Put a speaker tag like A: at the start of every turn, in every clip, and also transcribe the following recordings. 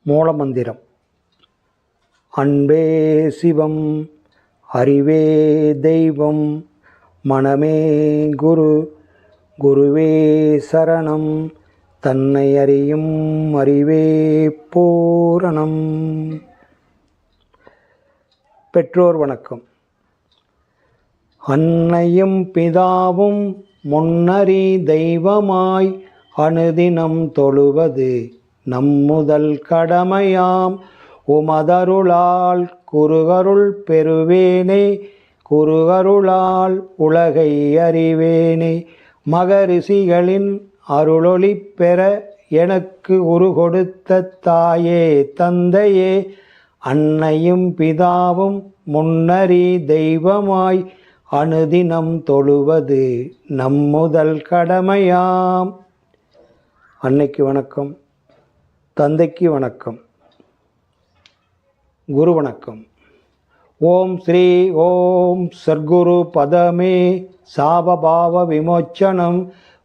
A: மூலமந்திரம். அன்பே சிவம், அறிவே தெய்வம், மனமே குரு, குருவே சரணம், தன்னை அறியும் அறிவே பூரணம். பெற்றோர் வணக்கம். அன்னையும் பிதாவும் முன்னறி தெய்வமாய் அனுதினம் தொழுவது நம்முதல் கடமையாம். உமதருளால் குருகருள் பெறுவேனே, குருகருளால் உலகை அறிவேனே. மகரிஷிகளின் அருளொளி பெற எனக்கு உரு கொடுத்த தாயே தந்தையே, அன்னையும் பிதாவும் முன்னறி தெய்வமாய் அனுதினம் தொழுவது நம்முதல் கடமையாம். அன்னைக்கு வணக்கம், தந்தைக்கு வணக்கம், குரு வணக்கம். ஓம் ஸ்ரீ ஓம் சர்க்குரு பதமே சாபபாவ விமோச்சனம்,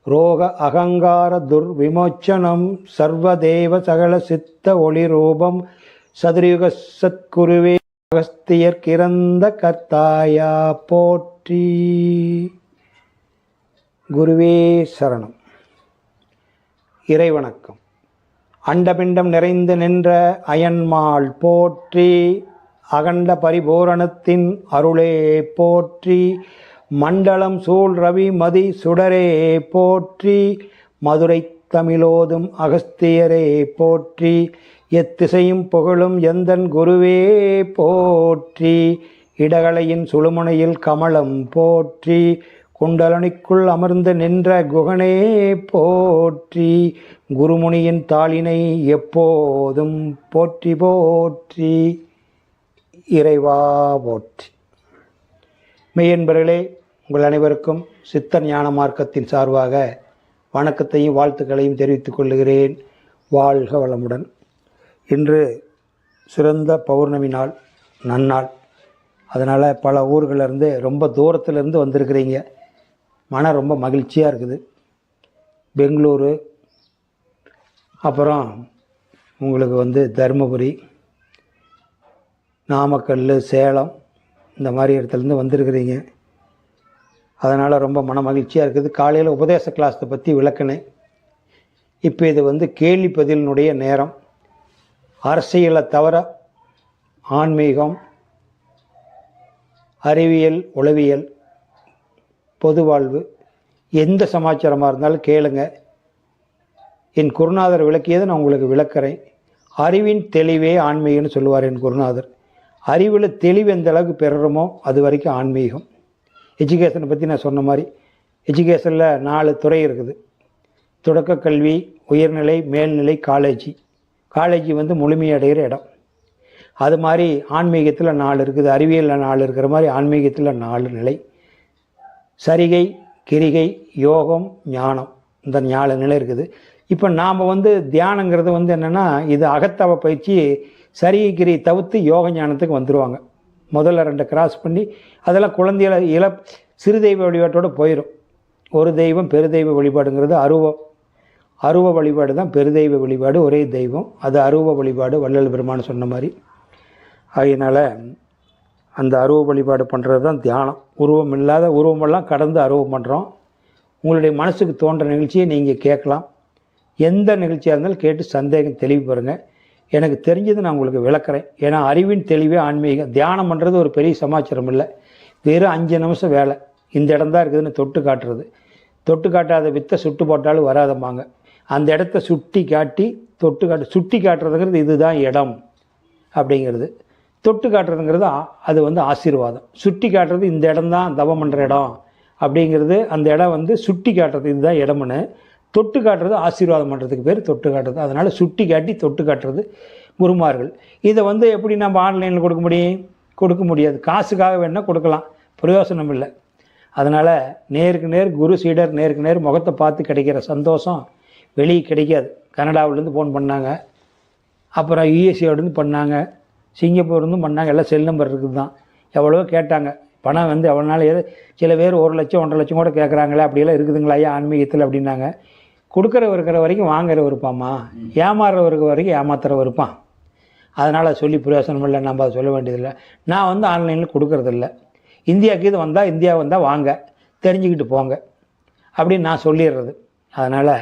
A: ரோக அகங்கார துர்விமோச்சனம், சர்வதேவ சகல சித்த ஒளி ரூபம், சதுரயுக சத்குருவே அகஸ்தியர் கிறந்த கர்த்தாயா போற்றி. குருவே சரணம். இறைவணக்கம். அண்டபிண்டம் நிறைந்து நின்ற அயன்மாள் போற்றி, அகண்ட பரிபூரணத்தின் அருளே போற்றி, மண்டலம் சூழ் ரவி மதி சுடரே போற்றி, மதுரை தமிழோதும் அகஸ்தியரே போற்றி, எத்திசையும் புகழும் எந்தன் குருவே போற்றி, இடகலையின் சுழுமுனையில் கமலம் போற்றி, குண்டலனிக்குள் அமர்ந்து நின்ற குகனே போற்றி, குருமுனியின் தாளினை எப்போதும் போற்றி போற்றி. இறைவா போற்றி. மெய்யன்பர்களே, உங்கள் அனைவருக்கும் சித்த ஞான மார்க்கத்தின் சார்பாக வணக்கத்தையும் வாழ்த்துக்களையும் தெரிவித்துக் கொள்கிறேன். வாழ்க வளமுடன். இன்று சிறந்த பௌர்ணமி நாள், நன்னாள். அதனால் பல ஊர்களிலேருந்து, ரொம்ப தூரத்துலேருந்து வந்திருக்கிறீங்க. மனம் ரொம்ப மகிழ்ச்சியாக இருக்குது. பெங்களூரு, அப்புறம் உங்களுக்கு தருமபுரி, நாமக்கல், சேலம், இந்த மாதிரி இடத்துலேருந்து வந்திருக்கிறீங்க. அதனால் ரொம்ப மன மகிழ்ச்சியாக இருக்குது. காலையில் உபதேச கிளாஸை பற்றி விளக்கினேன். இப்போ இது கேள்வி பதிலினுடைய நேரம். அரசியலை தவிர ஆன்மீகம், அறிவியல், உளவியல், பொது வாழ்வு, எந்த சமாச்சாரமாக இருந்தாலும் கேளுங்க. என் குருநாதர் விளக்கியதை நான் உங்களுக்கு விளக்குறேன். அறிவின் தெளிவே ஆன்மீகம்னு சொல்லுவார் என் குருநாதர். அறிவில் தெளிவு எந்த அளவுக்கு பெறுறோமோ அது வரைக்கும் ஆன்மீகம். எஜுகேஷனை பற்றி நான் சொன்ன மாதிரி, எஜுகேஷனில் 4 துறை இருக்குது. தொடக்க கல்வி, உயர்நிலை, மேல்நிலை, காலேஜ் முழுமையடைகிற இடம். அது மாதிரி ஆன்மீகத்தில் 4 இருக்குது. அறிவியலில் 4 இருக்கிற மாதிரி ஆன்மீகத்தில் 4 நிலை. சரிகை, கிரிகை, யோகம், ஞானம், இந்த 4 நிலை இருக்குது. இப்போ நாம் தியானங்கிறது என்னென்னா, இது அகத்தவ பயிற்சி. சரிகை கிரியை தவிர்த்து யோக ஞானத்துக்கு வந்துடுவாங்க. முதல்ல 2 கிராஸ் பண்ணி அதெல்லாம் குழந்தைகளை சிறு தெய்வ வழிபாட்டோடு போயிடும். ஒரு தெய்வம் பெருதெய்வ வழிபாடுங்கிறது அருவ வழிபாடு தான் பெருதெய்வ வழிபாடு. ஒரே தெய்வம், அது அருவ வழிபாடு. வள்ளல் பெருமான் சொன்ன மாதிரி. அதனால் அந்த அருவ வழிபாடு பண்ணுறது தான் தியானம். உருவம் இல்லாத, உருவமெல்லாம் கடந்து அருவம் பண்ணுறோம். உங்களுடைய மனசுக்கு தோன்ற நிகழ்ச்சியை நீங்கள் கேட்கலாம். எந்த நிகழ்ச்சியாக இருந்தாலும் கேட்டு சந்தேகம் தெளிவு பாருங்கள். எனக்கு தெரிஞ்சது நான் உங்களுக்கு விளக்குறேன். ஏன்னா அறிவின் தெளிவே ஆன்மீகம். தியானம் பண்ணுறது ஒரு பெரிய சமாச்சாரம் இல்லை. வெறும் 5 நிமிஷம் வேலை. இந்த இடம் தான் இருக்குதுன்னு தொட்டு காட்டுறது. தொட்டு காட்டாத வித்தை சுட்டு போட்டாலும் வராதம்பாங்க. அந்த இடத்த சுட்டி காட்டி சுட்டி காட்டுறதுங்கிறது இதுதான் இடம் அப்படிங்கிறது. தொட்டு காட்டுறதுங்கிறது அது ஆசீர்வாதம். சுட்டி காட்டுறது இந்த இடம் தான் தவம் பண்ணுற இடம் அப்படிங்கிறது. அந்த இடம் சுட்டி காட்டுறது இதுதான் இடம்னு. தொட்டு காட்டுறது ஆசீர்வாதம் பண்ணுறதுக்கு பேர் தொட்டு காட்டுறது. அதனால் சுட்டி காட்டி தொட்டு காட்டுறது குருமார்கள். இதை எப்படி நம்ம ஆன்லைனில் கொடுக்க முடியாது. காசுக்காக வேணால் கொடுக்கலாம், பிரயோசனம் இல்லை. அதனால் நேருக்கு நேர் குரு சீடர் நேருக்கு நேர் முகத்தை பார்த்து கிடைக்கிற சந்தோஷம் வெளியே கிடைக்காது. கனடாவிலேருந்து ஃபோன் பண்ணாங்க, அப்புறம் யூஎஸ்ஏலேருந்து பண்ணாங்க, சிங்கப்பூர்லேருந்து பண்ணாங்க. எல்லாம் செல் நம்பர் இருக்குது தான். எவ்வளோ கேட்டாங்க. பணம் எவ்வளோ நாள் சில பேர் 1 லட்சம் 1.5 லட்சம் கூட கேட்குறாங்களே, அப்படியெல்லாம் இருக்குதுங்களா ஐயா ஆன்மீகத்தில் அப்படின்னாங்க. கொடுக்குறவர் இருக்கிற வரைக்கும் வாங்குறவர் இருப்பாம்மா, ஏமாறுறவர் வரைக்கும் ஏமாத்துறவர் இருப்பான் அதனால் சொல்லி பிரயோசனம் இல்லை, நம்ம அதை சொல்ல வேண்டியதில்லை. நான் வந்து ஆன்லைனில் கொடுக்கறதில்ல. இந்தியாவுக்கு இது வந்தால் இந்தியா வந்தால் வாங்க, தெரிஞ்சுக்கிட்டு போங்க அப்படின்னு நான் சொல்லிடுறது. அதனால்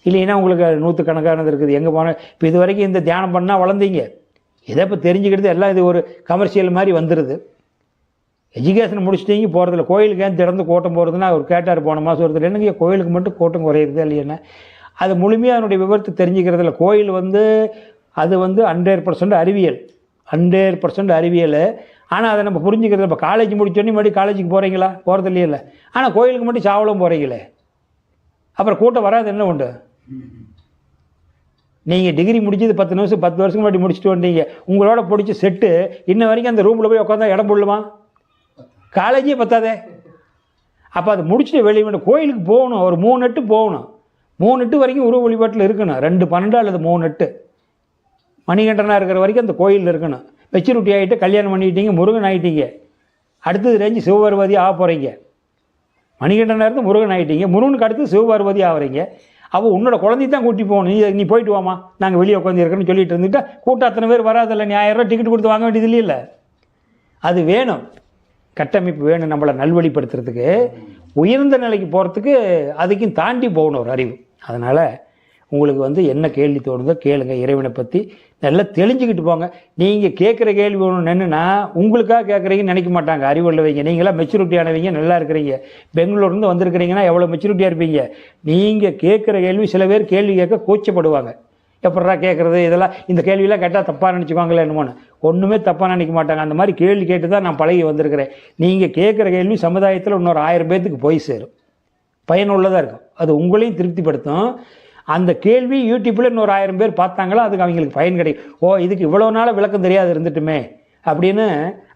A: இல்லைன்னா உங்களுக்கு நூற்றுக்கணக்கானது இருக்குது. எங்கே போனால் இப்போ இது வரைக்கும் இந்த தியானம் பண்ணால் வளர்ந்தீங்க, இதை இப்போ தெரிஞ்சுக்கிட்டு எல்லாம் இது ஒரு கமர்ஷியல் மாதிரி வந்துடுது. எஜுகேஷன் முடிச்சுட்டீங்க போகிறதில்ல. கோயிலுக்கு ஏன் திறந்து கூட்டம் போகிறதுனா அவர் கேட்டார் போன மாதம் ஒருத்தர், என்னங்க கோயிலுக்கு மட்டும் கூட்டம் குறையிறது இல்லைன்னா, அது முழுமையாக அதனுடைய விவரத்தை தெரிஞ்சுக்கிறதில்ல. கோயில் வந்து அது வந்து 100% அறிவியல், 100% அறிவியல். ஆனால் அதை நம்ம புரிஞ்சுக்கிறது. இப்போ காலேஜ் முடிச்சோன்னே மறுபடியும் காலேஜுக்கு போகிறீங்களா? போகிறது இல்லையில்ல. ஆனால் கோயிலுக்கு மட்டும் சாவலும் போகிறீங்களே, அப்புறம் கூட்டம் வராது என்ன உண்டு? நீங்கள் டிகிரி முடிச்சது 10 வருஷம் முன்னாடி முடிச்சுட்டு வந்தீங்க, உங்களோட பிடிச்சி செட்டு இன்ன வரைக்கும் அந்த ரூமில் போய் உட்காந்தா இடம் போடலுமா? காலேஜே பத்தாதே. அப்போ அதை முடிச்சுட்டு வெளியே வேணும். கோயிலுக்கு போகணும், ஒரு 3 எட்டு போகணும். 3 எட்டு வரைக்கும் உருவ வழிபாட்டில் இருக்கணும். 2-12 அல்லது 3 எட்டு மணிகண்டனாக இருக்கிற வரைக்கும் அந்த கோயிலில் இருக்கணும். மெச்சூரிட்டி ஆகிட்டு கல்யாணம் பண்ணிக்கிட்டீங்க, முருகன் ஆகிட்டீங்க, அடுத்தது ரேஞ்சு சிவபார்வதி ஆக போகிறீங்க. மணிகண்டனாக இருந்து முருகன் ஆகிட்டீங்க, முருகனுக்கு அடுத்து சிவபார்வதி ஆகிறீங்க. அப்போ உன்னோட குழந்தைய தான் கூட்டி போகணும். நீ போயிட்டு வாமா, நாங்கள் வெளியே உட்காந்து இருக்கணும்னு சொல்லிட்டு இருந்துட்டா கூட்டம் அத்தனை பேர் வராதில்ல. நீ 1000 ரூபா டிக்கெட் கொடுத்து வாங்க வேண்டியது இல்லையில்ல. அது வேணும், கட்டமைப்பு வேணும். நம்மளை நல்வழிப்படுத்துறதுக்கு, உயர்ந்த நிலைக்கு போகிறதுக்கு அதுக்கும் தாண்டி போகணும் ஒரு அறிவு. அதனால் உங்களுக்கு வந்து என்ன கேள்வி தோணுதோ கேளுங்க. இறைவனை பற்றி நல்லா தெளிஞ்சுக்கிட்டு போங்க. நீங்கள் கேட்குற கேள்வி ஒன்று என்னென்னா உங்களுக்காக கேட்குறீங்கன்னு நினைக்க மாட்டாங்க. அறிவுள்ளவங்க நீங்களாம் மெச்சூரிட்டியானவங்க, நல்லா இருக்கிறீங்க. பெங்களூர்லேருந்து வந்திருக்கிறீங்கன்னா எவ்வளோ மெச்சூரிட்டியாக இருப்பீங்க. நீங்கள் கேட்குற கேள்வி சில பேர் கேள்வி கேட்க கூச்சப்படுவாங்க. எப்படா கேட்குறது, இதெல்லாம் இந்த கேள்வியெல்லாம் கேட்டால் தப்பாக நினச்சிக்குவாங்களே என்னமோன்னு. ஒன்றுமே தப்பாக நினைக்க மாட்டாங்க. அந்த மாதிரி கேள்வி கேட்டு தான் நான் பழகி வந்திருக்கிறேன். நீங்கள் கேட்குற கேள்வி சமுதாயத்தில் இன்னொரு 1000 பேர்த்துக்கு போய் சேரும், பயனுள்ளதாக இருக்கும். அது உங்களையும் திருப்திப்படுத்தும். அந்த கேள்வி யூடியூப்பில் இன்னொரு 1000 பேர் பார்த்தாங்களோ அதுக்கு அவங்களுக்கு பயன் கிடைக்கும். ஓ, இதுக்கு இவ்வளோ நாள் விளக்கம் தெரியாது இருந்துட்டுமே அப்படின்னு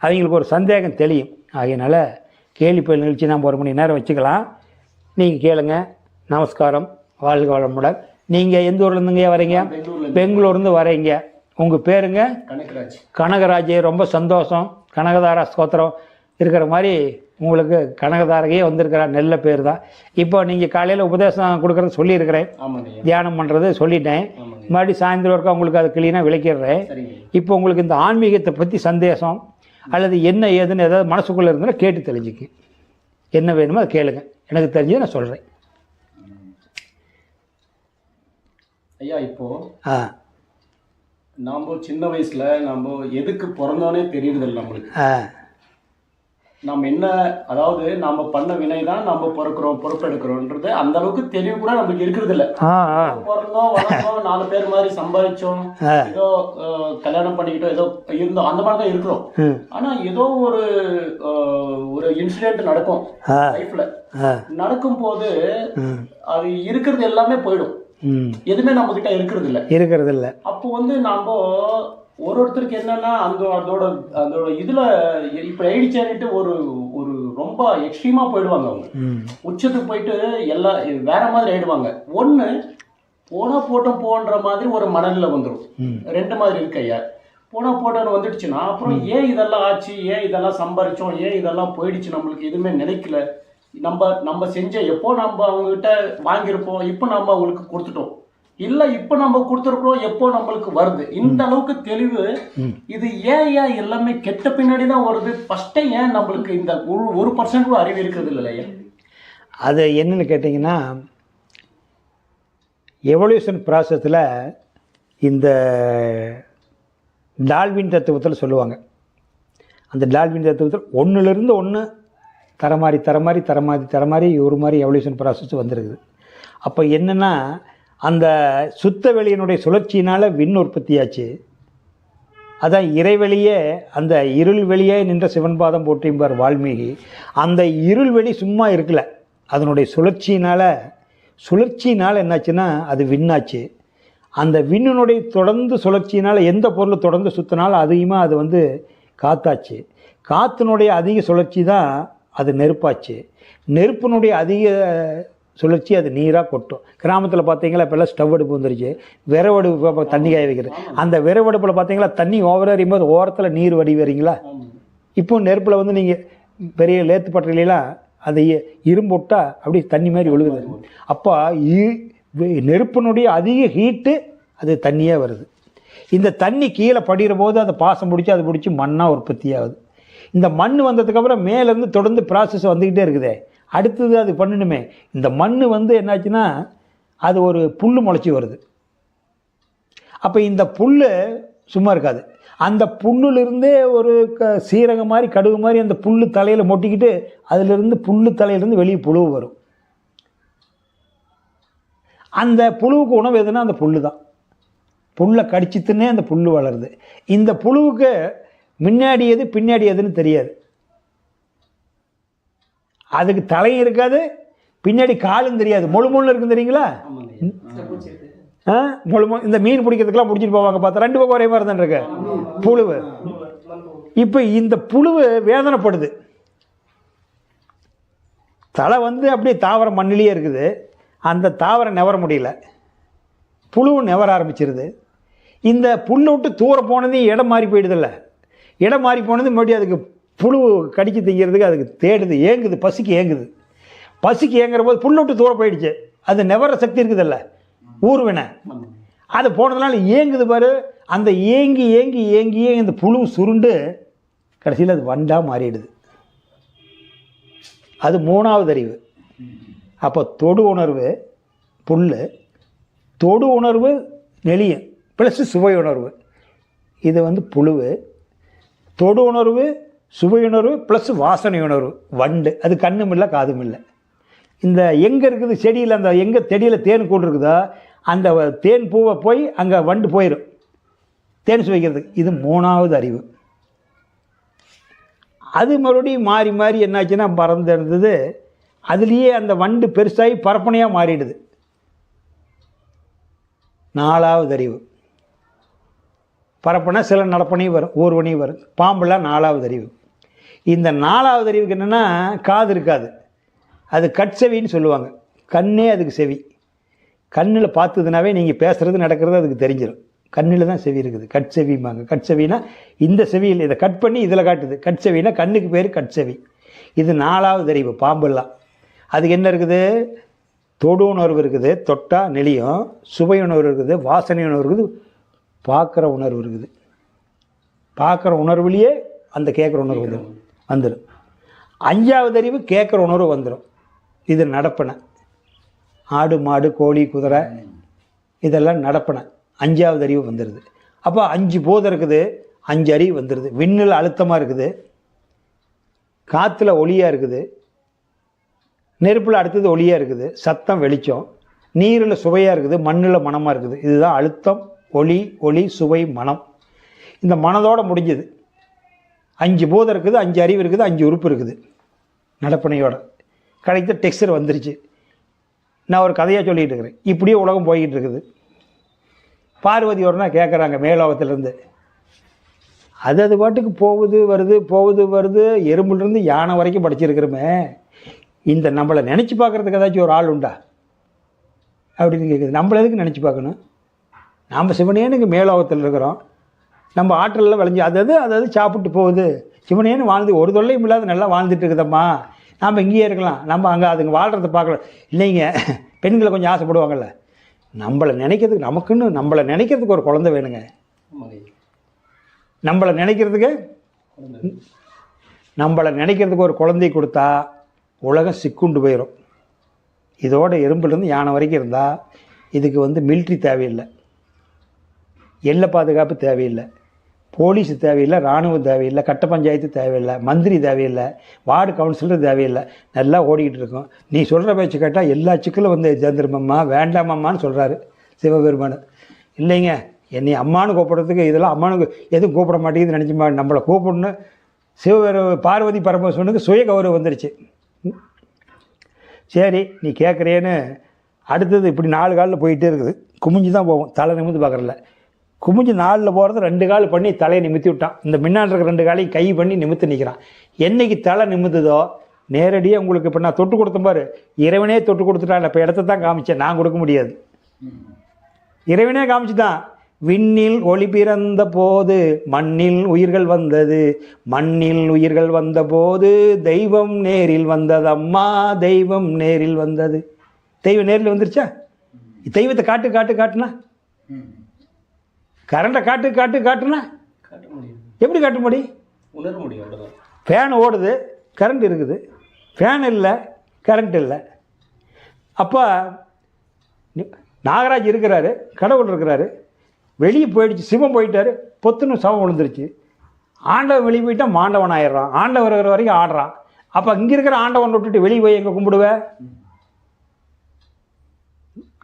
A: அவங்களுக்கு ஒரு சந்தேகம் தெளியும். ஆகையினால கேள்வி பதில் நிகழ்ச்சி நாம் 1 மணி நேரம் வச்சுக்கலாம். நீங்கள் கேளுங்க. நமஸ்காரம், வாழ்க வளமுடன். நீங்கள் எந்த ஊர்லேருந்துங்க வரீங்க? பெங்களூர்லேருந்து வரீங்க. உங்கள் பேருங்க? கனகராஜ். ரொம்ப சந்தோஷம். கனகதாரா ஸ்தோத்திரம் இருக்கிற மாதிரி உங்களுக்கு கனகதாரகையே வந்திருக்கிறார். நல்ல பேர் தான். இப்போ நீங்கள் காலையில் உபதேசம் கொடுக்குறது சொல்லியிருக்கிறேன், தியானம் பண்ணுறது சொல்லிட்டேன். மறுபடியும் சாயந்தரம் வரைக்கும் உங்களுக்கு அது கிளீனாக விளக்கிடுறேன். இப்போ உங்களுக்கு இந்த ஆன்மீகத்தை பற்றி சந்தேகம் அல்லது என்ன ஏதுன்னு ஏதாவது மனசுக்குள்ளே இருந்தாலும் கேட்டு தெரிஞ்சுக்கு. என்ன வேணுமோ அதை கேளுங்க, எனக்கு தெரிஞ்சதை நான் சொல்கிறேன்.
B: ஐயா, இப்போ நாம சின்ன வயசுல நம்ம எதுக்கு பிறந்தோன்னே தெரியுறதில்லை நம்மளுக்கு. நம்ம என்ன, அதாவது நாம பண்ண வினை தான் நம்ம பிறக்கிறோம், பொறுப்பெடுக்கிறோன்றது அந்த அளவுக்கு தெளிவு கூட நம்மளுக்கு இருக்கிறது இல்லை. பிறந்தோம், வளர்ந்தோம், 4 பேர் மாதிரி சம்பாதிச்சோம், ஏதோ கல்யாணம் பண்ணிக்கிட்டோம், ஏதோ இருந்தோம், அந்த மாதிரி தான் இருக்கிறோம். ஆனா ஏதோ ஒரு இன்சிடென்ட் நடக்கும் லைஃப்ல. நடக்கும் போது அது இருக்கிறது எல்லாமே போயிடும். எதுவுமே நம்ம கிட்ட இருக்கிறது இல்ல. அப்போ வந்து நாம ஒருத்தருக்கு என்னன்னா அதோட இதுல இப்ப ஆயிடுச்சேன்னுட்டு ஒரு ரொம்ப எக்ஸ்ட்ரீமா போயிடுவாங்க. அவங்க உச்சத்துக்கு போயிட்டு எல்லாம் வேற மாதிரி ஆயிடுவாங்க. ஒண்ணு போனா போட்டோம் போன்ற மாதிரி ஒரு மனநிலை வந்துடும். 2 மாதிரி இருக்கு ஐயா. போனா போட்டோன்னு வந்துடுச்சுன்னா அப்புறம் ஏன் இதெல்லாம் ஆச்சு, ஏன் இதெல்லாம் சம்பாரிச்சோம், ஏன் இதெல்லாம் போயிடுச்சு, நம்மளுக்கு எதுவுமே நினைக்கல. நம்ம செஞ்ச எப்போ நம்ம அவங்க கிட்ட வாங்கியிருப்போம், இப்போ நம்ம அவங்களுக்கு கொடுத்துட்டோம், இல்ல இப்ப நம்ம கொடுத்துருக்கோம், எப்போ நம்மளுக்கு வருது. இந்த அளவுக்கு தெளிவு. இது ஏன் எல்லாமே கெட்ட பின்னாடி தான் வருது. ஃபர்ஸ்டே ஏன் நம்மளுக்கு இந்த 1% கூட அறிவு இருக்கிறது இல்லையா?
A: அது என்னன்னு கேட்டிங்கன்னா, எவல்யூஷன் ப்ராசஸில் இந்த டால்வின் தத்துவத்தில் சொல்லுவாங்க. அந்த டால்வின் தத்துவத்தில் 1லிருந்து 1 தரமாறி ஒரு மாதிரி எவல்யூஷன் ப்ராசஸ் வந்துருக்குது. அப்போ என்னென்னா, அந்த சுத்த வெளியினுடைய சுழற்சியினால் விண் உற்பத்தியாச்சு. அதான் இறைவெளியே, அந்த இருள் வெளியே நின்ற சிவன்பாதம் போற்றிம்பார் வால்மீகி. அந்த இருள் வெளி சும்மா இருக்கல, அதனுடைய சுழற்சியினால் என்னாச்சுன்னா அது விண்ணாச்சு. அந்த விண்ணினுடைய தொடர்ந்து சுழற்சியினால் எந்த பொருள் தொடர்ந்து சுற்றினாலும் அதிகமாக அது வந்து காத்தாச்சு. காற்றினுடைய அதிக சுழற்சி தான் அது நெருப்பாச்சு. நெருப்பினுடைய அதிக சுழற்சி அது நீராக கொட்டும். கிராமத்தில் பார்த்தீங்களா இப்போல்லாம் ஸ்டவ் அடுப்பு வந்துருச்சு, விறவடுப்பு தண்ணி காய வைக்கிறது. அந்த விறவடுப்பில் பார்த்தீங்களா தண்ணி ஓவராக இருக்கும்போது ஓரத்தில் நீர் வடி வரீங்களா. இப்போ நெருப்பில் வந்து நீங்கள் பெரிய லேத்து பட்டறையிலாம் அதை இரும்பு விட்டால் அப்படி தண்ணி மாதிரி ஒழுகுது. அப்போ நெருப்பினுடைய அதிக ஹீட்டு அது தண்ணியாக வருது. இந்த தண்ணி கீழே படிகிற போது அதை பாசம் பிடிச்சி அது பிடிச்சி மண்ணாக உற்பத்தி ஆகுது. இந்த மண் வந்ததுக்கப்புறம் மேலேருந்து தொடர்ந்து ப்ராசஸ் வந்துக்கிட்டே இருக்குதே, அடுத்தது அது பண்ணணுமே. இந்த மண் என்னாச்சுன்னா அது ஒரு புல் முளைச்சி வருது. அப்போ இந்த புல் சும்மா இருக்காது. அந்த புல்லுலேருந்தே ஒரு சீரகம் மாதிரி கடுகு மாதிரி அந்த புல் தலையில் மொட்டிக்கிட்டு அதிலிருந்து புல் தலையிலேருந்து வெளியே புழு வரும். அந்த புழுவுக்கு உணவு எதுனா அந்த புல்லு தான். புல்லை கடிச்சித்துன்னே அந்த புல் வளருது. இந்த புழுவுக்கு முன்னாடி எது பின்னாடி எதுன்னு தெரியாது. அதுக்கு தலையும் இருக்காது, பின்னாடி காலும் தெரியாது. முழு இருக்குன்னு தெரியுங்களா? முழு இந்த மீன் பிடிக்கிறதுக்கெல்லாம் பிடிச்சிட்டு போவாங்க பார்த்தா 2 பக்கம் ஒரே மாதிரி தான் இருக்கு புழுவு. இப்போ இந்த புழுவு வேதனைப்படுது. தலை அப்படியே தாவரம் மண்ணிலேயே இருக்குது. அந்த தாவரம் நெவர முடியல, புழுவு நெவர ஆரம்பிச்சிருது. இந்த புல்லை விட்டு தூரம் போனதையும் இடம் மாறி போயிடுதில்ல, இடம் மாறி போனது மறுபடியும் அதுக்கு புழு கடிச்சு திங்கிறதுக்கு அதுக்கு தேடுது, ஏங்குது, பசிக்கு ஏங்குது. பசிக்கு ஏங்குற போது புல்லை விட்டு தூரம் போயிடுச்சு. அது நெவர சக்தி இருக்குதில்ல, ஊர்வினை, அது போனதுனால ஏங்குது பாரு. அந்த ஏங்கி ஏங்கி ஏங்கியே இந்த புழு சுருண்டு கடைசியில் அது வண்டாக மாறிடுது. அது 3வது அறிவு. அப்போ தொடு உணர்வு புல், தொடு உணர்வு நெளியம் ப்ளஸ் சுவை உணர்வு, இது புழுவு. தொடு உணர்வு சுவை உணர்வு ப்ளஸ் வாசனை உணர்வு வண்டு. அது கண்ணும் இல்லை காதும் இல்லை. இந்த எங்கே இருக்குது செடியில், அந்த எங்கே செடியில் தேன் கூடு இருக்குதோ அந்த தேன் பூவை போய் அங்கே வண்டு போயிடும் தேன் சுவைக்கிறதுக்கு. இது 3வது அறிவு. அது மறுபடியும் மாறி மாறி என்னாச்சுன்னா பறந்து இருந்தது. அதுலேயே அந்த வண்டு பெருசாகி பரப்பனையாக மாறிடுது. 4வது அறிவு. பரப்பனை சில நடப்பனையும் வரும், ஊர்வனையும் வரும். பாம்பெல்லாம் 4வது அறிவு. இந்த 4வது அறிவுக்கு என்னென்னா காது இருக்காது, அது கட்செவின்னு சொல்லுவாங்க. கண்ணே அதுக்கு செவி. கண்ணில் பார்த்ததுனாவே நீங்கள் பேசுகிறது நடக்கிறது அதுக்கு தெரிஞ்சிடும். கண்ணில் தான் செவி இருக்குது, கட்செவிம்பாங்க. கட்செவினா இந்த செவியில் இதை கட் பண்ணி இதில் காட்டுது. கட்செவினா கண்ணுக்கு பேர் கட்செவி. இது 4வது அறிவு பாம்பெல்லாம். அதுக்கு என்ன இருக்குது? தொடு உணர்வு இருக்குது, தொட்டா நெளியும். சுவை உணர்வு இருக்குது, வாசனை உணர்வு இருக்குது, பார்க்குற உணர்வு இருக்குது. பார்க்குற உணர்வுலேயே அந்த கேட்குற உணர்வு வந்துடும். 5வது அறிவு கேட்குற உணர்வு வந்துடும். இது நடப்பனை. ஆடு மாடு கோழி குதிரை இதெல்லாம் நடப்பனை. 5வது அறிவு வந்துடுது. அப்போ 5 போதம் இருக்குது, 5 அறிவு வந்துடுது. விண்ணில் அழுத்தமாக இருக்குது, காற்றுல ஒளியாக இருக்குது, நெருப்பில் அடுத்தது ஒளியாக இருக்குது, சத்தம் வெளிச்சம், நீரில் சுவையாக இருக்குது, மண்ணில் மனமாக இருக்குது. இதுதான் அழுத்தம், ஒளி, சுவை, மனம். இந்த மனதோடு முடிஞ்சது. 5 போதம் இருக்குது, 5 அறிவு இருக்குது, 5 உறுப்பு இருக்குது நடப்பனையோட. கடைசியில் டெக்ஸ்டர் வந்துருச்சு. நான் ஒரு கதையாக சொல்லிகிட்டு இருக்கிறேன். இப்படியே உலகம் போய்கிட்டு இருக்குது. பார்வதி ஒருனா கேட்குறாங்க மேலோகத்திலேருந்து. அது பாட்டுக்கு போகுது வருது போகுது வருது. எறும்புலேருந்து யானை வரைக்கும் படிச்சிருக்கிறோமே, இந்த நம்மளை நினச்சி பார்க்குறதுக்கு ஏதாச்சும் ஒரு ஆள் உண்டா அப்படின்னு கேட்குது. நம்மள எதுக்கு நினச்சி பார்க்கணும்? நாம் சிவனேனுக்கு மேலோகத்தில் இருக்கிறோம். நம்ம ஆற்றலில் விளைஞ்சி அதாவது சாப்பிட்டு போகுது. சிவனேன்னு வாழ்ந்து ஒரு தொல்லையும் இல்லாத நல்லா வாழ்ந்துட்டு இருக்குதம்மா. நாம் இங்கேயே இருக்கலாம், நம்ம அங்கே அதுங்க வாழ்கிறத பார்க்கலாம். இல்லைங்க, பெண்களை கொஞ்சம் ஆசைப்படுவாங்கள்ல. நம்மளை நினைக்கிறதுக்கு நமக்குன்னு நம்மளை நினைக்கிறதுக்கு ஒரு குழந்தை வேணுங்க. நம்மளை நினைக்கிறதுக்கு ஒரு குழந்தை கொடுத்தா உலகம் சிக்குண்டு போயிடும். இதோட எறும்புலேருந்து யானை வரைக்கும் இருந்தால் இதுக்கு மிலிட்ரி தேவையில்லை, எல்லை பாதுகாப்பு தேவையில்லை, போலீஸ் தேவையில்லை, இராணுவம் தேவையில்லை, கட்ட பஞ்சாயத்து தேவையில்லை, மந்திரி தேவையில்லை, வார்டு கவுன்சிலர் தேவையில்லை. நல்லா ஓடிக்கிட்டு இருக்கோம். நீ சொல்கிற பேச்சு கேட்டால் எல்லா சிக்கலும் சேர்ந்துருமம்மா, வேண்டாமம்மான்னு சொல்கிறாரு சிவபெருமான். இல்லைங்க, என்னை அம்மானு கூப்பிட்றதுக்கு இதெல்லாம் அம்மானுக்கு எதுவும் கூப்பிட மாட்டேங்குதுன்னு நினச்சிமா. நம்மளை கூப்பிடணும். பார்வதி பரமேஸ்வரனுக்கு சுய கௌரவம் வந்துருச்சு. சரி நீ கேட்குறேன்னு அடுத்தது இப்படி 4 காலில் போயிட்டே இருக்குது. குமிஞ்சு தான் போகும், தலை நிமிந்து பார்க்குறல. குமிஞ்சு 4ல் போகிறது 2 கால் பண்ணி தலையை நிமித்தி விட்டான். இந்த முன்னாடி இருக்கிற 2 காலையும் கை பண்ணி நிமித்து நிற்கிறான். என்னைக்கு தலை நிமித்துதோ நேரடியாக உங்களுக்கு இப்போ நான் தொட்டு கொடுத்தேன் பாரு, இறைவனே தொட்டு கொடுத்துட்டான். இப்போ இடத்த தான் காமிச்சேன், நான் கொடுக்க முடியாது. இறைவனே காமிச்சு தான். விண்ணில் ஒளி பிறந்த போது மண்ணில் உயிர்கள் வந்தது, மண்ணில் உயிர்கள் வந்த போது தெய்வம் நேரில் வந்தது. அம்மா தெய்வம் நேரில் வந்தது. தெய்வம் நேரில் வந்துருச்சா? தெய்வத்தை காட்டுனா கரண்ட்டை காட்டுனா
B: காட்ட முடியும்,
A: எப்படி காட்ட முடியும்?
B: உணர முடியும், அவ்வளோதான்.
A: ஃபேன் ஓடுது, கரண்ட் இருக்குது. ஃபேன் இல்லை, கரண்ட் இல்லை. அப்போ நாகராஜ் இருக்கிறாரு, கடவுள் இருக்கிறாரு, வெளியே போயிடுச்சு, சிவம் போயிட்டாரு, பொத்துன்னு சவம் விழுந்துருச்சு. ஆண்டவன் வெளியே போயிட்டா மாண்டவன் ஆயிடுறான். ஆண்டவர் இருக்கிற வரைக்கும் ஆடுறான். அப்போ இங்கே இருக்கிற ஆண்டவன் விட்டுட்டு வெளியே போய் எங்கே கும்பிடுவேன்?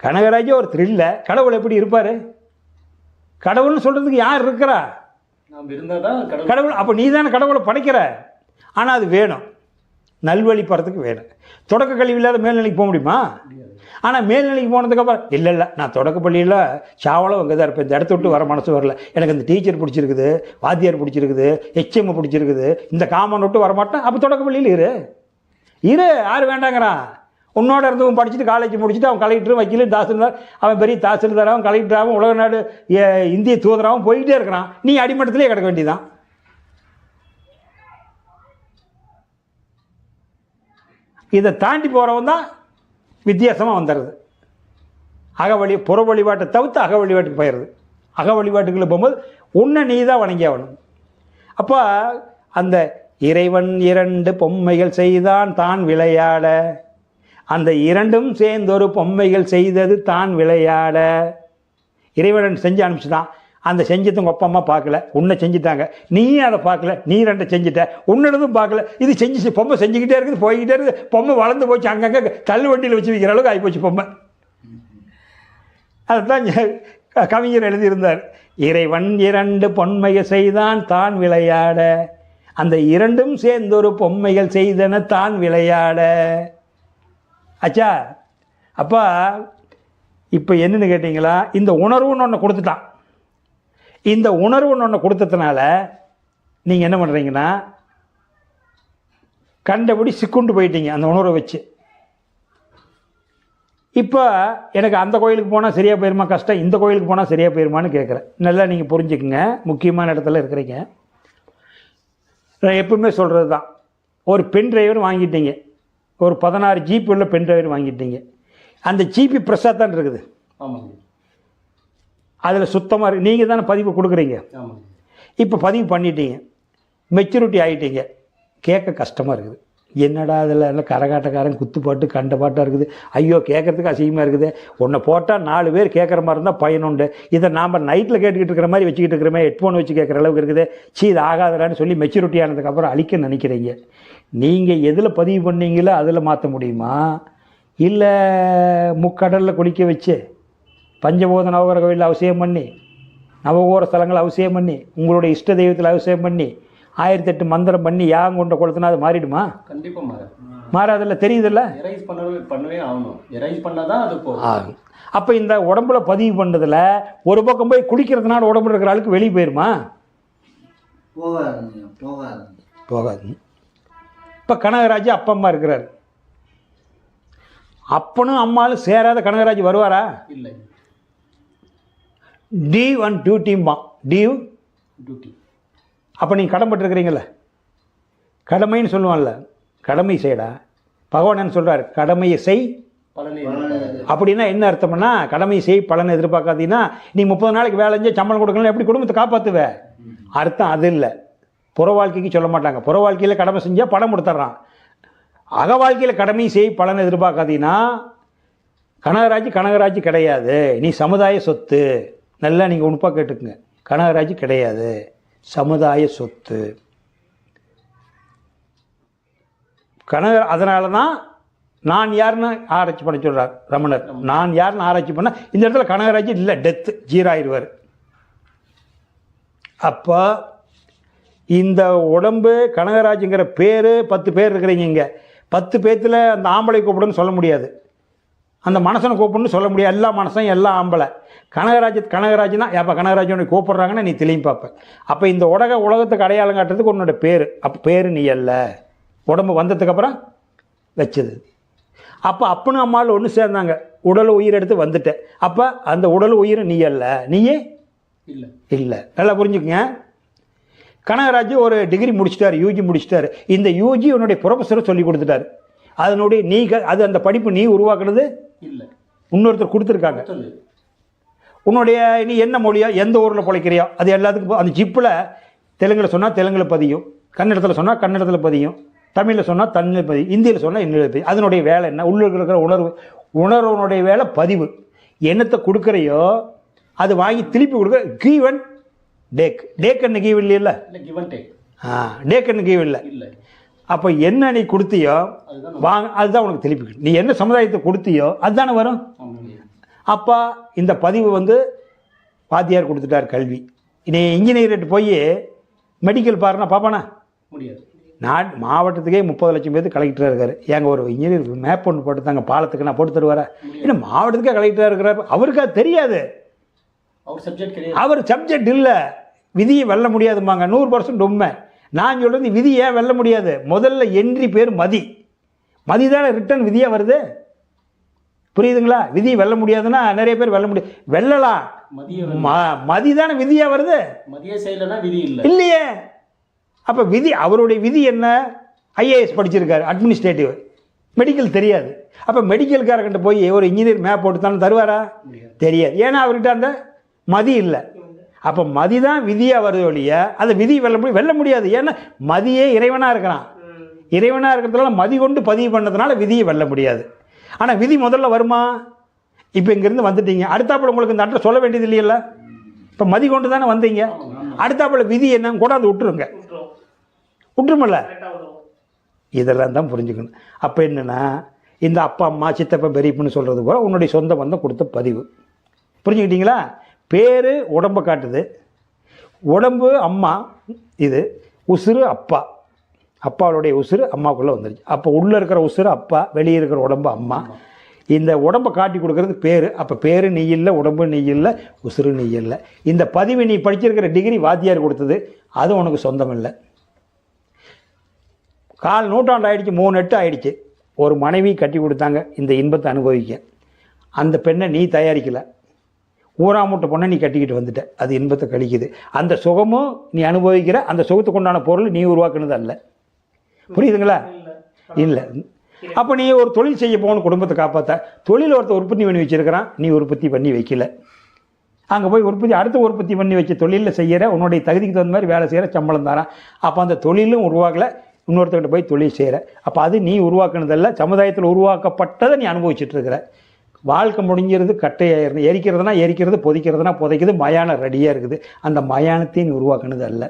A: கனகராஜே ஒரு த்ரில்ல, கடவுள் எப்படி இருப்பார்? கடவுள்னு சொல்கிறதுக்கு யார் இருக்கிறா?
B: நாம் இருந்தால் தான்
A: கடவுள். அப்போ நீ தானே கடவுளை படைக்கிற. ஆனால் அது வேணும், நல்வழி போகிறதுக்கு வேணும். தொடக்க கல்வி இல்லாத மேல்நிலைக்கு போக முடியுமா? ஆனால் மேல்நிலைக்கு போனதுக்கப்புறம் இல்லை நான் தொடக்க பள்ளியில் சாவலம் அங்கே தான் இருப்பேன், இந்த இடத்த விட்டு வர மனசு வரல, எனக்கு இந்த டீச்சர் பிடிச்சிருக்குது, வாத்தியார் பிடிச்சிருக்குது, HM பிடிச்சிருக்குது, இந்த காமன் விட்டு வரமாட்டேன். அப்போ தொடக்க பள்ளியில் இரு யார் வேண்டாங்கிறான்? உன்னோட இருந்தவன் படிச்சுட்டு காலேஜ் முடிச்சுட்டு அவன் கலெக்டர், வக்கீல், தாசில்தார், அவன் பெரிய தாசில்தாராகவும் கலெக்டராகவும் உலக நாடு இந்திய தூதராகவும் போய்கிட்டே இருக்கிறான். நீ அடிமட்டத்திலே கிடக்க வேண்டியதான். இதை தாண்டி போகிறவன் தான் வித்தியாசமாக வந்துடுறது. புற வழிபாட்டை தவிர்த்து அக வழிபாட்டுக்கு போயிடுறது. அக வழிபாட்டுக்குள்ளே போகும்போது உன்னை நீ தான் வணங்கி ஆகணும். அப்போ அந்த இறைவன் 2 பொம்மைகள் செய்தான் தான் விளையாட, அந்த 2ம் சேர்ந்தொரு பொம்மைகள் செய்தது தான் விளையாட. இறைவன் செஞ்சு அனுப்பிச்சுதான். அந்த செஞ்சது உங்கள் அப்பா அம்மா பார்க்கல, உன்னை செஞ்சுட்டாங்க. நீ அதை பார்க்கல, நீ 2 செஞ்சுட்ட, உன்னதும் பார்க்கல. இது செஞ்சு பொம்மை செஞ்சுக்கிட்டே இருக்குது, போய்கிட்டே இருக்குது. பொம்மை வளர்ந்து போச்சு, அங்கங்கே தள்ளு வண்டியில் வச்சு வைக்கிற அளவுக்கு ஆகிப்போச்சு பொம்மை. அதுதான் கவிஞர் எழுதியிருந்தார். இறைவன் 2 பொம்மைகள் செய்தான் தான் விளையாட, அந்த 2ம் சேர்ந்தொரு பொம்மைகள் செய்தன தான் விளையாட. ஆச்சா? அப்போ இப்போ என்னன்னு கேட்டிங்களா, இந்த உணர்வுன்னு ஒன்று கொடுத்துட்டான். இந்த உணர்வுன்னு ஒன்று கொடுத்ததுனால நீங்கள் என்ன பண்ணுறீங்கன்னா, கண்டபடி சிக்குண்டு போயிட்டீங்க அந்த உணர்வை வச்சு. இப்போ எனக்கு அந்த கோயிலுக்கு போனால் சரியாக போயிருமா கஷ்டம், இந்த கோயிலுக்கு போனால் சரியாக போயிருமான்னு கேட்குறேன். நல்லா நீங்கள் புரிஞ்சுக்குங்க, முக்கியமான இடத்துல இருக்கிறீங்க. நான் எப்பவுமே சொல்கிறது தான், ஒரு பென் டிரைவர் வாங்கிட்டீங்க, ஒரு 16 GB உள்ள பென் டிரைவர் வாங்கிட்டீங்க. அந்த GB ப்ரெஸ்ஸாக தான் இருக்குது.
B: ஆமாங்க.
A: அதில் சுத்தமாக இருக்குது. நீங்கள் தானே பதிவு கொடுக்குறீங்க.
B: ஆமாங்க.
A: இப்போ பதிவு பண்ணிட்டீங்க, மெச்சூரிட்டி ஆகிட்டீங்க. கேட்க கஷ்டமாக இருக்குது. என்னடா அதில் எல்லாம் கரகாட்டக்காரன் குத்துப்பாட்டு கண்ட பாட்டாக இருக்குது, ஐயோ கேட்குறதுக்கு அசிங்கமாக இருக்குது. உன்னை போட்டால் 4 பேர் கேட்குற மாதிரி இருந்தால் பயனுண்டு. இதை நாம் நைட்டில் கேட்டுக்கிட்டு இருக்கிற மாதிரி வச்சுக்கிட்டு இருக்கிறமே, ஹெட்ஃபோன் வச்சு கேட்குற அளவுக்கு இருக்குது. இது ஆகாதடான்னு சொல்லி மெச்சூரிட்டி ஆனதுக்கப்புறம் அழிக்க நினைக்கிறீங்க. நீங்கள் எதில் பதிவு பண்ணீங்களோ அதில் மாற்ற முடியுமா? இல்லை முக்கடலில் குளிக்க வச்சு, பஞ்சபோத நவகர கோயிலில் அவசியம் பண்ணி, நவகோர ஸ்தலங்களை அவசியம் பண்ணி, உங்களுடைய இஷ்ட தெய்வத்தில் அவசியம் பண்ணி, 1008 மந்திரம் பண்ணி யாகம் கொண்ட கொளுத்துனா அது மாறிடுமா?
B: கண்டிப்பாக
A: மாறாதில்ல. தெரியுதில்ல?
B: எரைஸ் பண்ணவே ஆகணும். எரைஸ் பண்ணாதான் அது
A: ஆகும். அப்போ இந்த உடம்புல பதிவு பண்ணதில் ஒரு பக்கம் போய் குளிக்கிறதுனால உடம்புல இருக்கிற ஆளுக்கு வெளியே போயிருமா? போகாது. இப்போ கனகராஜ் அப்பா அம்மா இருக்கிறார். அப்பனும் அம்மாலும் சேராத கனகராஜ் வருவாரா?
B: இல்லை.
A: டியூ அண்ட் டியூட்டிம்மா. Due
B: duty.
A: அப்போ நீங்கள் கடமைப்பட்டுருக்கிறீங்கள, கடமைன்னு சொல்லுவான்ல, கடமை செய்யடா. பகவான் என்ன சொல்கிறார்? கடமையை செய்
B: பலனை.
A: அப்படின்னா என்ன அர்த்தம்னா, கடமையை செய் பலனை எதிர்பார்க்காதீங்கன்னா நீ 30 நாளைக்கு வேலை செஞ்சு சம்பளம் கொடுக்கலாம், எப்படி குடும்பத்தை காப்பாற்றுவ? அர்த்தம் அது இல்லை. புற வாழ்க்கைக்கு சொல்ல மாட்டாங்க. புற வாழ்க்கையில் கடமை செஞ்சால் பணம் கொடுத்துட்றான். அக வாழ்க்கையில் கடமை செய் பலனை எதிர்பார்க்காதீங்கன்னா கனகராஜ் கிடையாது. நீ சமுதாய சொத்து. நல்லா நீங்கள் உண்மையாக கேட்டுக்குங்க. கனகராஜ் கிடையாது, சமுதாய சொத்து. அதனால தான் நான் யாருன்னு ஆராய்ச்சி பண்ண சொல்கிறார் ரமணர். நான் யாருன்னு ஆராய்ச்சி பண்ண இந்த இடத்துல கனகராஜ் இல்லை, டெத்து, 0 ஆயிடுவார். அப்போ இந்த உடம்பு கனகராஜுங்கிற பேர் 10 பேர் இருக்கிறீங்க இங்கே. 10 பேர்த்தில் அந்த ஆம்பளை கூப்பிடுன்னு சொல்ல முடியாது, அந்த மனசனை கூப்பிடுன்னு சொல்ல முடியாது. எல்லா மனசும் எல்லா ஆம்பளை. கனகராஜ்னா எப்போ கனகராஜனை கூப்பிட்றாங்கன்னா நீ திரும்பி பார்ப்ப. அப்போ இந்த உலகத்துக்கு அடையாளம் காட்டுறதுக்கு உன்னோட பேர். அப்போ பேர் நீ அல்ல, உடம்பு வந்ததுக்கப்புறம் வச்சது. அப்போ அப்பனும் அம்மாவில் ஒன்று சேர்ந்தாங்க, உடல் உயிர் எடுத்து வந்துட்டேன். அப்போ அந்த உடல் உயிர் நீ அல்ல, நீயே இல்லை. நல்லா புரிஞ்சுக்குங்க. கனகராஜ் ஒரு டிகிரி முடிச்சிட்டாரு, யூஜி முடிச்சிட்டாரு. இந்த யூஜி உன்னுடைய ப்ரொஃபஸரை சொல்லி கொடுத்துட்டாரு. அதனுடைய அது அந்த படிப்பு நீ உருவாக்குறது இல்லை, இன்னொருத்தர் கொடுத்துருக்காங்க. உன்னுடைய நீ என்ன மொழியோ எந்த ஊரில் பிழைக்கிறியோ அது எல்லாத்துக்கும் அந்த சிப்பில் தெலுங்கில் சொன்னால் தெலுங்கில் பதியும், கன்னடத்தில் சொன்னால் கன்னடத்தில் பதியும், தமிழில் சொன்னால் தமிழில் பதியும், இந்தியில் சொன்னால் இந்தியில் பதியும். அதனுடைய வேலை என்ன? உள்ளுக்கு இருக்கிற உணர்வுனுடைய வேலை பதிவு. என்னத்தை கொடுக்குறையோ அது வாங்கி திருப்பி கொடுக்க. Give and take. Take and give இல்லையில்ல, டேக் அண்ட் கிவ் இல்லை. அப்போ என்ன நீ கொடுத்தியோ வாங்க, அதுதான் உனக்கு திருப்பி. நீ என்ன சமுதாயத்தை கொடுத்தியோ அதுதானே வரும். அப்போ இந்த பதிவு வாத்தியார் கொடுத்துட்டார் கல்வி. நீ இன்ஜினியர்கிட்ட போய் மெடிக்கல் பாருன்னா பார்ப்பானா? முடியாது. நான் மாவட்டத்துக்கே 30 லட்சம் பேருக்கு கலெக்டராக இருக்கார். ஏங்க ஒரு இன்ஜினியர் மேப் ஒன்று போட்டு தாங்க பாலத்துக்கு நான் போட்டு தருவாரா? ஏன்னா மாவட்டத்துக்கே கலெக்டராக இருக்கிறார். அவருக்கு அது தெரியாது. அவர் சப்ஜெக்ட் இல்லை. விதியை வெல்ல முடியாதுமாங்க. 100% உண்மை. நான் சொல்கிறது விதியை வெல்ல முடியாது. முதல்ல என்ட்ரி பேர் மதி. மதி தானே ரிட்டன் விதியாக வருது. புரியுதுங்களா? விதி வெல்ல முடியாதுன்னா நிறைய பேர் வெல்ல முடியாது. வெல்லலாம். மதி தானே விதியாக வருது. இல்லையே. அப்போ விதி, அவருடைய விதி என்ன? ஐஏஎஸ் படிச்சிருக்காரு, அட்மினிஸ்ட்ரேட்டிவ், மெடிக்கல் தெரியாது. அப்போ மெடிக்கல்காரர்கிட்ட போய் ஒரு இன்ஜினியர் மேப் போட்டு தானே தருவாரா? தெரியாது. ஏன்னா அவர்கிட்ட அந்த மதி இல்லை. அப்போ மதி தான் விதியாக வருது ஒழிய அதை விதி வெல்ல முடியாது. ஏன்னா மதியே இறைவனாக இருக்கிறான். இறைவனாக இருக்கிறதுனால மதி கொண்டு பதிவு பண்ணதுனால விதியை வெல்ல முடியாது. ஆனால் விதி முதல்ல வருமா? இப்போ இங்கேருந்து வந்துட்டீங்க, அடுத்தாப்புல உங்களுக்கு இந்த அட்ரஸ் சொல்ல வேண்டியது இல்லையில்ல. இப்போ மதி கொண்டு தானே வந்தீங்க. அடுத்தாப்புல விதி என்னன்னு கூட அது விட்டுருங்க. விட்டுருமில்ல. இதெல்லாம் தான் புரிஞ்சுக்கணும். அப்போ என்னென்னா இந்த அப்பா அம்மா சித்தப்பா பெரியப்புன்னு சொல்கிறது போல உன்னுடைய சொந்த பந்தம் கொடுத்த பதிவு. புரிஞ்சுக்கிட்டீங்களா? பேர் உடம்பை காட்டுது. உடம்பு அம்மா, இது உசுறு அப்பா. அப்பாவுடைய உசுறு அம்மாவுக்குள்ளே வந்துருச்சு. அப்போ உள்ளே இருக்கிற உசுறு அப்பா, வெளியே இருக்கிற உடம்பு அம்மா. இந்த உடம்பை காட்டி கொடுக்கறது பேர். அப்போ பேர் நீ இல்லை, உடம்பு நீ இல்லை, உசுறு நீ இல்லை. இந்த பதிவு நீ படிச்சிருக்கிற டிகிரி வாத்தியார் கொடுத்தது, அது உனக்கு சொந்தம் இல்லை. 4 நூற்றாண்டு ஆகிடுச்சு, 3 8 ஆகிடுச்சு. ஒரு மனைவி கட்டி கொடுத்தாங்க இந்த இன்பத்தை அனுபவிக்க. அந்த பெண்ணை நீ தயாரிக்கலை. ஊராமூட்டை பொண்ணை நீ கட்டிக்கிட்டு வந்துட்ட. அது இன்பத்தை கழிக்குது. அந்த சுகமும் நீ அனுபவிக்கிற. அந்த சுகத்துக்கு உண்டான பொருள் நீ உருவாக்குனது அல்ல. புரியுதுங்களா? இல்லை. அப்போ நீ ஒரு தொழில் செய்ய போகணும் குடும்பத்தை காப்பாற்ற. தொழில் ஒருத்தர் உற்பத்தி பண்ணி வச்சுருக்கிறான், நீ உற்பத்தி பண்ணி வைக்கல. அங்கே போய் அடுத்த உற்பத்தி பண்ணி வச்ச தொழிலில் செய்கிற, உன்னுடைய தகுதிக்கு தகுந்த மாதிரி வேலை செய்கிற, சம்பளம் தரான். அப்போ அந்த தொழிலும் உருவாகலை, இன்னொருத்தர்கிட்ட போய் தொழில் செய்கிற. அப்போ அது நீ உருவாக்குனதல்ல, சமுதாயத்தில் உருவாக்கப்பட்டதை நீ அனுபவிச்சுட்ருக்கிற. வாழ்க்கை முடிஞ்சிருந்து கட்டையாயிருந்து. எரிக்கிறதுனா எரிக்கிறது, புதைக்கிறதுனா புதைக்கிறது, மயானம் ரெடியாக இருக்குது. அந்த மயானத்தையும் நீ உருவாக்குனது அல்ல.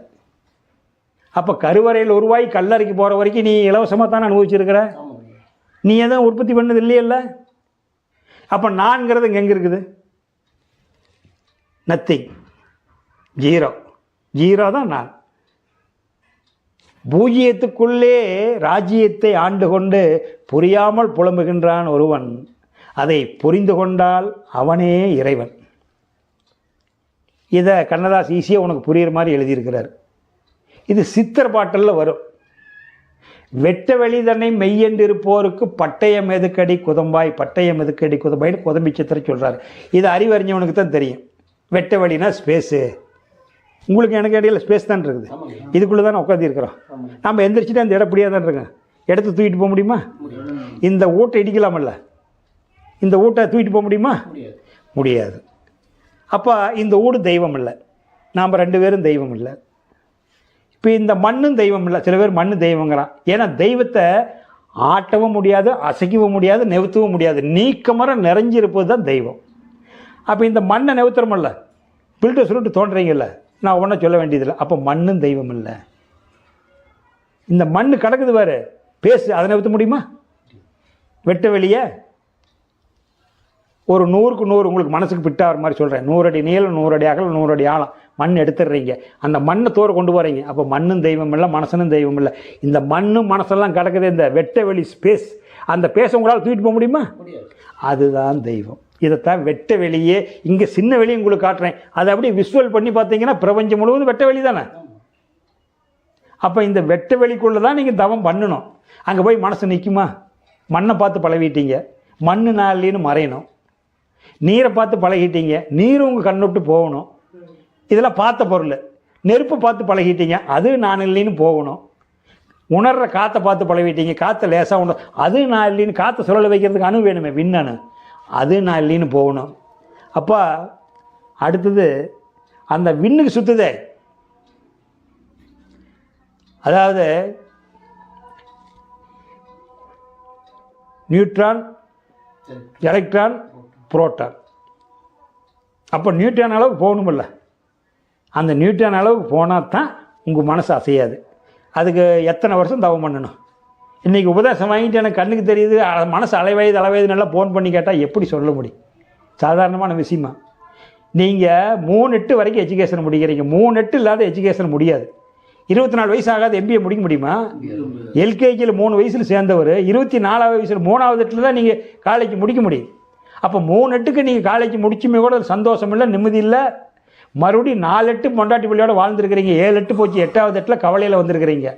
A: அப்போ கருவறையில் உருவாகி கல்லறைக்கு போகிற வரைக்கும் நீ இலவசமாக தானே அனுபவிச்சிருக்கிற. நீ எதுவும் உற்பத்தி பண்ணது இல்லையல்ல. அப்போ நான்கிறது இங்கே எங்கே இருக்குது? Nothing, zero. ஜீரோ தான் நான். பூஜ்ஜியத்துக்குள்ளே ராஜ்யத்தை ஆண்டு கொண்டு புரியாமல் புலம்புகின்றான் ஒருவன். அதை புரிந்து கொண்டால் அவனே இறைவன். இதை கண்ணதாஸ் ஈஸியாக உனக்கு புரிகிற மாதிரி எழுதியிருக்கிறார். இது சித்தர் பாட்டலில் வரும். வெட்ட வெளி தன்னை மெய்யென்றிருப்போருக்கு பட்டயம் எதுக்கடி குதம்பாய், பட்டயம் எதுக்கடி குதம்பாய்னு குதம்பி சித்திரை சொல்கிறார். இது அறிவறிஞ்சவனுக்கு தான் தெரியும். வெட்ட வெளினா ஸ்பேஸு. உங்களுக்கு எனக்கு இடையில ஸ்பேஸ் தான் இருக்குது. இதுக்குள்ளே தானே உட்காந்துருக்குறோம். நம்ம எந்திரிச்சிட்டு அந்த இடப்படியாக தான் இருக்கோம். இடத்த தூக்கிட்டு போக முடியுமா? இந்த ஊட்டை இடிக்கலாமல்ல. இந்த ஊட்டை தூக்கிட்டு போக முடியுமா? முடியாது. அப்போ இந்த ஊடு தெய்வம் இல்லை, நாம் 2 பேரும் தெய்வம் இல்லை. இப்போ இந்த மண்ணும் தெய்வம் இல்லை. சில பேர் மண்ணு தெய்வங்கிறான். ஏன்னா தெய்வத்தை ஆட்டவும் முடியாது, அசைக்கவும் முடியாது, நெவுத்தவும் முடியாது. நீக்கமர நிறைஞ்சிருப்பது தான் தெய்வம். அப்போ இந்த மண்ணை நெவுத்துறமில்ல, பில்டர் சொல்லிட்டு தோன்றீங்கல்ல, நான் ஒன்றும் சொல்ல வேண்டியதில்லை. அப்போ மண்ணும் தெய்வம் இல்லை. இந்த மண் கிடக்குது வேறு, பேசு, அதை நெவுத்த முடியுமா? வெட்ட வெளியே ஒரு 100க்கு 100 உங்களுக்கு மனசுக்கு பிட்டாகிற மாதிரி சொல்கிறேன். 100 அடி நீளம், 100 அடி அகலம், 100 அடி ஆழம் மண் எடுத்துடுறீங்க. அந்த மண்ணை தோற கொண்டு போகிறீங்க. அப்போ மண்ணும் தெய்வம் இல்லை, மனசனும் தெய்வம் இல்லை. இந்த மண்ணும் மனசெல்லாம் கிடக்குது இந்த வெட்ட வெளி ஸ்பேஸ். அந்த பேச உங்களால் தூக்கிட்டு போக முடியுமா? அதுதான் தெய்வம். இதைத்தான் வெட்ட வெளியே. இங்கே சின்ன வெளியே உங்களுக்கு காட்டுறேன். அதை அப்படியே விஷுவல் பண்ணி பார்த்தீங்கன்னா பிரபஞ்சம் முழுவதும் வெட்ட வெளி தானே. அப்போ இந்த வெட்ட வெளிக்குள்ளே தான் நீங்கள் தவம் பண்ணணும். அங்கே போய் மனசு நிற்குமா? மண்ணை பார்த்து பழகிட்டீங்க, மண்ணு நாளின்னு மறையணும். நீரை பார்த்து பழகிட்டீங்க, நீர் உங்கள் கண்ணுட்டு போகணும். இதெல்லாம் பார்த்த பொருள். நெருப்பை பார்த்து பழகிட்டீங்க, அது நான் இல்லைன்னு போகணும். உணர்கிற காற்றை பார்த்து பழகிட்டீங்க, காற்றை லேசாக உணர், அது நான் இல்லைன்னு. காற்றை சுழல வைக்கிறதுக்கு அணு வேணுமே, விண்ணணு, அது நான் இல்லைன்னு போகணும். அப்போ அடுத்தது அந்த விண்ணுக்கு சுற்றுதே, அதாவது நியூட்ரான், எலக்ட்ரான், புரோட்டான். அப்போ நியூட்ரான் அளவுக்கு போகணுமில்ல, அந்த நியூட்ரான் அளவுக்கு போனால் தான் உங்கள் மனசு அசையாது. அதுக்கு எத்தனை வருஷம் தவம் பண்ணணும்? இன்றைக்கி உபதேசம் வாங்கிட்டு எனக்கு கண்ணுக்கு தெரியுது, மனசு அளவயது நல்லா ஃபோன் பண்ணி கேட்டால் எப்படி சொல்ல முடியும்? சாதாரணமான விஷயமா? நீங்கள் 3 வரைக்கும் எஜுகேஷன் முடிக்கிறீங்க, 3 இல்லாத எஜுகேஷன் முடியாது. 24 வயசு ஆகாத எம்பிஏ முடிக்க முடியுமா? எல்கேஜியில் 3 வயசில் சேர்ந்தவர் 24வது வயசில் 3வது எட்டில் தான் நீங்கள் காலேஜ் முடிக்க முடியும். அப்போ 3 நீங்கள் காலேஜ் முடிச்சுமே கூட சந்தோஷம் இல்லை, நிம்மதி இல்லை. மறுபடியும் 4 பொண்டாட்டி பிள்ளையோட வாழ்ந்துருக்கிறீங்க, 7 போச்சு, 8வது கவலையில் வந்திருக்கிறீங்க.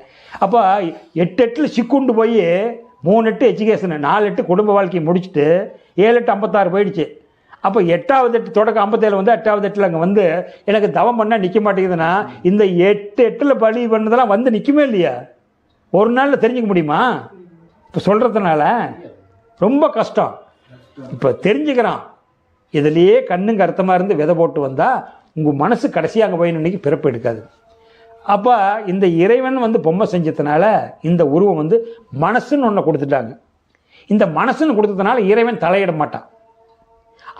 A: அப்போ 8 சிக்குண்டு போய் 3 எஜுகேஷனு, 4 குடும்ப வாழ்க்கையை முடிச்சுட்டு 7 56 போயிடுச்சு. அப்போ 8வது தொடக்கம் 57 வந்து 8வது அங்கே வந்து எனக்கு தவம் பண்ணால் நிற்க மாட்டேங்குதுன்னா, இந்த 8 பலி பண்ணதெல்லாம் வந்து நிற்குமே இல்லையா? ஒரு நாளில் தெரிஞ்சுக்க முடியுமா? இப்போ சொல்கிறதுனால ரொம்ப கஷ்டம். இப்போ தெரிஞ்சுக்கிறான், இதுலேயே கண்ணுங்க அர்த்தமாக இருந்து விதை போட்டு வந்தால் உங்கள் மனசு கடைசியாக அங்கே போய் இன்னைக்கு பிறப்பு எடுக்காது. அப்போ இந்த இறைவன் வந்து பொம்மை செஞ்சதுனால இந்த உருவம் வந்து மனசுன்னு ஒன்று கொடுத்துட்டாங்க. இந்த மனசுன்னு கொடுத்ததுனால இறைவன் தலையிட மாட்டான்.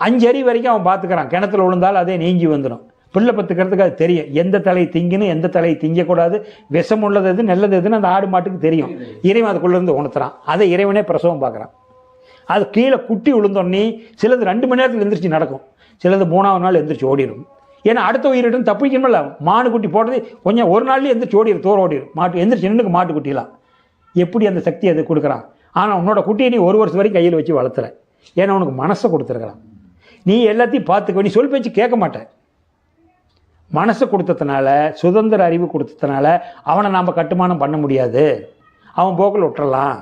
A: 5 அறிவு வரைக்கும் அவன் பார்த்துக்கிறான். கிணத்துல விழுந்தாலும் அதே நீங்கி வந்துடும். பிள்ளை பத்துக்கிறதுக்கு அது தெரியும், எந்த தலையை திங்கணும் எந்த தலையை திங்கக்கூடாது, விஷம் உள்ளது எது நல்லது எதுன்னு அந்த ஆடு மாட்டுக்கு தெரியும். இறைவன் அதுக்குள்ளேருந்து உணர்த்துறான். அதை இறைவனே பிரசவம் பார்க்குறான். அது கீழே குட்டி விழுந்தோடனே சிலது 2 மணி நேரத்தில் எந்திரிச்சு நடக்கும், சிலது 3வது நாள் எந்திரிச்சு ஓடிடும். ஏன்னா அடுத்த உயிரிடம் தப்பிக்கணும்ல. மாடு குட்டி போடுறது கொஞ்சம் ஒரு நாள்லேயே எந்திரிச்சு ஓடிடும், தோற ஓடிடும். மாட்டு எந்திரிச்சு நின்றுக்கு மாட்டு குட்டிலாம் எப்படி அந்த சக்தி அது கொடுக்குறான். ஆனால் உன்னோட குட்டியை நீ 1 வருஷம் வரைக்கும் கையில் வச்சு வளர்த்துற. ஏன்னா உனக்கு மனசை கொடுத்துருக்குறான். நீ எல்லாத்தையும் பார்த்துக்க, நீ சொல் பேச்சு கேட்க மாட்டேன். மனசை கொடுத்ததுனால, சுதந்திர அறிவு கொடுத்ததுனால அவனை நாம் கட்டுமானம் பண்ண முடியாது. அவன் போக்கில் விட்டுறலாம்.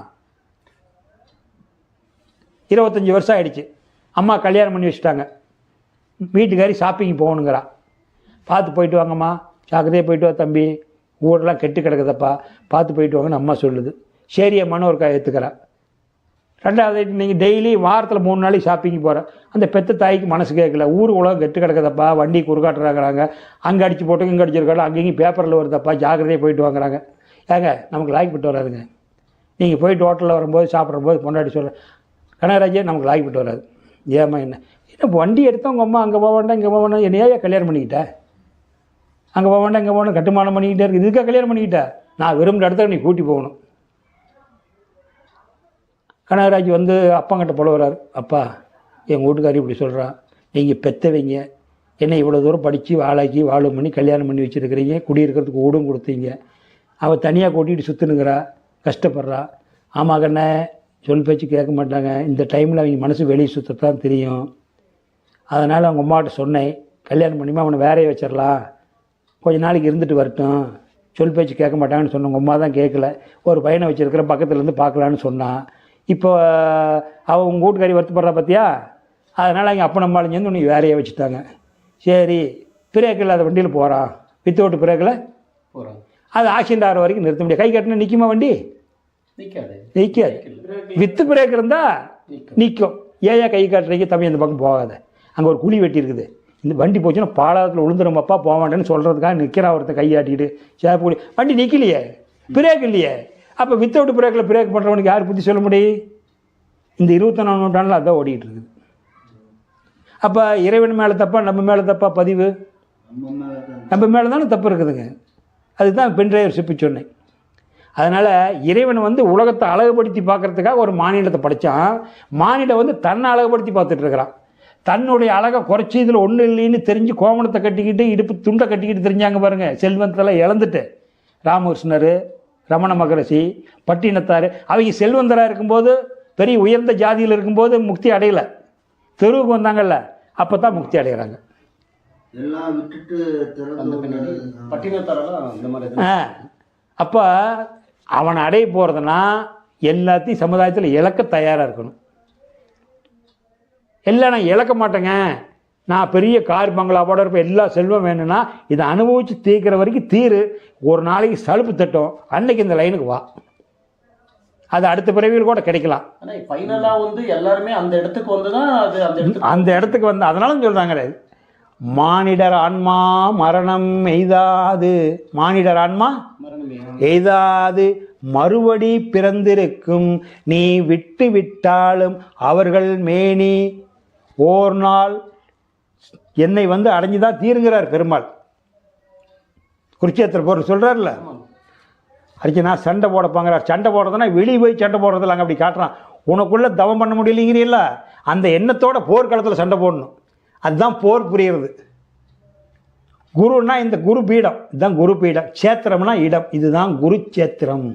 A: 25 வருஷம் ஆகிடுச்சு, அம்மா கல்யாணம் பண்ணி வச்சுட்டாங்க. வீட்டுக்காரி ஷாப்பிங் போகணுங்கிறா. பார்த்து போயிட்டு வாங்கம்மா, ஜாக்கிரதையாக போயிட்டு வா தம்பி, ஊரெலாம் கெட்டு கிடக்குதப்பா, பார்த்து போயிட்டு வாங்கன்னு அம்மா சொல்லுது. சரி அம்மானு ஒரு ஏற்றுக்கிறா. 2வது நீங்கள் டெய்லி வாரத்தில் 3 நாளைக்கு ஷாப்பிங் போகிறேன். அந்த பெத்த தாய்க்கு மனசு கேட்கல, ஊர் உலகம் கெட்டு கிடக்குதப்பா, வண்டி குறுக்காட்டுறாங்கிறாங்க, அங்கே அடித்து போட்டு இங்கே அடிச்சிருக்காங்க, அங்கேயும் பேப்பரில் வருதப்பா, ஜாக்கிரதையாக போயிட்டு வாங்குறாங்க. ஏங்க நமக்கு லாய்க்கிட்டு வராதுங்க. நீங்கள் போயிட்டு ஹோட்டலில் வரும்போது சாப்பிட்ற போது பொண்டாட்டி சொல்கிறேன், கனகராஜே நமக்கு லாய்க்கிட்டு வராது. ஏமா என்ன வண்டி எடுத்தால் உங்கள் அம்மா அங்கே போக வேண்டாம் இங்கே போக வேண்டாம், என்னையா கல்யாணம் பண்ணிக்கிட்டேன், அங்கே போக வேண்டாம் இங்கே போகணும், கட்டுமானம் பண்ணிக்கிட்டே இருக்குது, இதுக்காக கல்யாணம் பண்ணிக்கிட்டேன், நான் விரும்புகிற இடத்துல நீ கூட்டி போகணும். கனகராஜ் வந்து அப்பாங்கிட்ட போல வர்றாரு. அப்பா எங்கள் வீட்டுக்காரி இப்படி சொல்கிறான், நீங்கள் பெற்றவைங்க, என்னை இவ்வளோ தூரம் படித்து வாழாக்கி வாழும் பண்ணி கல்யாணம் பண்ணி வச்சுருக்கிறீங்க, குடியிருக்கிறதுக்கு வீடும் கொடுத்தீங்க, அவள் தனியாக கூட்டிகிட்டு சுற்றுனுங்கிறா, கஷ்டப்படுறா. ஆமாம் கண்ணே, சொல் பேச்சு கேட்க மாட்டாங்க. இந்த டைமில் அவங்க மனசு வெளியே சுற்றத்தான் தெரியும். அதனால் அவங்க அம்மாட்ட சொன்னேன், கல்யாணம் பண்ணிமா அவனை வேறையே வச்சிடலாம், கொஞ்ச நாளைக்கு இருந்துட்டு வரட்டும், சொல் பேச்சு கேட்க மாட்டாங்கன்னு சொன்னவங்க அம்மா தான் கேட்கல. ஒரு பையனை வச்சுருக்கிற பக்கத்துலேருந்து பார்க்கலான்னு சொன்னான். இப்போ அவள் உங்கள் வீட்டுக்காரி வருத்தப்படுறா பார்த்தியா, அதனால் அவங்க அப்பா நம்மளும் சேர்ந்து உன்னை வேறையே வச்சுட்டாங்க. சரி பிரேக் இல்லாத வண்டியில் போகிறான், வித்தவுட் பிரேக்கில்
B: போகிறான்,
A: அது ஆக்சிடென்ட் ஆகிற வரைக்கும் நிறுத்த முடியாது. கை கட்டினா நிற்குமா வண்டி? நிற்காது. வித்து பிரேக் இருந்தால் நிற்கும். ஏன் கை காட்டுறீங்க தம்பி, அந்த பக்கம் போகாத, அங்கே ஒரு குழி வெட்டி இருக்குது, இந்த வண்டி போச்சுன்னா பாலாத்தில் விழுந்துரும்பப்பா போக மாட்டேன்னு சொல்கிறதுக்காக நிற்கிறான் ஒருத்தர் கையாட்டிக்கிட்டு. சேப்பு குழி, வண்டி நிற்கலையே, பிரேக் இல்லையே. அப்போ வித்தவுட் பிரேக்கில் பிரேக் பண்ணுறவனுக்கு யார் பற்றி சொல்ல முடியும்? இந்த 21ஆம் நூற்றாண்டில் அதுதான் ஓடிக்கிட்டு இருக்குது. அப்போ இறைவன் மேலே தப்பா நம்ம மேலே தப்பா பதிவு? நம்ம மேலே தானே தப்பு இருக்குதுங்க. அதுதான் பென்ட்ரைவர் சிப்பி சொன்னேன். அதனால் இறைவன் வந்து உலகத்தை அழகுபடுத்தி பார்க்குறதுக்காக ஒரு மாநிலத்தை படைத்தான். மாநிலம் வந்து தன்னை அழகுபடுத்தி பார்த்துட்டு இருக்கிறான். தன்னுடைய அழகை குறைச்சி இதில் ஒன்றும் இல்லைன்னு தெரிஞ்சு கோமணத்தை கட்டிக்கிட்டு இடுப்பு துண்டை கட்டிக்கிட்டு தெரிஞ்சாங்க பாருங்கள். செல்வந்தெல்லாம் இழந்துட்டு ராமகிருஷ்ணர், ரமண மகரிஷி, பட்டினத்தார், அவங்க செல்வந்தராக இருக்கும்போது பெரிய உயர்ந்த ஜாதியில் இருக்கும்போது முக்தி அடையலை. தெருவுக்கு வந்தாங்கல்ல, அப்போ தான் முக்தி அடைகிறாங்க.
C: எல்லாம் விட்டுட்டு
A: அப்போ அவனை அடைய போகிறதுனா எல்லாத்தையும் சமுதாயத்தில் இழக்க தயாராக இருக்கணும். எல்லாம் நான் இழக்க மாட்டேங்க, நான் பெரிய கார் பங்களாவோட இருப்பேன், எல்லா செல்வம் வேணும்னா இதை அனுபவித்து தீர்க்கிற வரைக்கும் தீரு. ஒரு நாளைக்கு சலுப்பு தட்டும், அன்னைக்கு இந்த லைனுக்கு வா. அது அடுத்த பிறவியில் கூட கிடைக்கலாம்.
B: ஃபைனலாக வந்து எல்லாருமே அந்த இடத்துக்கு வந்து தான் அது அந்த
A: இடத்துக்கு வந்து அதனால சொல்கிறாங்களே, மானிடர் ஆன்மா மரணம் எய்தாது, மானிடர் ஆன்மா
B: மரணமே.
A: எய்தாது மறுபடி பிறந்திருக்கும், நீ விட்டு விட்டாலும் அவர்கள் மேனி ஓர் நாள் என்னை வந்து அடைஞ்சுதான் தீருங்கிறார் பெருமாள். குருட்சேத்திர போர் சொல்றாருல்ல, அர்ஜுனா சண்டை போடப்பாங்கிறார். சண்டை போடுறதுன்னா வெளியே போய் சண்டை போடுறதில்ல, அங்கே அப்படி காட்டுறான். உனக்குள்ள தவம் பண்ண முடியலைங்கிறீல்ல, அந்த எண்ணத்தோட போர்க்களத்தில் சண்டை போடணும். அதுதான் போர் புரியுறது. குருன்னா இந்த குரு பீடம், இதுதான் குரு பீடம். சேத்திரம்னா இடம், இதுதான் குருச்சேத்திரம்.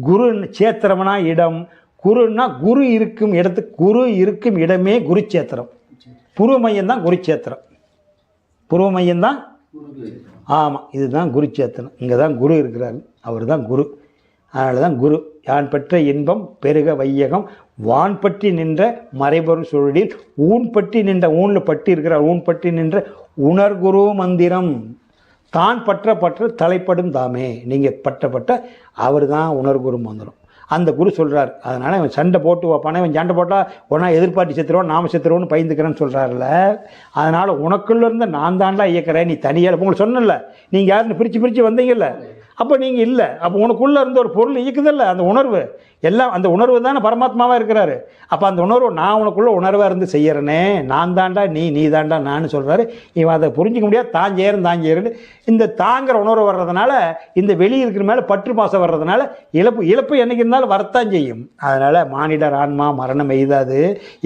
A: குரு சேத்திரம்னா இடம், குருன்னா குரு இருக்கும் இடத்துக்கு, குரு இருக்கும் இடமே குருச்சேத்திரம். புருவ மையம் தான் குருச்சேத்திரம், புருவ மையம் தான். ஆமாம், இதுதான் குருச்சேத்திரம். இங்கே தான் குரு இருக்கிறார், அவர் தான் குரு. அதனால தான் குரு. யான் பெற்ற இன்பம் பெருக வையகம் வான் பற்றி நின்ற மறைபொருள் சுழலில் ஊன் பற்றி நின்ற, ஊனில் பற்றி இருக்கிறார், ஊன் பற்றி நின்ற உணர்குரு மந்திரம். தான் பற்ற தலைப்படும் தாமே. நீங்கள் பற்ற அவர் தான் உணர்குரு மந்திரம். அந்த குரு சொல்கிறார். அதனால் இவன் சண்டை போட்டு வைப்பானே, இவன் சண்டை போட்டால் ஒன்றா எதிர்பார்த்து செத்துருவோம், நாம செத்துருவோன்னு பயந்துக்கிறேன்னு சொல்கிறாருல்ல. அதனால் உனக்குள்ளேருந்து நான் தாண்டா இயக்கிறேன், நீ தனியாக. உங்களுக்கு சொன்னல, நீங்கள் யாருன்னு பிரித்து வந்தீங்கல்ல, அப்போ நீங்கள் இல்லை. அப்போ உனக்குள்ளே இருந்த ஒரு பொருள் இயக்குதில்ல, அந்த உணர்வு எல்லாம், அந்த உணர்வு தானே பரமாத்மாவாக இருக்கிறாரு. அப்போ அந்த உணர்வு நான் உனக்குள்ளே உணர்வாக இருந்து செய்கிறனே, நான் தாண்டா நீ தாண்டா நான் சொல்கிறாரு. இவன் அதை புரிஞ்சிக்க முடியாது. தான் செய்யறேன்னு இந்த தாங்கிற உணர்வு வர்றதுனால, இந்த வெளியே இருக்கிற மேலே பற்று பாசம் வர்றதுனால இழப்பு என்னைக்கு இருந்தாலும் வரத்தான் செய்யும். அதனால் மானிடர் ஆன்மா மரணம் எய்தாது.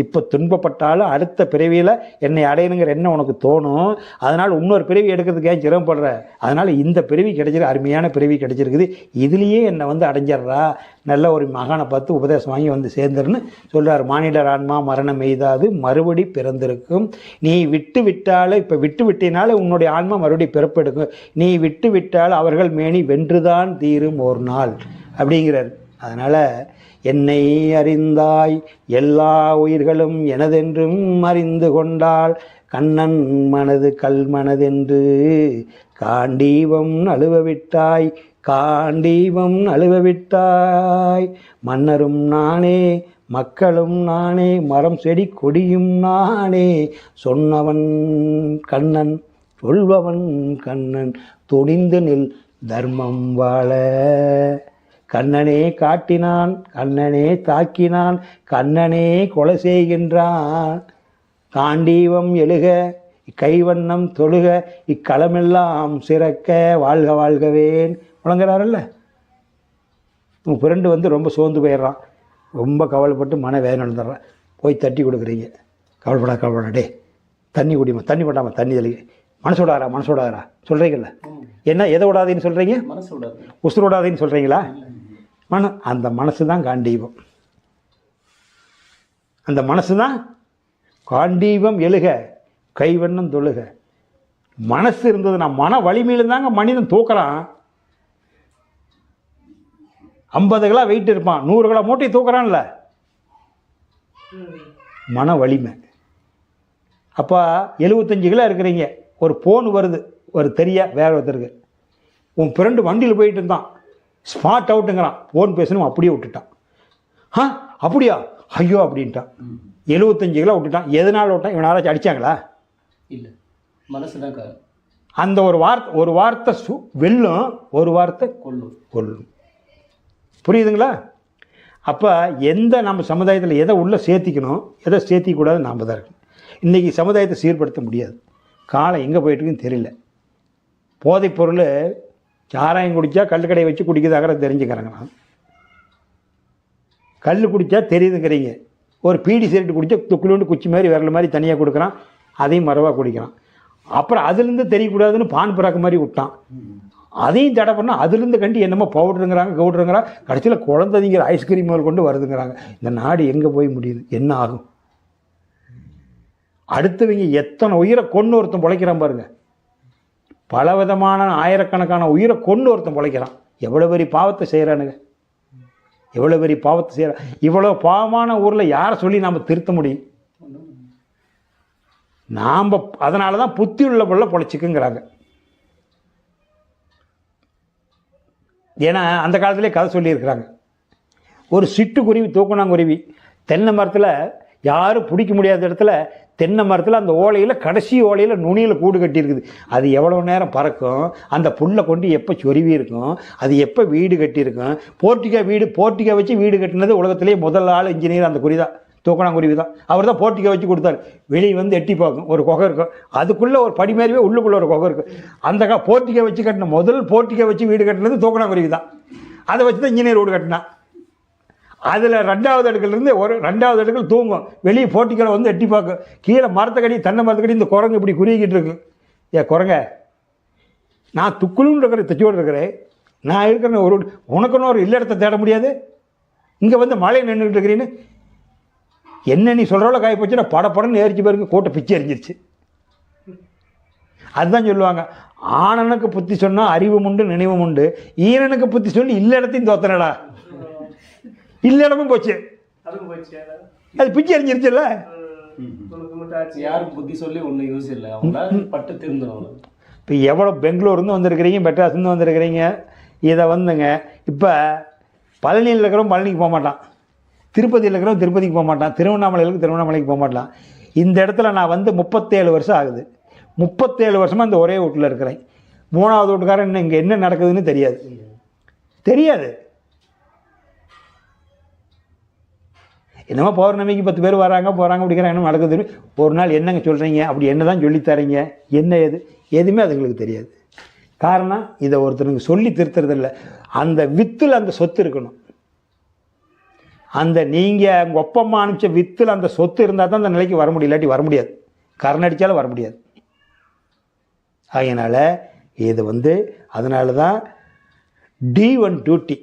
A: இப்போ துன்பப்பட்டாலும் அடுத்த பிறவியில் என்னை அடையணுங்கிற எண்ணம் உனக்கு தோணும். அதனால் இன்னொரு பிறவி எடுக்கிறதுக்கே சிரமப்படுற. அதனால் இந்த பிறவி கிடைச்சிருக்கு, அருமையான பிறவி கிடைச்சிருக்குது, இதுலேயே என்னை வந்து அடைஞ்சிட்றா, நல்ல ஒரு மகானை பார்த்து உபதேசம் வாங்கி வந்து சேர்ந்துருன்னு சொல்கிறார். மானிடர் ஆன்மா மரணம் எய்தாது மறுபடி பிறந்திருக்கும், நீ விட்டு விட்டாலும், இப்போ விட்டு விட்டினாலும் உன்னுடைய ஆன்மா மறுபடி பிறப்பெடுக்கும், நீ விட்டு விட்டால் அவர்கள் மேனி வென்றுதான் தீரும் ஒரு நாள் அப்படிங்கிறார். அதனால் என்னை அறிந்தாய் எல்லா உயிர்களும் எனதென்றும் அறிந்து கொண்டால் கண்ணன் மனது கல் மனதென்று காண்டீவம் நழுவவிட்டாய், காண்டீவம் நழுவவிட்டாய். மன்னரும் நானே மக்களும் நானே மரம் செடி கொடியும் நானே, சொன்னவன் கண்ணன் சொல்பவன் கண்ணன், துணிந்து நில் தர்மம் வாழ. கண்ணனே காட்டினான், கண்ணனே தாக்கினான், கண்ணனே கொலை செய்கின்றான். காண்டீவம் எழுக கைவண்ணம் தொழுக இக்களமெல்லாம் சிறக்க வாழ்க வாழ்கவேன் முழங்குறாருல்ல. உங்கள் ஃப்ரெண்டு வந்து ரொம்ப சோர்ந்து போயிடுறான், ரொம்ப கவலைப்பட்டு மன வேதனை நடந்துடுறான், போய் தட்டி கொடுக்குறீங்க. கவலைப்படா டே, தண்ணி குடிமா, தண்ணி போட்டாமல் தண்ணி தெளிங்க, மனசோடாரா சொல்கிறீங்கல்ல. என்ன எதை விடாதீன்னு சொல்கிறீங்க? உசுறு விடாதீன்னு சொல்கிறீங்களா? அந்த மனசு தான் காண்டீபம். அந்த மனசு தான் காண்டீபம் எழுக கைவண்ணம் தொழுக. மனசு இருந்ததுன்னா, மன வலிமையில தாங்க மனிதன் தூக்குறான். 50 கிலோ வெயிட் இருப்பான், 100 கிலோ மூட்டை தூக்குறான்ல, மன வலிமை. அப்போ 75 கிலோ இருக்கிறீங்க, ஒரு ஃபோன் வருது, ஒரு வேற ஒருத்தருக்கு, உன் ஃப்ரெண்டு வண்டியில் போயிட்டு இருந்தான், ஸ்பாட் அவுட்டுங்கிறான், ஃபோன் பேசணும் அப்படியே விட்டுட்டான். அப்படியா, ஐயோ அப்படின்ட்டான். 75 கிலோ விட்டுட்டான். எதனால விட்டான்? இவன் யாராச்சும் அடித்தாங்களா?
B: இல்லை, மனசு தான்.
A: அந்த ஒரு வார்த்தை வெல்லும், ஒரு வார்த்தை கொல்லும். புரியுதுங்களா? அப்போ நம்ம சமுதாயத்தில் எதை உள்ளே சேர்த்திக்கணும், எதை சேர்த்திக்கூடாது நாம் தான் இருக்கணும். இன்றைக்கி சமுதாயத்தை சீர்படுத்த முடியாது. காலம் எங்கே போயிட்டுருக்குன்னு தெரியல. போதைப் பொருள் சாராயம் குடித்தா கல்லுக்கடையை வச்சு குடிக்கிறதாகிற தெரிஞ்சுக்கிறாங்கண்ணா. கல் குடித்தா தெரியுதுங்கிறீங்க. ஒரு பீடி சிகரெட்டு குடித்தா துக்குலுண்டு குச்சி மாதிரி விரல் மாதிரி தனியாக கொடுக்குறான், அதையும் மரவாக குடிக்கிறான். அப்புறம் அதுலேருந்து தெரியக்கூடாதுன்னு பான் பிராக்கு மாதிரி விட்டான், அதையும் தடை பண்ணால் அதுலேருந்து கண்டி என்னமோ பவுடருங்கிறாங்க கவுடருங்கிறாங்க, கடைசியில் குழந்தைங்கிற ஐஸ்கிரீம் முதல் கொண்டு வருதுங்கிறாங்க. இந்த நாடு எங்கே போய் முடியுது? என்ன ஆகும்? அடுத்தவங்க எத்தனை உயிரை கொண்டு ஒருத்தன் பிழைக்கிறான் பாருங்க. பலவிதமான ஆயிரக்கணக்கான உயிரை கொண்டு ஒருத்தன் பிழைக்கிறான். எவ்வளோ பெரிய பாவத்தை செய்கிறானுங்க, எவ்வளோ பெரிய பாவத்தை செய்கிறான். இவ்வளோ பாவமான ஊரில் யாரை சொல்லி நாம் திருத்த முடியும்? நாம் அதனால தான் புத்தி உள்ள பொருளை பொழைச்சிக்குங்கிறாங்க. ஏன்னா அந்த காலத்திலே கதை சொல்லியிருக்கிறாங்க. ஒரு சிட்டுக்குருவி, தூக்குனாங்குருவி, தென்னை மரத்தில் யாரும் பிடிக்க முடியாத இடத்துல தென்னை மரத்தில் அந்த ஓலையில் கடைசி ஓலையில் நுனியில் கூடு கட்டியிருக்குது. அது எவ்வளோ நேரம் பறக்கும், அந்த புல்லை கொண்டு எப்போ சொருவி இருக்கும், அது எப்போ வீடு கட்டியிருக்கும். போர்ட்டிகா வச்சு வீடு கட்டினது உலகத்திலேயே முதல் ஆள் இன்ஜினியர் அந்த குறி தான், தூக்கணாங்குருவி தான். அவர் தான் போர்ட்டிகா வச்சு கொடுத்தாரு. வெளியே வந்து எட்டி பார்க்கும், ஒரு குகை இருக்கும், அதுக்குள்ளே ஒரு படி மாதிரியே உள்ளுக்குள்ளே ஒரு குகை இருக்கும். அந்த போர்ட்டிகா வச்சு கட்டின முதல் போர்ட்டிகா வச்சு வீடு கட்டினது தூக்கணாங்குருவி தான். அதை வச்சு தான் இன்ஜினியர் வீடு கட்டினான். அதில் 2வது அடுக்கிலிருந்து ஒரு 2வது அடுக்கில் தூங்கும், வெளியே போர்ட்டிக்கலை வந்து எட்டி பார்க்கும். கீழே மரத்துக்கடி, தென்னை மரத்துக்கடி இந்த குரங்கு இப்படி குறுகிக்கிட்டு இருக்கு. குரங்க, நான் துக்குலுன்னு இருக்கிற தச்சோடு இருக்கிறேன், நான் இருக்கிற ஒரு உனக்குன்னு ஒரு இல்லடத்தை தேட முடியாது, இங்கே வந்து மழை நின்றுக்கிட்டு இருக்கிறீன்னு என்ன நீ சொல்கிறவளோ காய போச்சுன்னா படப்படன்னு ஏறிச்சு பாருங்க, கூட்டை பிச்சு எறிஞ்சிருச்சு. அதுதான் சொல்லுவாங்க, ஆணனுக்கு புத்தி சொன்னால் அறிவும் உண்டு நினைவும் உண்டு, ஈரனுக்கு புத்தி சொல்லி இல்ல இடத்தையும் தோத்தனடா. இல்ல இடமும் போச்சு, அது பிச்சு எறிஞ்சிருச்சுல்ல.
B: யாரும் புத்தி சொல்லி ஒன்றும் யூஸ் இல்லை, அவங்க பட்டு திருந்தணும்.
A: இப்போ எவ்வளோ பெங்களூர்லேருந்து வந்திருக்கிறீங்க, மெட்ராஸ்லேருந்து வந்திருக்கிறீங்க, இதை வந்துங்க இப்போ பழனியில் இருக்கிறவங்க பழனிக்கு போக மாட்டான், திருப்பதியில் இருக்கிறவங்க திருப்பதிக்கு போக மாட்டான், திருவண்ணாமலைக்கு திருவண்ணாமலைக்கு போக மாட்டான். இந்த இடத்துல நான் வந்து 37 வருஷம் ஆகுது. 37 வருஷமாக இந்த ஒரே வீட்டில் இருக்கிறேன். 3வது வீட்டுக்காரன் இன்னும் இங்கே என்ன நடக்குதுன்னு தெரியாது. என்னமோ பௌர்ணமிக்கு 10 பேர் வராங்க போகிறாங்க அப்படிங்கிற என்ன நடக்குது. ஒரு நாள் என்னங்க சொல்கிறீங்க, அப்படி என்ன தான் சொல்லித்தரீங்க, என்ன எதுவுமே அதுங்களுக்கு தெரியாது. காரணம், இதை ஒருத்தருக்கு சொல்லி திருத்துறதில்லை. அந்த வித்தில் அந்த சொத்து இருக்கணும். அந்த நீங்கள் உங்கள் ஒப்பம்மா அனுப்பிச்ச வித்தில் அந்த சொத்து இருந்தால் தான் அந்த நிலைக்கு வர முடியும், இல்லாட்டி வர முடியாது. கரண் அடித்தாலும் வர முடியாது. அதனால் இது வந்து அதனால தான் D1 டியூட்டி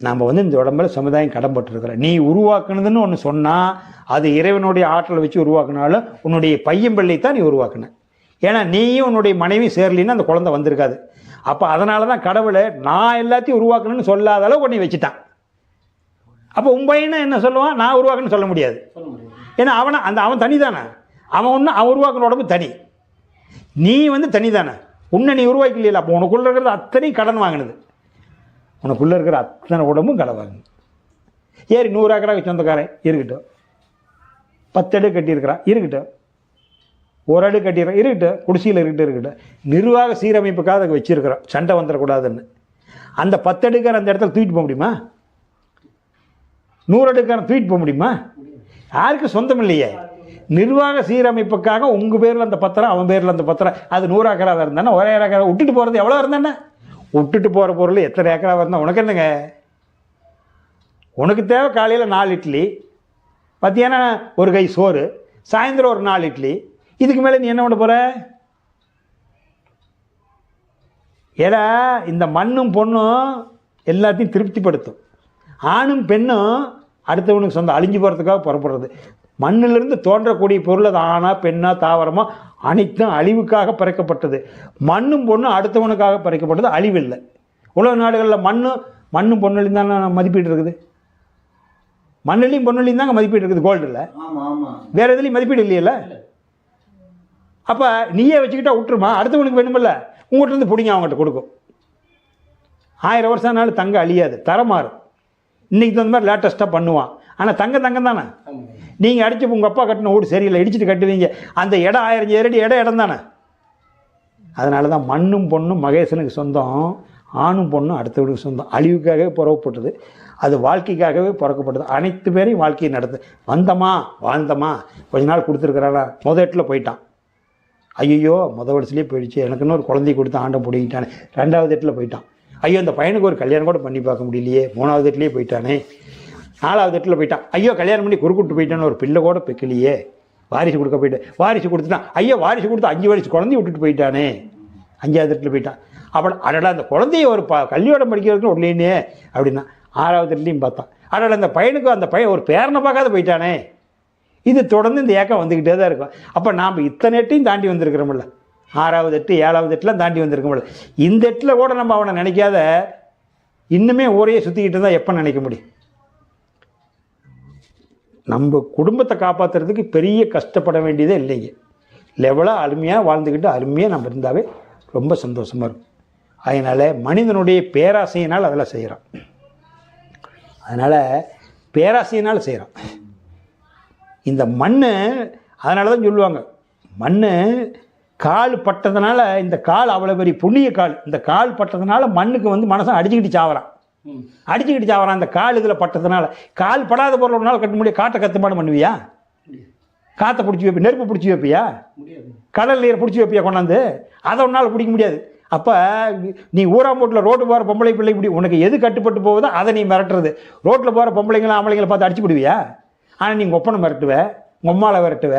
A: நாம் வந்து இந்த உடம்புல சமுதாயம் கடன்பட்டுருக்கிறோம். நீ உருவாக்குனதுன்னு ஒன்று சொன்னால் அது இறைவனுடைய ஆற்றலை வச்சு உருவாக்குனாலும் உன்னுடைய பையன் பிள்ளை தான் நீ உருவாக்குன. ஏன்னா நீயும் உன்னுடைய மனைவி சேரலின்னு அந்த குழந்தை வந்திருக்காது. அப்போ அதனால தான் கடவுளை நான் எல்லாத்தையும் உருவாக்கணும்னு சொல்லாத அளவு உன்னை வச்சுட்டான். அப்போ உன் பையனை என்ன சொல்லுவான், நான் உருவாக்குன்னு சொல்ல முடியாது. ஏன்னா அவன் தனி தானே, அவன் உருவாக்குன உடம்பு தனி, நீ வந்து தனி தானே, உன்னை நீ உருவாக்கலையில. அப்போ உனக்குள்ளே இருக்கிறது அத்தனையும் கடன் வாங்கினது, உனக்குள்ளே இருக்கிற அத்தனை உடம்பும் கடன் வாங்கினது. 100 ஏக்கராக்கு சொந்தக்காரன் இருக்கட்டும், 10 அடி கட்டியிருக்கிறான் இருக்கட்டும், 1 அடி கட்டிடுறான் இருக்கட்டும், குடிசையில் இருக்கட்டும், நிர்வாக சீரமைப்புக்காக அதை வச்சுருக்கிறோம், சண்டை வந்துடக்கூடாதுன்னு. அந்த 10 அடிக்காரன் அந்த இடத்துல தூக்கிட்டு போக முடியுமா? 100 அடிக்காரன் தூக்கிட்டு போக முடியுமா? யாருக்கும் சொந்தம் இல்லையே. நிர்வாக சீரமைப்புக்காக உங்கள் பேரில் அந்த பத்திரம், அவன் பேரில் அந்த பத்திரம், அது 100 ஏக்கராக இருந்தானே, 1 ஏக்கரா விட்டுட்டு போகிறது எவ்வளோ இருந்தானே. விட்டுட்டு போகிற பொருள் எத்தனை ஏக்கராக இருந்தால் உனக்கு என்னங்க? உனக்கு தேவை காலையில் 4 இட்லி, மத்தியானம் ஒரு கை சோறு, சாயந்தரம் ஒரு 4 இட்லி. இதுக்கு மேலே நீ என்ன பண்ண போகிற? ஏடா இந்த மண்ணும் பொண்ணும் எல்லாத்தையும் திருப்திப்படுத்தும். ஆணும் பெண்ணும் அடுத்தவனுக்கு சொந்தம், அழிஞ்சு போகிறதுக்காக புறப்படுறது. மண்ணிலிருந்து தோன்றக்கூடிய பொருள் அது ஆணா பெண்ணா தாவரமா அனைத்தும் அழிவுக்காக பறைக்கப்பட்டது. மண்ணும் பொண்ணும் அடுத்தவனுக்காக பறைக்கப்பட்டது, அழிவில்லை. உலக நாடுகளில் மண்ணும் பொண்ணுலையும் தானே மதிப்பீடு இருக்குது. மண்ணிலையும் பொண்ணுலையும் தாங்க மதிப்பீடு இருக்குது, கோல்டு இல்லை, வேறு எதுலையும் மதிப்பீடு இல்லையில்ல. அப்போ நீயே வச்சுக்கிட்டா விட்டுருமா? அடுத்தவனுக்கு வேணுமில்ல, உங்கள்கிட்ட இருந்து பிடிங்க அவங்ககிட்ட கொடுக்கும். 1000 வருஷம் ஆனாலும் தங்கம் அழியாது, தரமாறும். இன்றைக்கி தகுந்த மாதிரி லேட்டஸ்ட்டாக பண்ணுவான். ஆனால் தங்கம் தானே. நீங்கள் அடித்து உங்கள் அப்பா கட்டின வீடு சரியில்லை, இடிச்சிட்டு கட்டுவீங்க, அந்த இடம் 1000 ஏரடி இடம் தானே. அதனால தான் மண்ணும் பொண்ணும் மகேசனுக்கு சொந்தம், ஆணும் பொண்ணும் அடுத்தவனுக்கு சொந்தம். அழிவுக்காகவே புறப்பட்டது, அது வாழ்க்கைக்காகவே பிறக்கப்பட்டது. அனைத்து பேரையும் வாழ்க்கையை நடத்து. வந்தமா வாழ்ந்தமா, கொஞ்ச நாள் கொடுத்துருக்குறாளா, எட்டில் போயிட்டான். ஐயோ வருஷத்துலேயே போயிடுச்சு, எனக்குன்னு ஒரு குழந்தைய கொடுத்து ஆண்டம் பிடிக்கிட்டானே. 2வது எட்டில் போயிட்டான். ஐயோ இந்த பையனுக்கு ஒரு கல்யாணம் கூட பண்ணி பார்க்க முடியலையே, 3வது எட்டிலே போயிட்டானே. 4வது எட்டில் போயிட்டான். ஐயோ கல்யாணம் பண்ணி குறுக்கிட்டு போயிட்டான்னு ஒரு பிள்ளை கூட பெக்கலையே. வாரிசு கொடுக்க போயிட்டு வாரிசு கொடுத்துட்டான். ஐயோ வாரிசு கொடுத்து 5 வயசு குழந்தைய விட்டுட்டு போயிட்டானே. 5வது எட்டில் போயிட்டான். அப்புறம் அடடா அந்த குழந்தைய ஒரு கல்யாணம் படிக்கிறதுக்கு விடலேனே அப்படின்னா 6வது எட்டுலையும் பார்த்தான். அடடா அந்த பையன் ஒரு பேரனை பார்க்காத போயிட்டானே. இது தொடர்ந்து இந்த ஏக்கம் வந்துக்கிட்டே தான் இருக்கும். அப்போ நாம் இத்தனை எட்டையும் தாண்டி வந்திருக்கிறோம்ல, 6வது எட்டு 7வது எட்டுலாம் தாண்டி வந்திருக்கோம்ல. இந்த எட்டில் கூட நம்ம அவனை நினைக்காத இன்னுமே ஊரையே சுற்றிக்கிட்டு இருந்தால் எப்போ நினைக்க முடியும்? நம்ம குடும்பத்தை காப்பாற்றுறதுக்கு பெரிய கஷ்டப்பட வேண்டியதே இல்லைங்க. லெவலாக அருமையாக வாழ்ந்துக்கிட்டு அருமையாக நம்ம இருந்தாவே ரொம்ப சந்தோஷமாக இருக்கும். அதனால் மனிதனுடைய பேராசையினால் அதெல்லாம் செய்கிறான். அதனால் பேராசையினால் செய்கிறான். இந்த மண், அதனால தான் சொல்லுவாங்க மண் கால் பட்டதுனால, இந்த கால் அவ்வளோ பெரிய புண்ணிய கால், இந்த கால் பட்டதுனால மண்ணுக்கு வந்து மனசை அடிச்சுக்கிட்டு சாவறான். இந்த கால் இதில் பட்டதுனால. கால் படாத பொருள் ஒரு நாள் கட்ட முடியும். காட்டை கத்துமானம் பண்ணுவியா? காற்றை பிடிச்சி வைப்பியா? நெருப்பு பிடிச்சி வைப்பியா? கடல் நீரை பிடிச்சி வைப்பியா கொண்டாந்து? அதை ஒரு நாள் பிடிக்க முடியாது. அப்போ நீ ஊராம்போட்டில் ரோட்டு போகிற பொம்பளை பிள்ளை இப்படி உனக்கு எது கட்டுப்பட்டு போகுதோ அதை நீ மிரட்டுறது. ரோட்டில் போகிற பொம்பளைங்களை ஆம்பளைங்களை பார்த்து அடிச்சு விடுவியா? ஆனால் நீ ஒப்பனை மிரட்டுவ, உம்மாலை விரட்டுவ,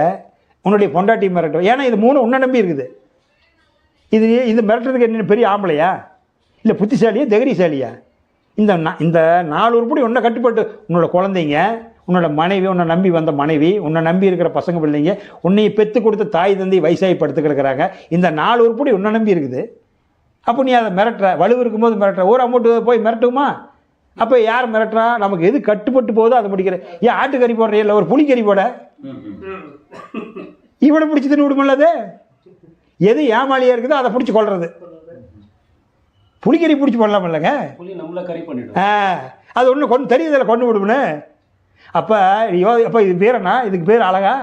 A: உன்னுடைய பொண்டாட்டி மிரட்டுவ. ஏன்னா இது 3 உன்னை நம்பி இருக்குது. இது மிரட்டுறதுக்கு என்ன பெரிய ஆம்பளையா இல்லை புத்திசாலியா தைரியசாலியா? இந்த 4 உருப்படி உன்னை கட்டுப்பட்டு, உன்னோட குழந்தைங்க, உன்னோட மனைவி, உன்னை நம்பி வந்த மனைவி, உன்னை நம்பி இருக்கிற பசங்க பிள்ளைங்க, உன்னையை பெற்று கொடுத்த தாய் தந்தை வயசாகி படுத்து கிடக்கிறாங்க. இந்த 4 உருப்படி உன்னை நம்பி இருக்குது. அப்போ நீ அதை மிரட்டுற, வலு இருக்கும்போது மிரட்டுற. ஊர் அமௌண்ட்டு போய் மிரட்டுமா? அப்போ யார் மிரட்டுறா? நமக்கு எது கட்டுப்பட்டு போதோ அதை முடிக்கிற. ஏன் ஆட்டுக்கறி போடுற, இல்லை ஒரு புளிக்கறி போட, இவனை பிடிச்சி தின்னு விடுமில்லது. எது ஏமாளியாக இருக்குதோ அதை பிடிச்சி கொள்வது. புளிக்கறி பிடிச்சி பண்ணலாம் இல்லைங்க, அது ஒன்று கொண்டு தெரியுதில்ல, கொண்டு விடுமுன்னு. அப்போ இது பேர் என்ன? இதுக்கு பேர் அழகா?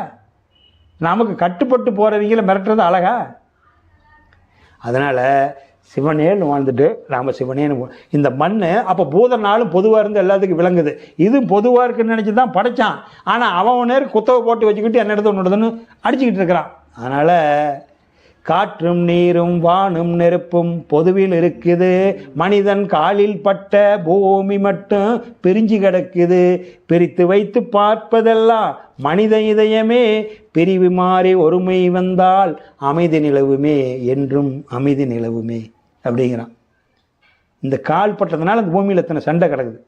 A: நமக்கு கட்டுப்பட்டு போகிறவங்கள மிரட்டுறது அழகா? அதனால் சிவனேன்னு வாழ்ந்துட்டு நாம் சிவனேன்னு இந்த மண் அப்போ பூதனாலும் பொதுவாக இருந்து எல்லாத்துக்கும் விளங்குது. இது பொதுவாக இருக்குன்னு நினச்சி தான் படைத்தான். ஆனால் அவன் நேரம் குத்தவை போட்டு வச்சுக்கிட்டு என்ன எடுத்து ஒன்றுன்னு அடிச்சுக்கிட்டு இருக்கிறான். அதனால் காற்றும் நீரும் வானும் நெருப்பும் பொதுவில் இருக்குது, மனிதன் காலில் பட்ட பூமி மட்டும் பிரிஞ்சு கிடக்குது. பிரித்து வைத்து பார்ப்பதெல்லாம் மனித இதயமே, பிரிவு மாறி ஒருமை வந்தால் அமைதி நிலவுமே, என்றும் அமைதி நிலவுமே அப்படிங்கிறான். இந்த கால் பட்டதுனால அந்த பூமியில் எத்தனை சண்டை கிடக்குது.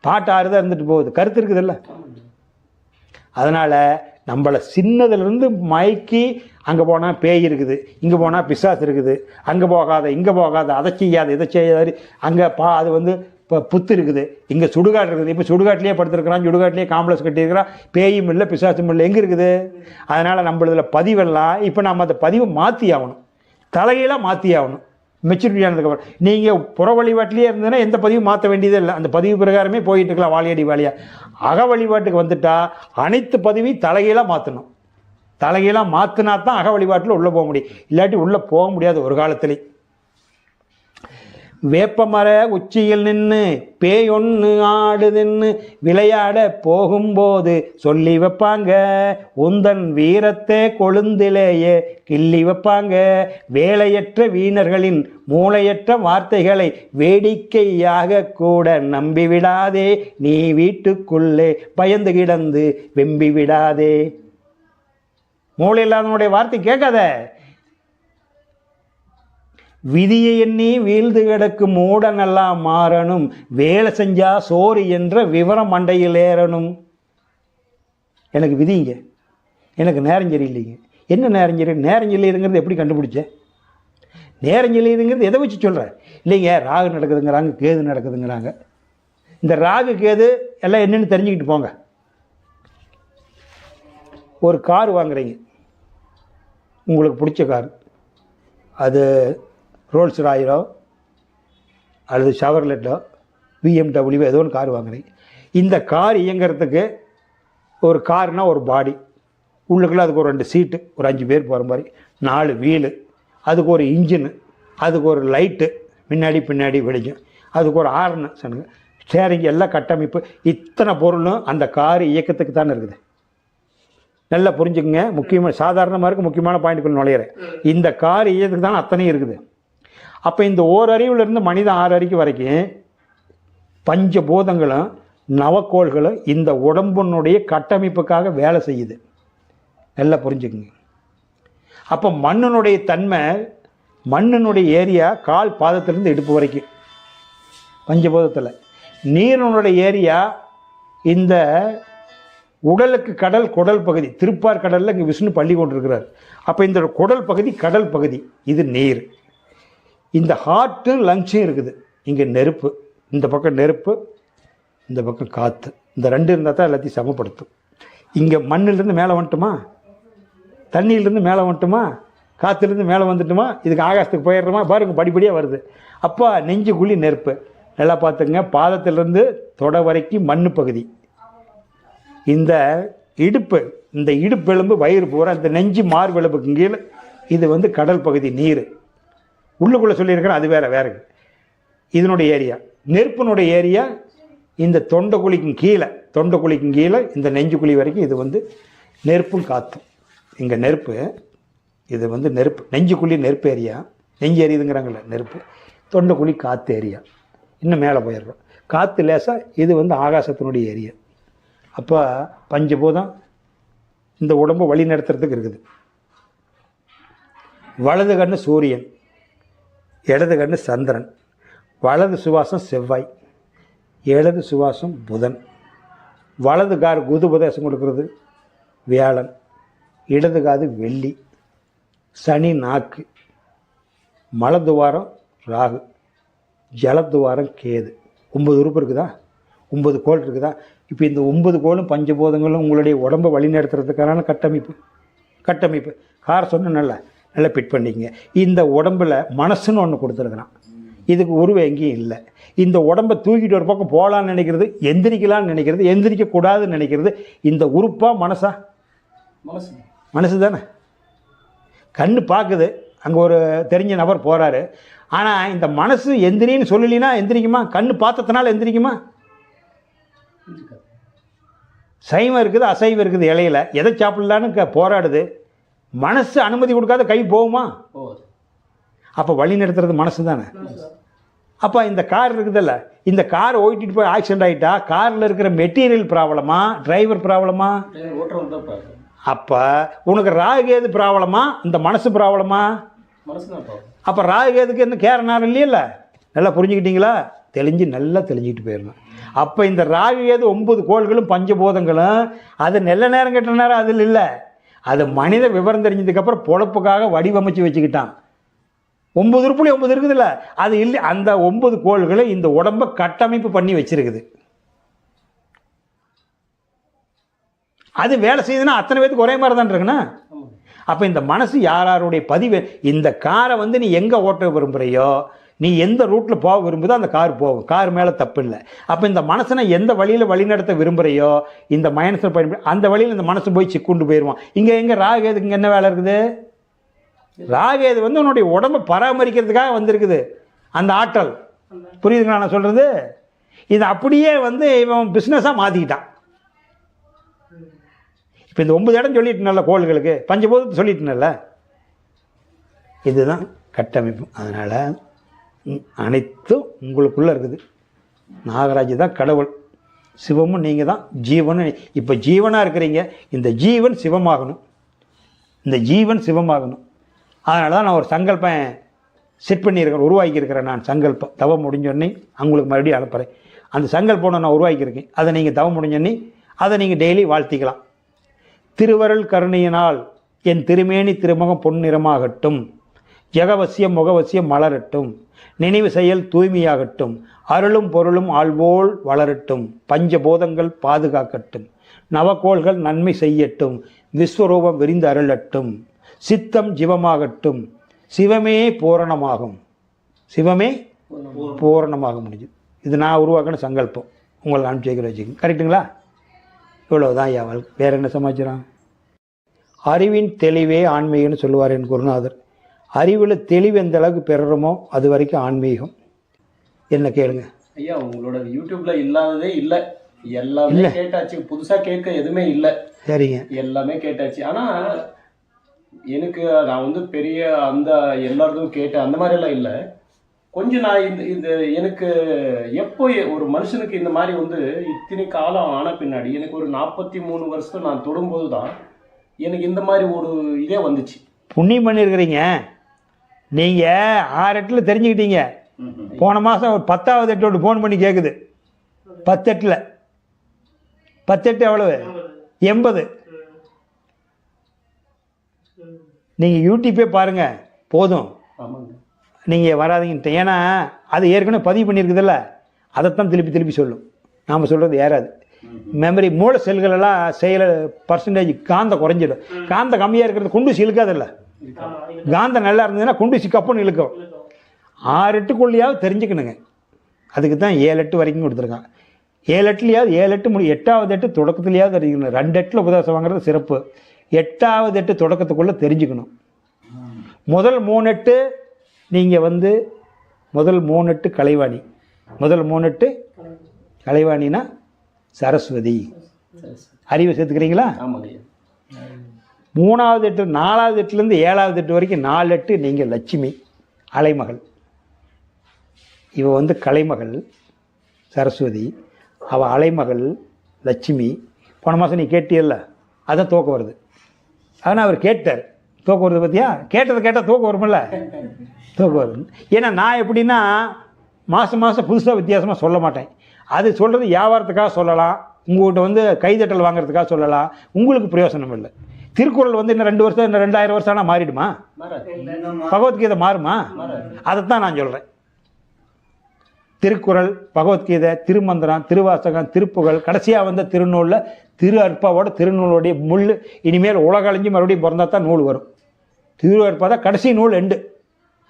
A: பாட்டு ஆறுதான் இருந்துட்டு போகுது, கருத்து இருக்குதுல்ல. அதனால் நம்மளை சின்னதுலேருந்து மயக்கி, அங்கே போனால் பேய் இருக்குது, இங்கே போனால் பிசாசு இருக்குது, அங்கே போகாத இங்கே போகாத, அதை செய்யாத இதை செய்யாது, அங்கே அது வந்து இப்போ புத்து இருக்குது, இங்கே சுடுகாடு இருக்குது. இப்போ சுடுகாட்டிலே படுத்துருக்கிறான், சுடுகாட்டிலே காம்ப்ளெக்ஸ் கட்டியிருக்கிறான், பேயும் இல்லை பிசாசும் இல்லை. எங்கே இருக்குது? அதனால் நம்மளதில் பதிவெல்லாம் இப்போ நம்ம அந்த பதிவை மாற்றி ஆகணும், தலைகீழாக மாற்றி ஆகணும். மெச்சூரிட்டி ஆனதுக்கப்புறம் நீங்கள் புற வழிபாட்டிலே இருந்ததுன்னா எந்த பதிவும் மாற்ற வேண்டியதே இல்லை. அந்த பதிவு பிரகாரமே போயிட்டு இருக்கலாம் வாழியடி வாழியாக. அக வழிபாட்டுக்கு வந்துட்டால் அனைத்து பதிவையும் தலைகீழாக மாற்றணும். தலைகீழாக மாற்றினா தான் அக வழிபாட்டில் உள்ளே போக முடியும், இல்லாட்டி உள்ளே போக முடியாது ஒரு காலத்திலே. வேப்பமர உச்சியில் நின்று பேயொன்று ஆடுதுன்னு விளையாட போகும்போது சொல்லி வைப்பாங்க, உந்தன் வீரத்தை கொழுந்திலேயே கிள்ளி வைப்பாங்க. வேலையற்ற வீணர்களின் மூளையற்ற வார்த்தைகளை வேடிக்கையாக கூட நம்பிவிடாதே, நீ வீட்டுக்குள்ளே பயந்து கிடந்து வெம்பி விடாதே. மூளை இல்லாதவனுடைய வார்த்தை கேட்காத. விதியை எண்ணி வீழ்ந்து கிடக்கும் மூடனெல்லாம் மாறணும், வேலை செஞ்சா சோறு என்ற விவரம் மண்டையில் ஏறணும். எனக்கு விதிங்க, எனக்கு நேரம் சரியில்லைங்க. என்ன நேரம் சரி? நேரம் சரியில்லைங்கிறது எப்படி கண்டுபிடிச்ச? நேரம் சரியில்லைங்கிறது எதை வச்சு சொல்கிற? இல்லைங்க, ராகு நடக்குதுங்கிறாங்க, கேது நடக்குதுங்கிறாங்க. இந்த ராகு கேது எல்லாம் என்னென்னு தெரிஞ்சுக்கிட்டு போங்க. ஒரு கார் வாங்குறீங்க, உங்களுக்கு பிடிச்ச கார், அது ரோல்ஸ் ராயலோ அல்லது ஷவர்லெட்டோ பிஎம்டபிள்யூ ஏதோ ஒன்று கார் வாங்குறீங்க. இந்த கார் இயங்கிறதுக்கு ஒரு கார்னால் ஒரு பாடி, உள்ளுக்குள்ளே அதுக்கு ஒரு 2 சீட்டு, ஒரு 5 பேர் போகிற மாதிரி, 4 வீலு, அதுக்கு ஒரு இன்ஜினு, அதுக்கு ஒரு லைட்டு முன்னாடி பின்னாடி வெளிச்சம், அதுக்கு ஒரு ஹார்னு சொன்னுங்க, ஸ்டேரிங், எல்லாம் கட்டமைப்பு, இத்தனை பொருளும் அந்த கார் இயக்கத்துக்கு தானே இருக்குது. நல்லா புரிஞ்சுக்குங்க. முக்கியமாக சாதாரணமாக இருக்குது, முக்கியமான பாயிண்ட்டுக்குள்ள நுழையிறேன். இந்த கார் இயக்கத்துக்கு தானே அத்தனையும் இருக்குது. அப்போ இந்த ஓரறிவுலேருந்து மனித 6 அறிவு வரைக்கும் பஞ்சபூதங்களும் நவக்கோள்களும் இந்த உடம்புனுடைய கட்டமைப்புக்காக வேலை செய்யுது. நல்லா புரிஞ்சுக்குங்க. அப்போ மண்ணினுடைய தன்மை, மண்ணினுடைய ஏரியா கால் பாதத்திலிருந்து இடுப்பு வரைக்கும் பஞ்சபூதத்தில். நீரினுடைய ஏரியா இந்த உடலுக்கு கடல் குடல் பகுதி, திருப்பார் கடலில் இங்கே விஷ்ணு பள்ளி கொண்டிருக்கிறார். அப்போ இந்த குடல் பகுதி கடல் பகுதி, இது நீர். இந்த ஹார்ட்டும் லங்ஸும் இருக்குது. இங்கே நெருப்பு, இந்த பக்கம் நெருப்பு, இந்த பக்கம் காற்று, இந்த 2 இருந்தால் தான் எல்லாத்தையும் சமப்படுத்தும். இங்கே மண்ணிலிருந்து மேலே வந்துட்டுமா, தண்ணியிலேருந்து மேலே வந்துட்டுமா, காற்றுலேருந்து மேலே வந்துட்டுமா, இதுக்கு ஆகாசத்துக்கு போயிடுறோமா பாருங்க, படிப்படியாக வருது. அப்போ நெஞ்சுக்குழி நெருப்பு. நல்லா பார்த்துங்க, பாதத்திலிருந்து தொட வரைக்கும் மண் பகுதி. இந்த இடுப்பு, இந்த இடுப்பெலும்பு வயிறு பூரா இந்த நெஞ்சு மார்பெலும்புக்கு கீழே இது வந்து கடல் பகுதி நீர். உள்ளுக்குள்ளே சொல்லியிருக்கிறேன் அது வேறு. இதனுடைய ஏரியா, நெருப்பினுடைய ஏரியா இந்த தொண்டைக்குழிக்கும் கீழே இந்த நெஞ்சுக்குழி வரைக்கும் இது வந்து நெருப்பும் காற்றும். இங்கே நெருப்பு, இது வந்து நெருப்பு, நெஞ்சுக்குழி நெருப்பு ஏரியா, நெஞ்சு எரியுதுங்கிறாங்கல்ல நெருப்பு, தொண்டைக்குழி காற்று ஏரியா. இன்னும் மேலே போயிடுறோம், காற்று லேசாக இது வந்து ஆகாசத்தினுடைய ஏரியா. அப்போ பஞ்சபூதம் இந்த உடம்பை வழி நடத்துறதுக்கு இருக்குது. வலது கண்ணு சூரியன், இடது கண்ணு சந்திரன், வலது சுவாசம் செவ்வாய், இடது சுவாசம் புதன், வலது கார் குது உபதேசம் கொடுக்கறது வியாழன், இடது காது வெள்ளி, சனி நாக்கு, மலத்துவாரம் ராகு, ஜலத்துவாரம் கேது. 9 உறுப்பு இருக்குதா, 9 கோள் இருக்குதா. இப்போ இந்த 9 கோளும் பஞ்சபூதங்களும் உங்களுடைய உடம்பை வழிநடத்துறதுக்கான கட்டமைப்பு கார் சொன்ன நல்லா ஃபிட் பண்ணிக்கங்க. இந்த உடம்பில் மனசுன்னு ஒன்று கொடுத்துருக்குறான், இதுக்கு உருவம் எங்கேயும் இல்லை. இந்த உடம்பை தூக்கிட்டு ஒரு பக்கம் போகலான்னு நினைக்கிறது, எந்திரிக்கலான்னு நினைக்கிறது, எந்திரிக்கக்கூடாதுன்னு நினைக்கிறது, இந்த உறுப்பா மனசா? மனசு தானே. கண்ணு பார்க்குது, அங்கே ஒரு தெரிஞ்ச நபர் போகிறாரு, ஆனால் இந்த மனசு எந்திரின்னு சொல்லலினா எந்திரிக்குமா? கண்ணு பார்த்ததுனால எந்திரிக்குமா? சைவம் இருக்குது, அசைவம் இருக்குது, இலையில எதை சாப்பிடலான்னு போராடுது, மனசு அனுமதி கொடுக்காத கை போகுமா? அப்போ வழி நடத்துறது மனசு தானே. அப்போ இந்த கார் இருக்குதுல்ல, இந்த கார் ஓட்டிட்டு போய் ஆக்சிடென்ட் ஆகிட்டா காரில் இருக்கிற மெட்டீரியல் ப்ராப்ளமா, டிரைவர் ப்ராப்ளமா? அப்போ உனக்கு ராகுகேது ப்ராப்ளமா, இந்த மனசு ப்ராப்ளமா? அப்போ ராகுகேதுக்கு என்ன கேரனார் இல்லையில்ல. நல்லா புரிஞ்சுக்கிட்டீங்களா? நல்லா தெளிஞ்சிக்கிட்டு போயிடணும். அப்போ இந்த ராகுகேது 9 கோள்களும் பஞ்சபூதங்களும் அது நல்ல நேரம் கெட்ட நேரம் அதில் இல்லை, அது மனித விவரம் தெரிஞ்சதுக்கப்புறம் பொழப்புக்காக வடிவமைச்சு வச்சுக்கிட்டான். 9 உறுப்புல 9 இருக்குதுல்ல, அது இல்லை. அந்த 9 கோள்களை இந்த உடம்பை கட்டமைப்பு பண்ணி வச்சிருக்குது. அது வேலை செய்யுதுன்னா அத்தனை பேருக்கு ஒரே மாதிரி தான் இருக்குண்ணா. அப்போ இந்த மனசு யாருடைய பதிவு, இந்த காரை வந்து நீ எங்கே ஓட்ட விரும்புகிறையோ, நீ எந்த ரூட்டில் போக விரும்புதோ அந்த கார் போகும், கார் மேலே தப்பு இல்லை. அப்போ இந்த மனசனை எந்த வழியில் வழிநடத்த விரும்புகிறையோ இந்த மனசை பயன்படுத்தி அந்த வழியில் இந்த மனசு போய் சிக்குண்டு போயிடுவான். இங்கே எங்கே ராகுகேதுக்கு இங்கே என்ன வேலை இருக்குது? ராகுகேது வந்து உன்னுடைய உடம்பை பராமரிக்கிறதுக்காக வந்திருக்குது அந்த ஆற்றல். புரியுதுங்களா நான் சொல்கிறது? இது அப்படியே வந்து இவன் பிஸ்னஸாக மாற்றிக்கிட்டான். இப்போ இந்த 9 இடம் சொல்லிட்டுனல்ல கோள்களுக்கு, பஞ்சபூதத்தை சொல்லிட்டுனல்ல, இதுதான் கட்டமைப்பு. அதனால் அனைத்தும் உங்களுக்குள்ளே இருக்குது. நாகராஜ் தான் கடவுள், சிவமும் நீங்கள் தான் ஜீவனும். இப்போ ஜீவனாக இருக்கிறீங்க, இந்த ஜீவன் சிவமாகணும், இந்த ஜீவன் சிவமாகணும். அதனால தான் நான் ஒரு சங்கல்பம் செட் பண்ணியிருக்கேன், உருவாக்கியிருக்கிறேன். நான் சங்கல்பம் தவம் முடிஞ்சோடனே அவங்களுக்கு மறுபடியும் அனுப்புகிறேன். அந்த சங்கல்பம் நான் உருவாக்கியிருக்கேன், அதை நீங்கள் தவம் முடிஞ்சோடனே அதை நீங்கள் டெய்லி வாழ்த்திக்கலாம். திருவருள் கருணையினால் என் திருமேனி திருமுகம் பொன்னிறமாகட்டும், ஜெகவசியம் முகவசியம் மலரட்டும், நினைவு செயல் தூய்மையாகட்டும், அருளும் பொருளும் ஆள்போல் வளரட்டும், பஞ்சபோதங்கள் பாதுகாக்கட்டும், நவக்கோள்கள் நன்மை செய்யட்டும், விஸ்வரூபம் விரிந்து அருளட்டும், சித்தம் ஜீவமாகட்டும், சிவமே பூரணமாகும், சிவமே பூரணமாக முடிஞ்சுது. இது நான் உருவாக்கின சங்கல்பம், உங்களை அனுப்பிச்சு வச்சுக்கோங்க. கரெக்டுங்களா? இவ்வளவுதான் ஐயா வாழ்க்கை. வேறு என்ன சமாச்சாரம்? அறிவின் தெளிவே ஆன்மீகம்னு சொல்லுவார் என் குருநாதர். அறிவில் தெளிவு எந்த அளவுக்கு பெறுறோமோ அது வரைக்கும் ஆன்மீகம். என்ன கேளுங்க
B: ஐயா. உங்களோட யூடியூப்ல இல்லாததே இல்லை, எல்லாமே கேட்டாச்சு, புதுசா கேட்க எதுவுமே இல்லை.
A: சரிங்க,
B: எல்லாமே கேட்டாச்சு. ஆனா எனக்கு நான் வந்து பெரிய அந்த எல்லாருக்கும் கேட்டேன் அந்த மாதிரி எல்லாம் இல்லை. கொஞ்சம் நான் இந்த எனக்கு எப்போ ஒரு மனுஷனுக்கு இந்த மாதிரி வந்து இத்தனை காலம் ஆன பின்னாடி எனக்கு ஒரு 43 வருஷம் நான் தொடும்போது தான் எனக்கு இந்த மாதிரி ஒரு இதே வந்துச்சு.
A: புண்ணியம் பண்ணியிருக்கிறீங்க நீங்கள். 6 எட்டில் தெரிஞ்சுக்கிட்டீங்க. போன மாதம் ஒரு 10வது எட்டோடு ஃபோன் பண்ணி கேட்குது. 10 எட்டில் 10 எட்டு எவ்வளவு? 80. நீங்கள் யூடியூப்பே பாருங்கள் போதும், நீங்கள் வராதிங்கிட்ட. ஏன்னா அது ஏற்கனவே பதிவு பண்ணியிருக்குதில்ல, அதைத்தான் திருப்பி சொல்லும். நாம் சொல்கிறது ஏறாது. மெமரி மூளை செல்களெல்லாம் செயல பர்சன்டேஜ் காந்தம் குறைஞ்சிடும். காந்தம் கம்மியாக இருக்கிறது குண்டூசி இழுக்காதில்ல, காந்தம் நல்லா இருந்ததுன்னா குண்டூசி கப்புன்னு இழுக்கும். 6 எட்டுக்குள்ளேயாவது தெரிஞ்சுக்கணுங்க. அதுக்கு தான் 7 எட்டு வரைக்கும் கொடுத்துருக்கான். 7 எட்டுலையாவது 7 எட்டு 8வது எட்டு தொடக்கத்துலையாவது அறிஞ்சிக்கணும். 2 எட்டில் உபதேசம் வாங்குறது சிறப்பு. 8வது எட்டு தொடக்கத்துக்குள்ளே தெரிஞ்சுக்கணும். முதல் 3 எட்டு நீங்கள் வந்து முதல் 3 எட்டு கலைவாணி. முதல் 3 எட்டு கலைவாணினா சரஸ்வதி. அறிவை சேர்த்துக்கிறீங்களா?
B: ஆமாங்க ஐயா.
A: 3வது எட்டு 4வது எட்டுலேருந்து 7வது எட்டு வரைக்கும் 4 எட்டு நீங்கள் லட்சுமி அலைமகள். இவ வந்து கலைமகள் சரஸ்வதி, அவள் அலைமகள் லட்சுமி. போன மாதம் நீ கேட்டியல்ல, அதான் தூக்கம் வருது. அதனால் அவர் கேட்டார், தூக்கம் வருது பார்த்தியா? கேட்டதை கேட்டால் தூக்கம் வருமில்ல, தூக்கம் வருது. ஏன்னா நான் எப்படின்னா மாதம் மாதம் புதுசாக வித்தியாசமாக சொல்ல மாட்டேன். அது சொல்கிறது வியாபாரத்துக்காக சொல்லலாம், உங்கள்கிட்ட வந்து கைதட்டல் வாங்குறதுக்காக சொல்லலாம், உங்களுக்கு பிரயோசனம் இல்லை. திருக்குறள் வந்து இன்னும் 2 வருஷம் இன்னும் 2000 வருஷம் ஆனால் மாறிடுமா? பகவத்கீதை மாறுமா? அதைத்தான் நான் சொல்கிறேன். திருக்குறள், பகவத்கீதை, திருமந்திரம், திருவாசகம், திருப்புகழ், கடைசியாக வந்த திருநூலில் திரு அற்பாவோட திருநூலுடைய முள். இனிமேல் உலக அழிஞ்சு மறுபடியும் பிறந்தா தான் நூல் வரும். திரு அற்பா தான் கடைசி நூல் எண்டு.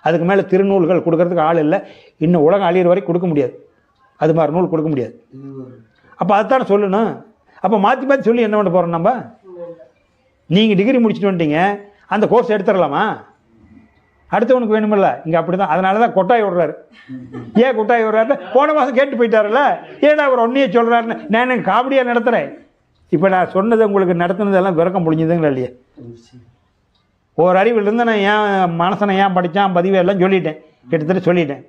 A: அதுக்கு மேலே திருநூல்கள் கொடுக்கறதுக்கு ஆள் இல்லை. இன்னும் உலகம் அழியிற வரைக்கும் கொடுக்க முடியாது. அது மாதிரி நூல் கொடுக்க முடியாது. அப்போ அதைத்தானே சொல்லணும். அப்போ மாற்றி மாற்றி சொல்லி என்ன பண்ண போகிறோம் நம்ம? நீங்கள் டிகிரி முடிச்சுட்டு வந்துட்டீங்க, அந்த கோர்ஸ் எடுத்துடலாமா? அடுத்தவனுக்கு வேணுமில்ல. இங்கே அப்படி தான். அதனால தான் கொட்டாய் விடுறாரு. ஏன் கொட்டாய் விடுறாருன்னு போன மாதம் கேட்டு போயிட்டார்ல, ஏன்னா அவர் ஒன்றையே சொல்கிறாருன்னு. நான் காமெடியாக நடத்துகிறேன். இப்போ நான் சொன்னது உங்களுக்கு நடத்துனதெல்லாம் விறக்கம் முடிஞ்சதுங்களா இல்லையா? ஒரு அறிவிலிருந்து நான் ஏன் மனசனை ஏன் படித்தான் பதிவு எல்லாம் சொல்லிட்டேன், கிட்டத்தட்ட சொல்லிட்டேன்.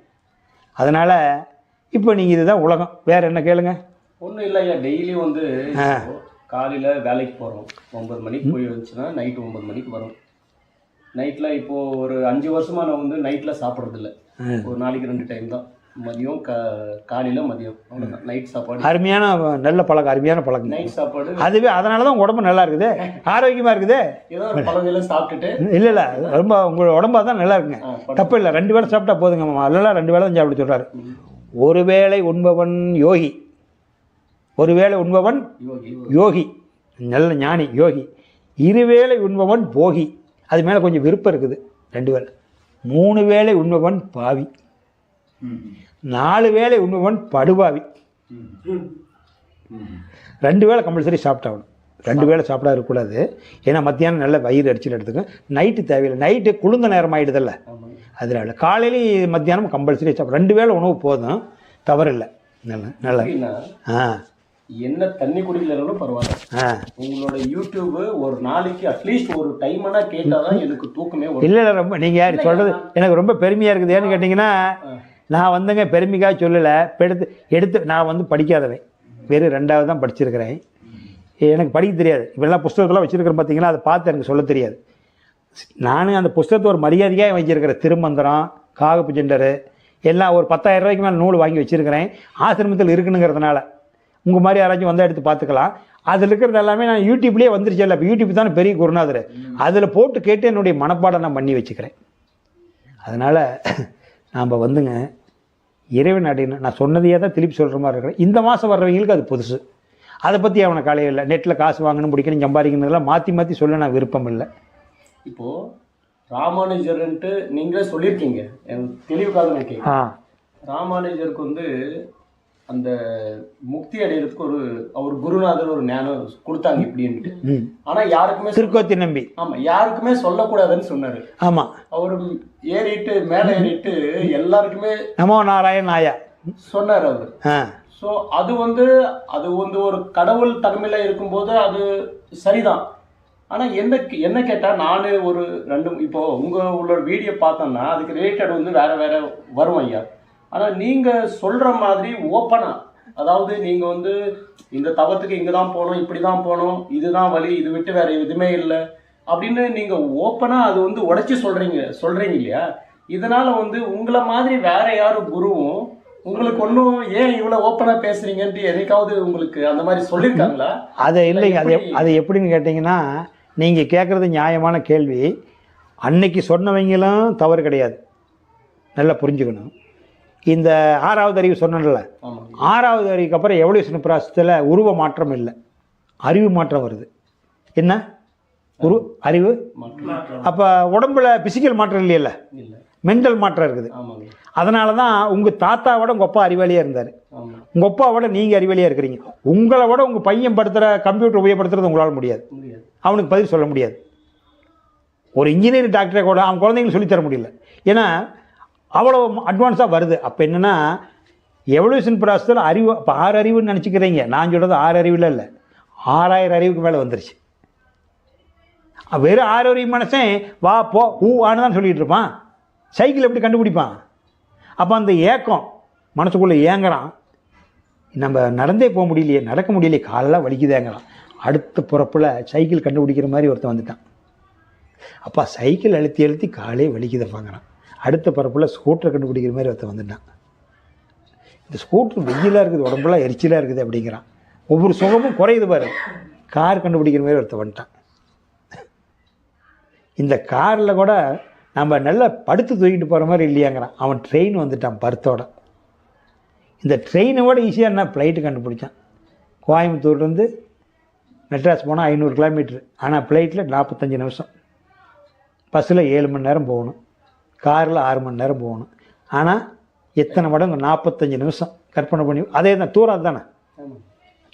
A: அதனால் இப்போ நீங்கள் இதுதான் உலகம். வேறு என்ன கேளுங்க?
B: ஒன்றும் இல்லை ஐயா. டெய்லி வந்து காலையில் வேலைக்கு போகிறோம், 9 மணிக்கு போய் வந்துச்சுன்னா நைட்டு 9 மணிக்கு வரும். நைட்டில் இப்போது ஒரு 5 வருஷமாக நான் வந்து நைட்டில் சாப்பிட்றதில்ல. ஒரு நாளைக்கு 2 டைம் தான், மதியம் காலையில் மதியம், அவ்வளோதான். நைட் சாப்பாடு
A: அருமையான நல்ல பழக்கம், அருமையான பழக்கம்.
B: நைட் சாப்பாடு
A: அதுவே அதனால தான் உங்கள் உடம்பு நல்லா இருக்குது, ஆரோக்கியமாக இருக்குது.
B: ஏதோ ஒரு பழங்கெல்லாம் சாப்பிட்டுட்டு
A: இல்லை இல்லை ரொம்ப உங்கள் உடம்பாக தான் நல்லா இருக்குங்க. தப்பு இல்லை. 2 வேளை சாப்பிட்டா போதுங்க. அதெல்லாம் 2 வேளை தான் சாப்பிட சொல்கிறாரு. ஒரு வேளை உண்பவன் யோகி, ஒரு வேளை உண்பவன் யோகி, நல்ல ஞானி யோகி. 2 வேளை உண்பவன் போகி, அது மேலே கொஞ்சம் விருப்பம் இருக்குது. 2 வேளை. 3 வேளை உண்பவன் பாவி. 4 வேளை உண்பவன் படுபாவி. 2 வேளை கம்பல்சரி சாப்பிட்டாகணும். 2 வேளை சாப்பிடா இருக்கக்கூடாது. ஏன்னா மத்தியானம் நல்ல வயிறு அடிச்சுட்டு எடுத்துக்கும். நைட்டு தேவையில்லை. நைட்டு குளிர்ந்த நேரம் ஆகிடுதில்ல, அதனால காலையிலேயும் மத்தியானம் கம்பல்சரி சாப்பிடும். 2 வேளை உணவு போதும், தவறில்லை. நல்லா நல்லா.
B: என்ன தண்ணி குடிக்கலனாலும் பரவாயில்ல, உங்களோட யூடியூப் ஒரு நாளைக்கு அட்லீஸ்ட் ஒரு டைம் ஆனால் கேட்டால் தான் எனக்கு தூக்கமே வரும்.
A: இல்லை இல்லை, ரொம்ப நீங்கள் யார் சொல்கிறது எனக்கு ரொம்ப பெருமையாக இருக்குது. ஏன்னு கேட்டிங்கன்னா, நான் வந்துங்க பெருமைக்காக சொல்லலை. எடுத்து நான் வந்து படிக்காதவன், வெறும் 2வது தான் படிச்சிருக்கிறேன். எனக்கு படிக்க தெரியாது. இப்போல்லாம் புஸ்தகத்தெல்லாம் வச்சுருக்கிறேன் பார்த்தீங்கன்னா, அதை பார்த்து எனக்கு சொல்ல தெரியாது. நானும் அந்த புஸ்தகத்தை ஒரு மரியாதையாக வச்சுருக்கிறேன். திருமந்திரம், காகப்பு ஜெண்டரு எல்லாம் ஒரு 10,000 ரூபாய்க்கு மேலே நூல் வாங்கி வச்சுருக்கிறேன். ஆசிரமத்தில் இருக்குனுங்கிறதுனால உங்கள் மாதிரி யாராச்சும் வந்தால் எடுத்து பார்த்துக்கலாம். அதில் இருக்கிறது எல்லாமே நான் யூடியூப்லேயே வந்துருச்சு. இல்லை, இப்போ யூடியூப் தானே பெரிய குருநாதர். அதில் போட்டு கேட்டு என்னுடைய மனப்பாடம் நான் பண்ணி வச்சுக்கிறேன். அதனால் நாம் வந்துங்க இறைவன் அடையணும். நான் சொன்னதையே தான் திருப்பி சொல்கிற மாதிரி இருக்கிறேன். இந்த மாதம் வர்றவங்களுக்கு அது புதுசு. அதை பற்றி அவனை காலையில் இல்லை, நெட்டில் காசு வாங்கணும், முடிக்கணும், சம்பாதிக்கணுங்கெல்லாம் மாற்றி மாற்றி சொல்ல நான் விருப்பம் இல்லை.
B: இப்போது ராமானுஜர்ன்ட்டு நீங்களே சொல்லியிருக்கீங்க, எனக்கு தெளிவுக்காக நான் கேட்குறேன். ராமானுஜருக்கு வந்து அந்த முக்தி அடைகிறதுக்கு அவர் குருநாதர் ஒரு ஞானம் கொடுத்தாங்க இப்படின்ட்டு. ஆனா யாருக்குமே
A: திருக்கோத்தி நம்பி,
B: ஆமா, யாருக்குமே சொல்லக்கூடாதுன்னு சொன்னாரு.
A: ஆமா,
B: அவரு ஏறிட்டு மேலே ஏறிட்டு எல்லாருக்குமே
A: நமோ நாராயணாயா
B: சொன்னார் அவரு. ஸோ அது வந்து ஒரு கடவுள் தன்மையில இருக்கும்போது அது சரிதான். ஆனா என்ன கேட்டா, நான் ஒரு 2 இப்போ உங்களோட வீடியோ பார்த்தோம்னா அதுக்கு ரிலேட்டட் வந்து வேற வேற வரும் ஐயா. ஆனால் நீங்கள் சொல்கிற மாதிரி ஓப்பனாக, அதாவது நீங்கள் வந்து இந்த தவத்துக்கு இங்கே தான் போகணும், இப்படி தான் போகணும், இதுதான் வழி, இது விட்டு வேறு எதுவுமே இல்லை அப்படின்னு நீங்கள் ஓப்பனாக அது வந்து உடைச்சி சொல்கிறீங்க இல்லையா? இதனால் வந்து உங்களை மாதிரி வேற யாரும் குருவும் உங்களுக்கு ஒன்றும் ஏன் இவ்வளோ ஓப்பனாக பேசுகிறீங்கன்ட்டு என்னைக்காவது உங்களுக்கு அந்த மாதிரி சொல்லியிருக்காங்களா?
A: அது இல்லைங்க. அது எப்படின்னு கேட்டிங்கன்னா, நீங்கள் கேட்குறது நியாயமான கேள்வி. அன்னைக்கு சொன்னவங்களும் தவறு கிடையாது, நல்லா புரிஞ்சுக்கணும். இந்த 6வது அறிவு சொன்னல, 6வது அறிவுக்கு அப்புறம் எவல்யூஷன் ப்ராசஸில் உருவ மாற்றம் இல்லை, அறிவு மாற்றம் வருது. என்ன அறிவு? அப்போ உடம்புல பிசிக்கல் மாற்றம் இல்லையில்ல, மென்டல் மாற்றம் இருக்குது.
B: ஆமாங்க.
A: அதனால தான் உங்கள் தாத்தாவோட உங்கள் அப்பா அறிவாளியாக இருந்தார்,
B: ஆமாம்.
A: உங்கள் அப்பாவோட நீங்கள் அறிவாளியாக இருக்கிறீங்க. உங்களை விட உங்கள் பையன் படுத்துகிற கம்ப்யூட்டர் உபயோகப்படுத்துறது உங்களால் முடியாது,
B: முடியாது.
A: அவனுக்கு பதில் சொல்ல முடியாது. ஒரு இன்ஜினியரிங் டாக்டரை கூட அவன் குழந்தைங்களுக்கு சொல்லித்தர முடியல, ஏன்னா அவ்வளோ அட்வான்ஸாக வருது. அப்போ என்னென்னா எவல்யூஷன் ப்ராசஸில் அறிவு, இப்போ 6 அறிவுன்னு நினச்சிக்கிறீங்க, நான் சொல்கிறது 6 அறிவில் இல்லை, 6000 அறிவுக்கு மேலே வந்துருச்சு. வெறும் 6 அறிவு மனுஷன் வா போ ஊ ஆனு தான் சொல்லிகிட்டு இருப்பான், சைக்கிள் எப்படி கண்டுபிடிப்பான்? அப்போ அந்த ஏக்கம் மனசுக்குள்ளே ஏங்குறான், நம்ம நடந்தே போக முடியலையே, நடக்க முடியலையே, காலெல்லாம் வலிக்குதேங்கிறான். அடுத்த பிறப்பில் சைக்கிள் கண்டுபிடிக்கிற மாதிரி ஒருத்தன் வந்துட்டான். அப்பா சைக்கிள் அழுத்தி அழுத்தி காலே வலிக்குதப்பாங்கிறான். அடுத்த பிறப்பில் ஸ்கூட்டரை கண்டுபிடிக்கிற மாதிரி ஒருத்தன் வந்துட்டான். இந்த ஸ்கூட்டர் வெயிலாக இருக்குது, உடம்புலாம் எரிச்சலாக இருக்குது அப்படிங்கிறான். ஒவ்வொரு சுகமும் குறையுது பாரு. கார் கண்டுபிடிக்கிற மாதிரி ஒருத்தன் வந்துட்டான். இந்த காரில் கூட நம்ம நல்லா படுத்து தூக்கிட்டு போகிற மாதிரி இல்லையாங்கிறான். அவன் ட்ரெயின் வந்துட்டான் பர்த்தோட. இந்த ட்ரெயினை விட ஈஸியாக என்ன ஃப்ளைட்டு கண்டுபிடிச்சான். கோயம்புத்தூர்லேருந்து மெட்ராஸ் போனால் 500 கிலோமீட்ரு, ஆனால் ஃப்ளைட்டில் 45 நிமிஷம். பஸ்ஸில் 7 மணி நேரம் போகணும், காரில் 6 மணி நேரம் போகணும். ஆனால் எத்தனை மடங்கு 45 நிமிஷம் கற்பனை பண்ணி. அதே தான் தூரம் தானே,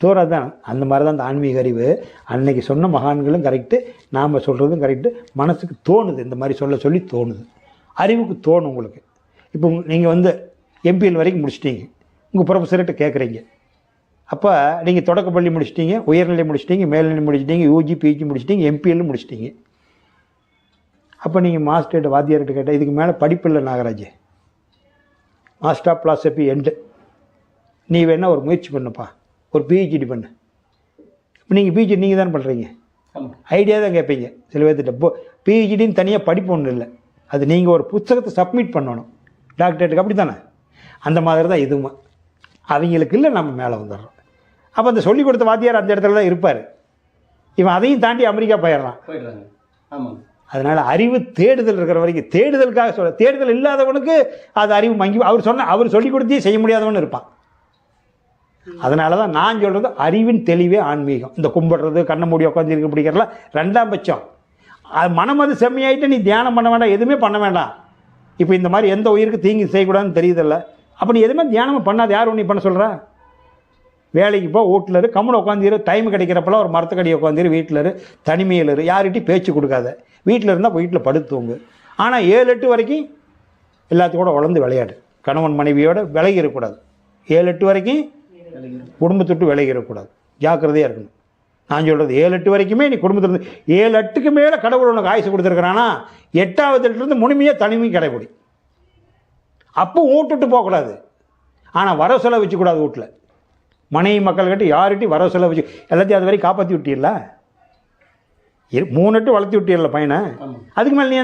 A: தூரம் தானே. அந்த மாதிரி தான் அந்த ஆன்மீக அறிவு. அன்னைக்கு சொன்ன மகான்களும் கரெக்டு, நாம் சொல்கிறதும் கரெக்டு. மனசுக்கு தோணுது, இந்த மாதிரி சொல்லி தோணுது, அறிவுக்கு தோணும் உங்களுக்கு. இப்போ நீங்கள் வந்து எம்பிஎல் வரைக்கும் முடிச்சிட்டீங்க, உங்கள் ப்ரொஃபஸர்கிட்ட கேட்குறீங்க. அப்போ நீங்கள் தொடக்கப்பள்ளி முடிச்சிட்டீங்க, உயர்நிலை முடிச்சிட்டீங்க, மேல்நிலை முடிச்சிட்டீங்க, யூஜி பிஜி முடிச்சிட்டீங்க, எம்பிஎல் முடிச்சிட்டீங்க. அப்போ நீங்கள் மாஸ்டர்கிட்ட வாத்தியார்கிட்ட கேட்டால் இதுக்கு மேலே படிப்பில்லை நாகராஜ், மாஸ்டர் ஆஃப் பிலாசபி எண்டு, நீ வேணால் ஒரு முயற்சி பண்ணுப்பா, ஒரு பிஹெச்டி பண்ணு. இப்போ நீங்கள் பிஹெச்டி நீங்கள் தான் பண்ணுறீங்க, ஐடியா தான் கேட்பீங்க சில பேர்த்திட்ட. இப்போ பிஹெச்டின்னு தனியாக படிப்பு ஒன்றும் இல்லை, அது நீங்கள் ஒரு புத்தகத்தை சப்மிட் பண்ணணும் டாக்டரேட்டுக்கு, அப்படி தானே? அந்த மாதிரி தான் இதுவும். அவங்களுக்கு இல்லை, நம்ம மேலே வந்துடுறோம். அப்போ அந்த சொல்லிக் கொடுத்த வாத்தியார் அந்த இடத்துல தான் இருப்பார். இவன் அதையும் தாண்டி அமெரிக்கா போயிடுறான்.
B: ஆமாம்.
A: அதனால் அறிவு தேடுதல் இருக்கிற வரைக்கும், தேடுதலுக்காக சொல்ல, தேடுதல் இல்லாதவனுக்கு அது அறிவு மங்கி, அவர் சொல்லிக் கொடுத்தே செய்ய முடியாதவனு இருப்பான். அதனால தான் நான் சொல்கிறது அறிவின் தெளிவே ஆன்மீகம். இந்த கும்பிடுறது, கண்ணை மூடி உட்காந்து இருக்க பிடிக்கிறதுலாம் 2ஆம் பட்சம். அது மனம் அது செம்மையாயிட்டு நீ தியானம் பண்ண வேண்டாம், எதுவுமே பண்ண வேண்டாம். இப்போ இந்த மாதிரி எந்த உயிருக்கு தீங்கு செய்யக்கூடாதுன்னு தெரியுதில்ல, அப்போ நீ எதுவுமே தியானமாக பண்ணாது. யார் ஒன்று பண்ண சொல்கிறா? வேலைக்கு போ, வீட்டில் இரு, கம்முன்னு உட்காந்துரு, டைம் கிடைக்கிறப்பெல்லாம் ஒரு மரத்துக்கடியை உட்காந்துரு, வீட்டில் இரு, தனிமையில் இரு, யார்கிட்டையும் பேச்சு கொடுக்காத, வீட்டில் இருந்தால் வீட்டில் படுத்துவங்க. ஆனால் 7-8 வரைக்கும் எல்லாத்தையும் கூட வளர்ந்து விளையாடு, கணவன் மனைவியோட விலகி இருக்கக்கூடாது. 7-8 வரைக்கும் குடும்பத்துட்டு விலகி இருக்கக்கூடாது, ஜாக்கிரதையாக இருக்கணும். நான் சொல்கிறது 7-8 வரைக்குமே நீ குடும்பத்தில் 7-8க்கு மேலே கடவுள் உனக்கு ஆயுசு கொடுத்துருக்குறானா 8ஆவதுலேருந்து முழுமையாக தனிமையும் கடைபிடி. அப்போ வீட்டுட்டு போகக்கூடாது, ஆனால் வர செலவு வச்சுக்கூடாது. வீட்டில் மனைவி மக்கள்கிட்ட யார்கிட்டையும் வர செலவு வச்சு எல்லாத்தையும் அது வரைக்கும் காப்பாற்றி விட்டீர்ல, 3 வளர்த்தி விட்டீர்ல பையனை. அதுக்கு மேலே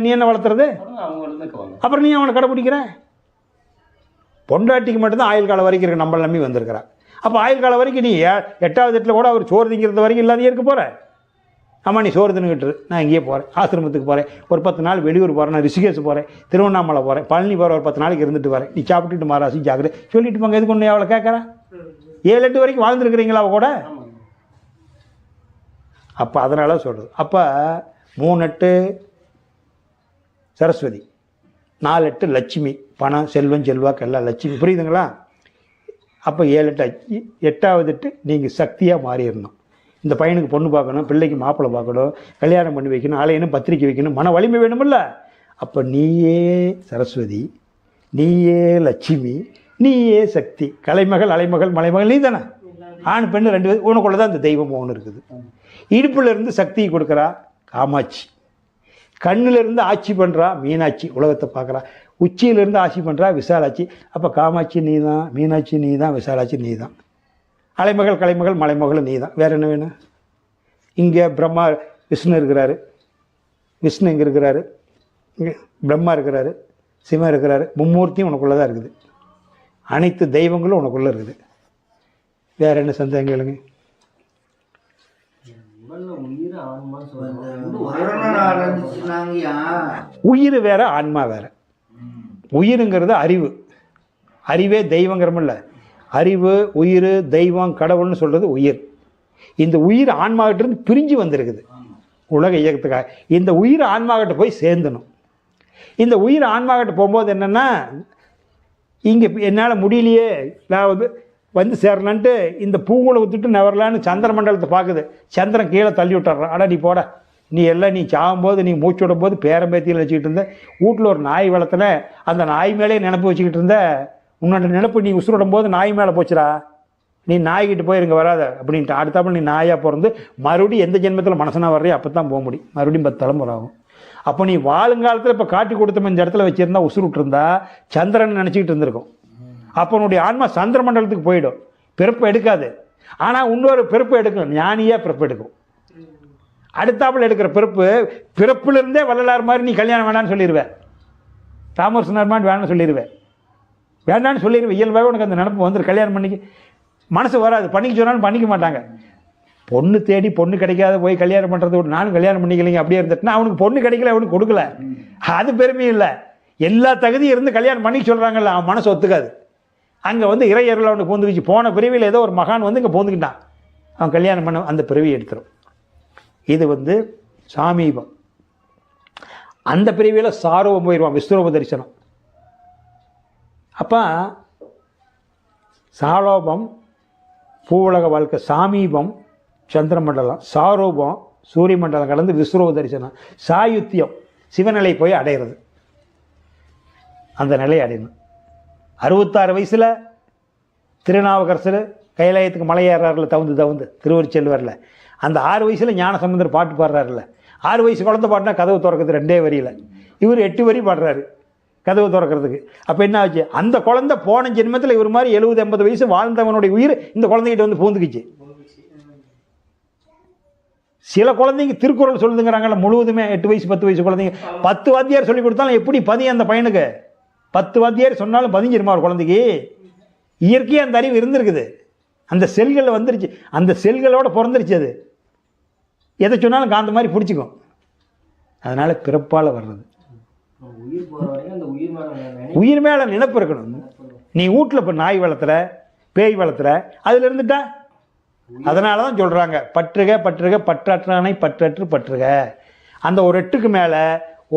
A: நீ என்ன வளர்த்துறது? அப்புறம் நீ அவனை கடைப்பிடிக்கிற? பொண்டாட்டிக்கு மட்டும்தான் ஆயுள் காலம் வரைக்கும் இருக்கு, நம்மள நம்பி வந்திருக்கிறா. அப்போ ஆயுள் காலம் வரைக்கும் நீ 8ஆவது வீட்டில் கூட அவர் சோறு திங்கிறது வரைக்கும் இல்லாதையே இருக்க போகிற. ஆமாம், நீ சோறு தின்னுக்கிட்டு நான் இங்கேயே போகிறேன், ஆசிரமத்துக்கு போகிறேன், ஒரு 10 நாள் வெளியூர் போகிறேன், நான் ரிஷிகேஷ் போகிறேன், திருவண்ணாமலை போகிறேன், பழனி போகிறேன், ஒரு 10 நாளைக்கு இருந்துட்டு வரேன், நீ சாப்பிட்டுட்டு மாறாசி ஜாக்கிரதை சொல்லிட்டு போங்க. எதுக்கு ஒன்று அவளை கேட்குறேன்? 7-8 வரைக்கும் வாழ்ந்துருக்குறீங்களா அவ கூட? அப்போ அதனால சொல்கிறது. அப்போ 3-8 சரஸ்வதி, 4-8 லட்சுமி, பணம் செல்வம் செல்வாக்கு எல்லாம் லட்சுமி, புரியுதுங்களா? அப்போ 7-8 8ஆவது 8 நீங்கள் சக்தியாக மாறிடணும். இந்த பையனுக்கு பொண்ணு பார்க்கணும், பிள்ளைக்கு மாப்பிள்ளை பார்க்கணும், கல்யாணம் பண்ணி வைக்கணும், அலையணும், பத்திரிக்கை வைக்கணும், மன வலிமை வேணுமில்ல? அப்போ நீயே சரஸ்வதி, நீயே லட்சுமி, நீயே சக்தி. கலைமகள், அலைமகள், மலைமகள் நீ தானே. ஆண் பெண்ணு 2 பேர், உனக்குள்ள தான் இந்த தெய்வம் ஒன்று இருக்குது. இடுப்புல இருந்து சக்தி கொடுக்குறா காமாட்சி, கண்ணிலிருந்து ஆட்சி பண்ணுறா மீனாட்சி, உலகத்தை பார்க்குறா, உச்சியிலிருந்து ஆட்சி பண்ணுறா விசாலாட்சி. அப்போ காமாட்சி நீ தான், மீனாட்சி நீ தான், விசாலாட்சி நீ தான், அலைமகள், கலைமகள், மலைமகள் நீ தான். வேறு என்ன வேணும்? இங்கே பிரம்மா விஷ்ணு இருக்கிறாரு, விஷ்ணு இங்கே இருக்கிறாரு, இங்கே பிரம்மா இருக்கிறாரு, சிவன் இருக்கிறாரு, மும்மூர்த்தியும் உனக்குள்ளே தான் இருக்குது, அனைத்து தெய்வங்களும் உனக்குள்ளே இருக்குது. வேறு என்ன சந்தேகம் கேளுங்க? உயிர் வேற, ஆன்மா வேற. உயிருங்கிறது அறிவு, அறிவே தெய்வங்கிறமில்ல. அறிவு, உயிர், தெய்வம், கடவுள்னு சொல்கிறது உயிர். இந்த உயிர் ஆன்மாகிட்டிருந்து பிரிஞ்சு வந்திருக்குது உலக இயக்கத்துக்காக. இந்த உயிர் ஆன்மாகிட்ட போய் சேர்ந்தணும். இந்த உயிர் ஆன்மாக்கிட்ட போகும்போது என்னென்னா, இங்கே என்னால் முடியலையே, நான் வந்து சேரலான்ட்டு இந்த பூங்குளை விட்டுட்டு நவரலான்னு சந்திர மண்டலத்தை பார்க்குது. சந்திரன் கீழே தள்ளி விட்டுறான். அடா நீ போட, நீ எல்லாம் நீ சாகும்போது, நீ மூச்சு விடும்போது பேரம்பேத்தியில் வச்சுக்கிட்டு இருந்த, வீட்டில் ஒரு நாய் வளர்த்துல, அந்த நாய் மேலே நினப்பு வச்சுக்கிட்டு இருந்த, உன்னோட நினப்பு நீ உசுரிடும் போது நாய் மேலே போச்சுடா, நீ நாய்கிட்ட போய் இங்கே வராத அப்படின்ட்டு. அடுத்தாப்புல நீ நாயாக பிறந்து மறுபடியும் எந்த ஜென்மத்தில் மனசனாக வர்றியோ அப்போ தான் போக முடியும். மறுபடியும் 10 தலைமுறை ஆகும். அப்போ நீ வாழுங்காலத்தில் இப்போ காட்டி கொடுத்தோம் இந்த இடத்துல வச்சுருந்தா உசுறு விட்டுருந்தா சந்திரன் நினச்சிக்கிட்டு இருந்திருக்கும். அப்போ உன்னுடைய ஆன்மா சந்திர மண்டலத்துக்கு போயிடும், பிறப்பு எடுக்காது. ஆனால் இன்னொரு பிறப்பு எடுக்கும், ஞானியாக பிறப்பு எடுக்கும். அடுத்தாப்புல எடுக்கிற பிறப்பிலிருந்தே வள்ளலார் மாதிரி நீ கல்யாணம் வேணான்னு சொல்லிடுவேன், ராமகிருஷ்ணர் மாதிரி வேணான்னு சொல்லிடுவேன், வேண்டான்னு சொல்லிடுவேன். இயல்பாகவே உனக்கு அந்த நினப்பு வந்துடும். கல்யாணம் பண்ணிக்க மனசு வராது, பண்ணிக்க சொன்னாலும் பண்ணிக்க மாட்டாங்க. பொண்ணு தேடி பொண்ணு கிடைக்காத போய் கல்யாணம் பண்ணுறது விட்டு நானும் கல்யாணம் பண்ணிக்கலைங்க அப்படியே இருந்துட்டுனா அவனுக்கு பொண்ணு கிடைக்கல, அவனுக்கு கொடுக்கல, அது பெருமையும் இல்லை. எல்லா தகுதியும் இருந்து கல்யாணம் பண்ணிக்க சொல்கிறாங்கல்ல, அவன் மனசு ஒத்துக்காது. அங்கே வந்து இறையர்கள் அவனுக்கு பூந்துக்கிச்சு. போன பிறவியில் ஏதோ ஒரு மகான் வந்து இங்கே பூந்துக்கிட்டான், அவன் கல்யாணம் பண்ண அந்த பிறவியை எடுத்துரும். இது வந்து சாமீபம். அந்த பிறவியில் சாரூபம் போயிடுவான், விஸ்வரூப தரிசனம். அப்போ சாலோபம் பூவுலக வாழ்க்கை, சாமீபம் சந்திரமண்டலம், சாரூபம் சூரிய மண்டலம் கடந்து விஸ்வரூப தரிசனம், சாயுத்தியம் சிவநிலை போய் அடையிறது. அந்த நிலையை அடையணும். 66 வயசில் திருநாவுக்கரசர் கைலாயத்துக்கு மலை ஏறாருல, தவுந்து திருவருச்செல்வரில். அந்த 6 வயசில் ஞானசம்பந்தர் பாட்டு பாடுறாருல. 6 வயசு குழந்தை பாட்டுனா கதவு திறக்கிறது 2 வரியில், இவர் 8 வரி பாடுறாரு கதவு திறக்கிறதுக்கு. அப்போ என்ன ஆச்சு, அந்த குழந்தை போன ஜென்மத்தில் இவர் மாதிரி 70-80 வயசு வாழ்ந்தவனுடைய உயிர் இந்த குழந்தைகிட்ட வந்து பூந்துக்குச்சு. சில குழந்தைங்க திருக்குறள் சொல்லுங்கிறாங்கல்ல, முழுவதுமே 8 வயசு 10 வயசு குழந்தைங்க. 10 வாத்தியார் சொல்லி கொடுத்தாலும் எப்படி பதியும் அந்த பையனுக்கு? 10 வாத்தியார் சொன்னாலும் பதிஞ்சிருமா ஒரு குழந்தைக்கு? இயற்கையாக அந்த அறிவு இருந்திருக்குது, அந்த செல்களில் வந்துருச்சு, அந்த செல்களோட பிறந்துருச்சு. அது எதை சொன்னாலும் காந்த மாதிரி பிடிச்சிக்கும். அதனால் பிறப்பால் வர்றது. உயிர் மேலே நினைப்பு இருக்கணும். நீ வீட்டில் இப்போ நாய் வளர்த்துற, பேய் வளர்த்துற, அதில் இருந்துட்டா. அதனால தான் சொல்கிறாங்க, பற்றுக பற்றுக பற்றற்றானை பற்றற்று பற்றுக. அந்த ஒரு 8க்கு மேலே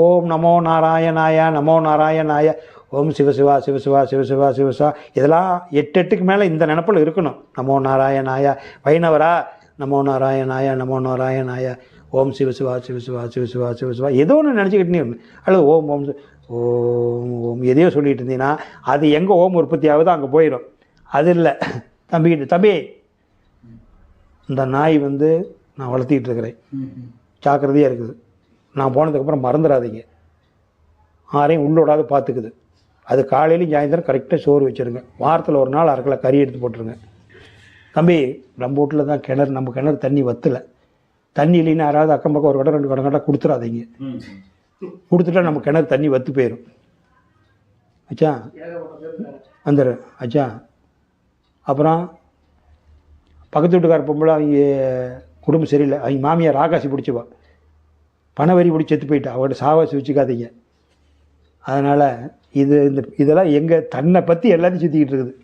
A: ஓம் நமோ நாராயணாய நமோ நாராயணாய, ஓம் சிவசிவா சிவசிவா சிவசிவா சிவசிவா, இதெல்லாம் 8க்கு மேலே இந்த நினப்பில் இருக்கணும். நமோ நாராயணாய. வைணவரா நமோ நாராயணாய நமோ நாராயணாய, ஓம் சிவசிவா சிவசிவா சிவசிவா சிவசிவா, ஏதோ ஒன்று நினச்சிக்கிட்டு நீ, அல்லது ஓம் ஓம் ஓம் ஓம் எதையோ சொல்லிகிட்டு இருந்தீங்கன்னா அது எங்கே ஓம் உற்பத்தி ஆகுதோ அங்கே போயிடும். அது இல்லை. தம்பி இந்த நாய் வந்து நான் வளர்த்திக்கிட்டு இருக்கிறேன், ஜாக்கிரதையாக இருக்குது, நான் போனதுக்கப்புறம் மறந்துடாதீங்க, ஆரையும் உள்ளோடாது பார்த்துக்குது. அது காலையிலையும் சாயந்தரம் கரெக்டாக சோறு வச்சுருங்க, வாரத்தில் ஒரு நாள் 1/2 கிலோ கறி எடுத்து போட்டுருங்க. தம்பி நம்ம வீட்டில் தான் கிணறு, நம்ம கிணறு தண்ணி வற்றலை, தண்ணி இல்லைன்னா யாராவது அக்கம் பக்கம் 1 கடம் 2 கடம் கட்டா கொடுத்துடாதீங்க. கொடுத்துட்டா நம்ம கிணறு தண்ணி வற்றி போயிடும். அச்சா வந்துடு அச்சா. அப்புறம் பக்கத்து வீட்டுக்கார பொம்பளை, அவங்க குடும்பம் சரியில்லை, அவங்க மாமியார் ஆகாசி பிடிச்சிவா, பண வரி பிடிச்சி செத்து போயிட்டா, அவங்கள்ட்ட சாவாசி வச்சுக்காதீங்க. அதனால் இதெல்லாம் எங்கள் தன்னை பற்றி எல்லாத்தையும் சுற்றிக்கிட்டு இருக்குது.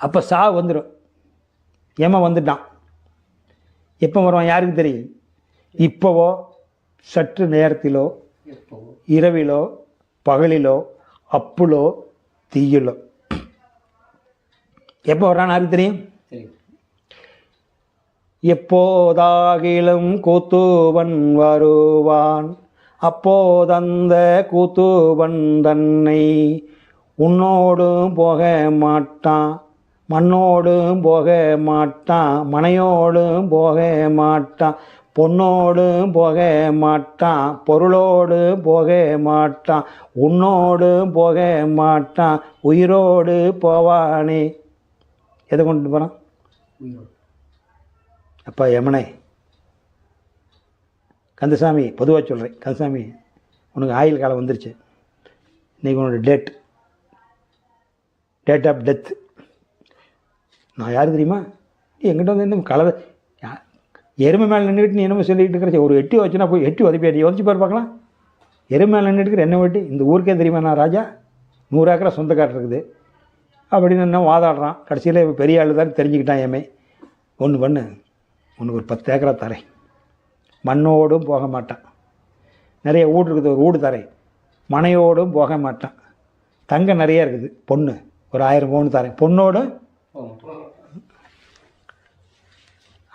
A: அப்போ சாவு வந்துடும். ஏமா வந்துட்டான், எப்போ வருவான் யாருக்கு தெரியும்? இப்போவோ சற்று நேரத்திலோ, இரவிலோ, பகலிலோ, அப்புலோ தீயிலோ, எப்போ வர்றான்னு யாருக்கு தெரியும்? எப்போதாகிலும் கூத்துவன் வருவான், அப்போதந்த கூத்துவன் தன்னை உன்னோடும் போக மாட்டான், மண்ணோடும் போக மாட்டான், மனையோடும் போக மாட்டான், பொன்னோடும் போக மாட்டான், பொருளோடும் போக மாட்டான், உன்னோடும் போக மாட்டான், உயிரோடு போவானே. எதை கொண்டு போகிறான்? அப்பா யமனே, கந்தசாமி பொதுவாக சொல்கிறேன், கந்தசாமி உனக்கு ஆயுள் காலம் வந்துருச்சு, இன்றைக்கி உன்னோட டேட் ஆஃப் டெத். நான் யார் தெரியுமா? எங்கிட்ட வந்து இன்னும் கலவை எருமை மேலே நின்றுட்டு நீ என்னமோ சொல்லிகிட்டு இருக்கிற, ஒரு எட்டி வச்சுனா போய் எட்டி உதப்பி உதச்சி பாரு பார்க்கலாம். எருமை மேலே நின்றுட்டு என்ன வெட்டி, இந்த ஊருக்கே தெரியுமா நான் ராஜா, 100 ஏக்கரா சொந்தக்காட்டு இருக்குது அப்படின்னு என்ன வாதாடுறான். கடைசியில் பெரிய ஆள் தான் தெரிஞ்சுக்கிட்டான். ஏமே ஒன்று பண்ணு, உனக்கு ஒரு 10 ஏக்கரா தரேன், மண்ணோடும் போக மாட்டான், நிறைய வீடு இருக்குது, ஒரு வீடு தரேன், மனையோடும் போக மாட்டான். தங்கம் நிறைய இருக்குது, பொண்ணு ஒரு 1000 பவுன் தரேன், பொண்ணோடும்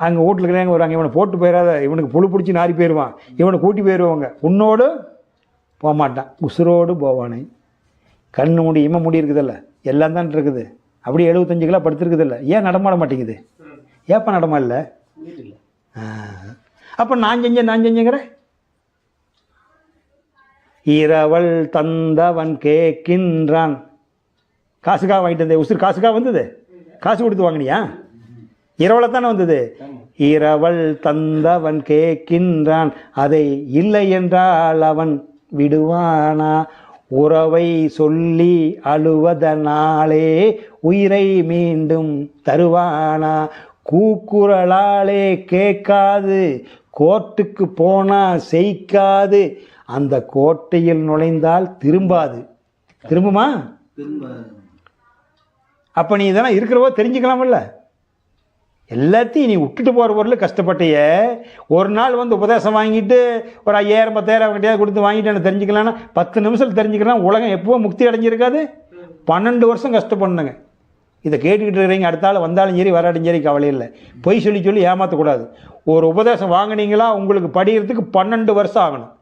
A: அங்கே வீட்டில் இருக்கிறாங்க ஒரு அங்கே இவனை போட்டு போயிடாத, இவனுக்கு புழு பிடிச்சி நாரி போயிடுவான், இவனை கூட்டி போயிடுவாங்க, உன்னோடு போக மாட்டான், உசுரோடு போவானே. கண்ணு முடி இம முடி இருக்குதில்ல, எல்லாம் தான் இருக்குது, அப்படியே 75 கிலோ படுத்துருக்குதில்ல, ஏன் நடமாட மாட்டேங்குது? ஏப்பா நடமாடல? அப்போ நான் செஞ்சேங்கிற இரவல் தந்தவன் கேட்கின்றான். காசுக்காக வாங்கிட்டு வந்தேன், உசுறு காசுக்காக வந்தது, காசு கொடுத்து வாங்கினியா? இரவலை தானே வந்தது. இரவல் தந்தவன் கேட்கின்றான், அதை இல்லை என்றால் அவன் விடுவானா? உறவை சொல்லி அழுவதனாலே உயிரை மீண்டும் தருவானா? கூக்குரலாலே கேட்காது, கோர்ட்டுக்கு போனா செய்க்காது, அந்த கோட்டையில் நுழைந்தால் திரும்பாது. திரும்புமா? அப்போ நீ இதெல்லாம் இருக்கிறவோ தெரிஞ்சுக்கலாமல்ல. எல்லாத்தையும் நீ விட்டுட்டு போகிற பொருள் கஷ்டப்பட்டிய, ஒரு நாள் வந்து உபதேசம் வாங்கிட்டு ஒரு 5000 10,000 அவங்ககிட்ட கொடுத்து வாங்கிட்டு என்ன தெரிஞ்சுக்கலான்னா 10 நிமிஷத்தில் தெரிஞ்சுக்கலாம். உலகம் எப்போ முக்தி அடைஞ்சிருக்காது? 12 வருஷம் கஷ்டப்படணுங்க. இதை கேட்டுக்கிட்டு இருக்கிறீங்க, அடுத்த ஆள் வந்தாலும் சரி வராடும் சரி கவலை இல்லை. பொய் சொல்லி ஏமாற்றக்கூடாது. ஒரு உபதேசம் வாங்கினீங்களா உங்களுக்கு படிக்கிறதுக்கு 12 வருஷம் ஆகணும்.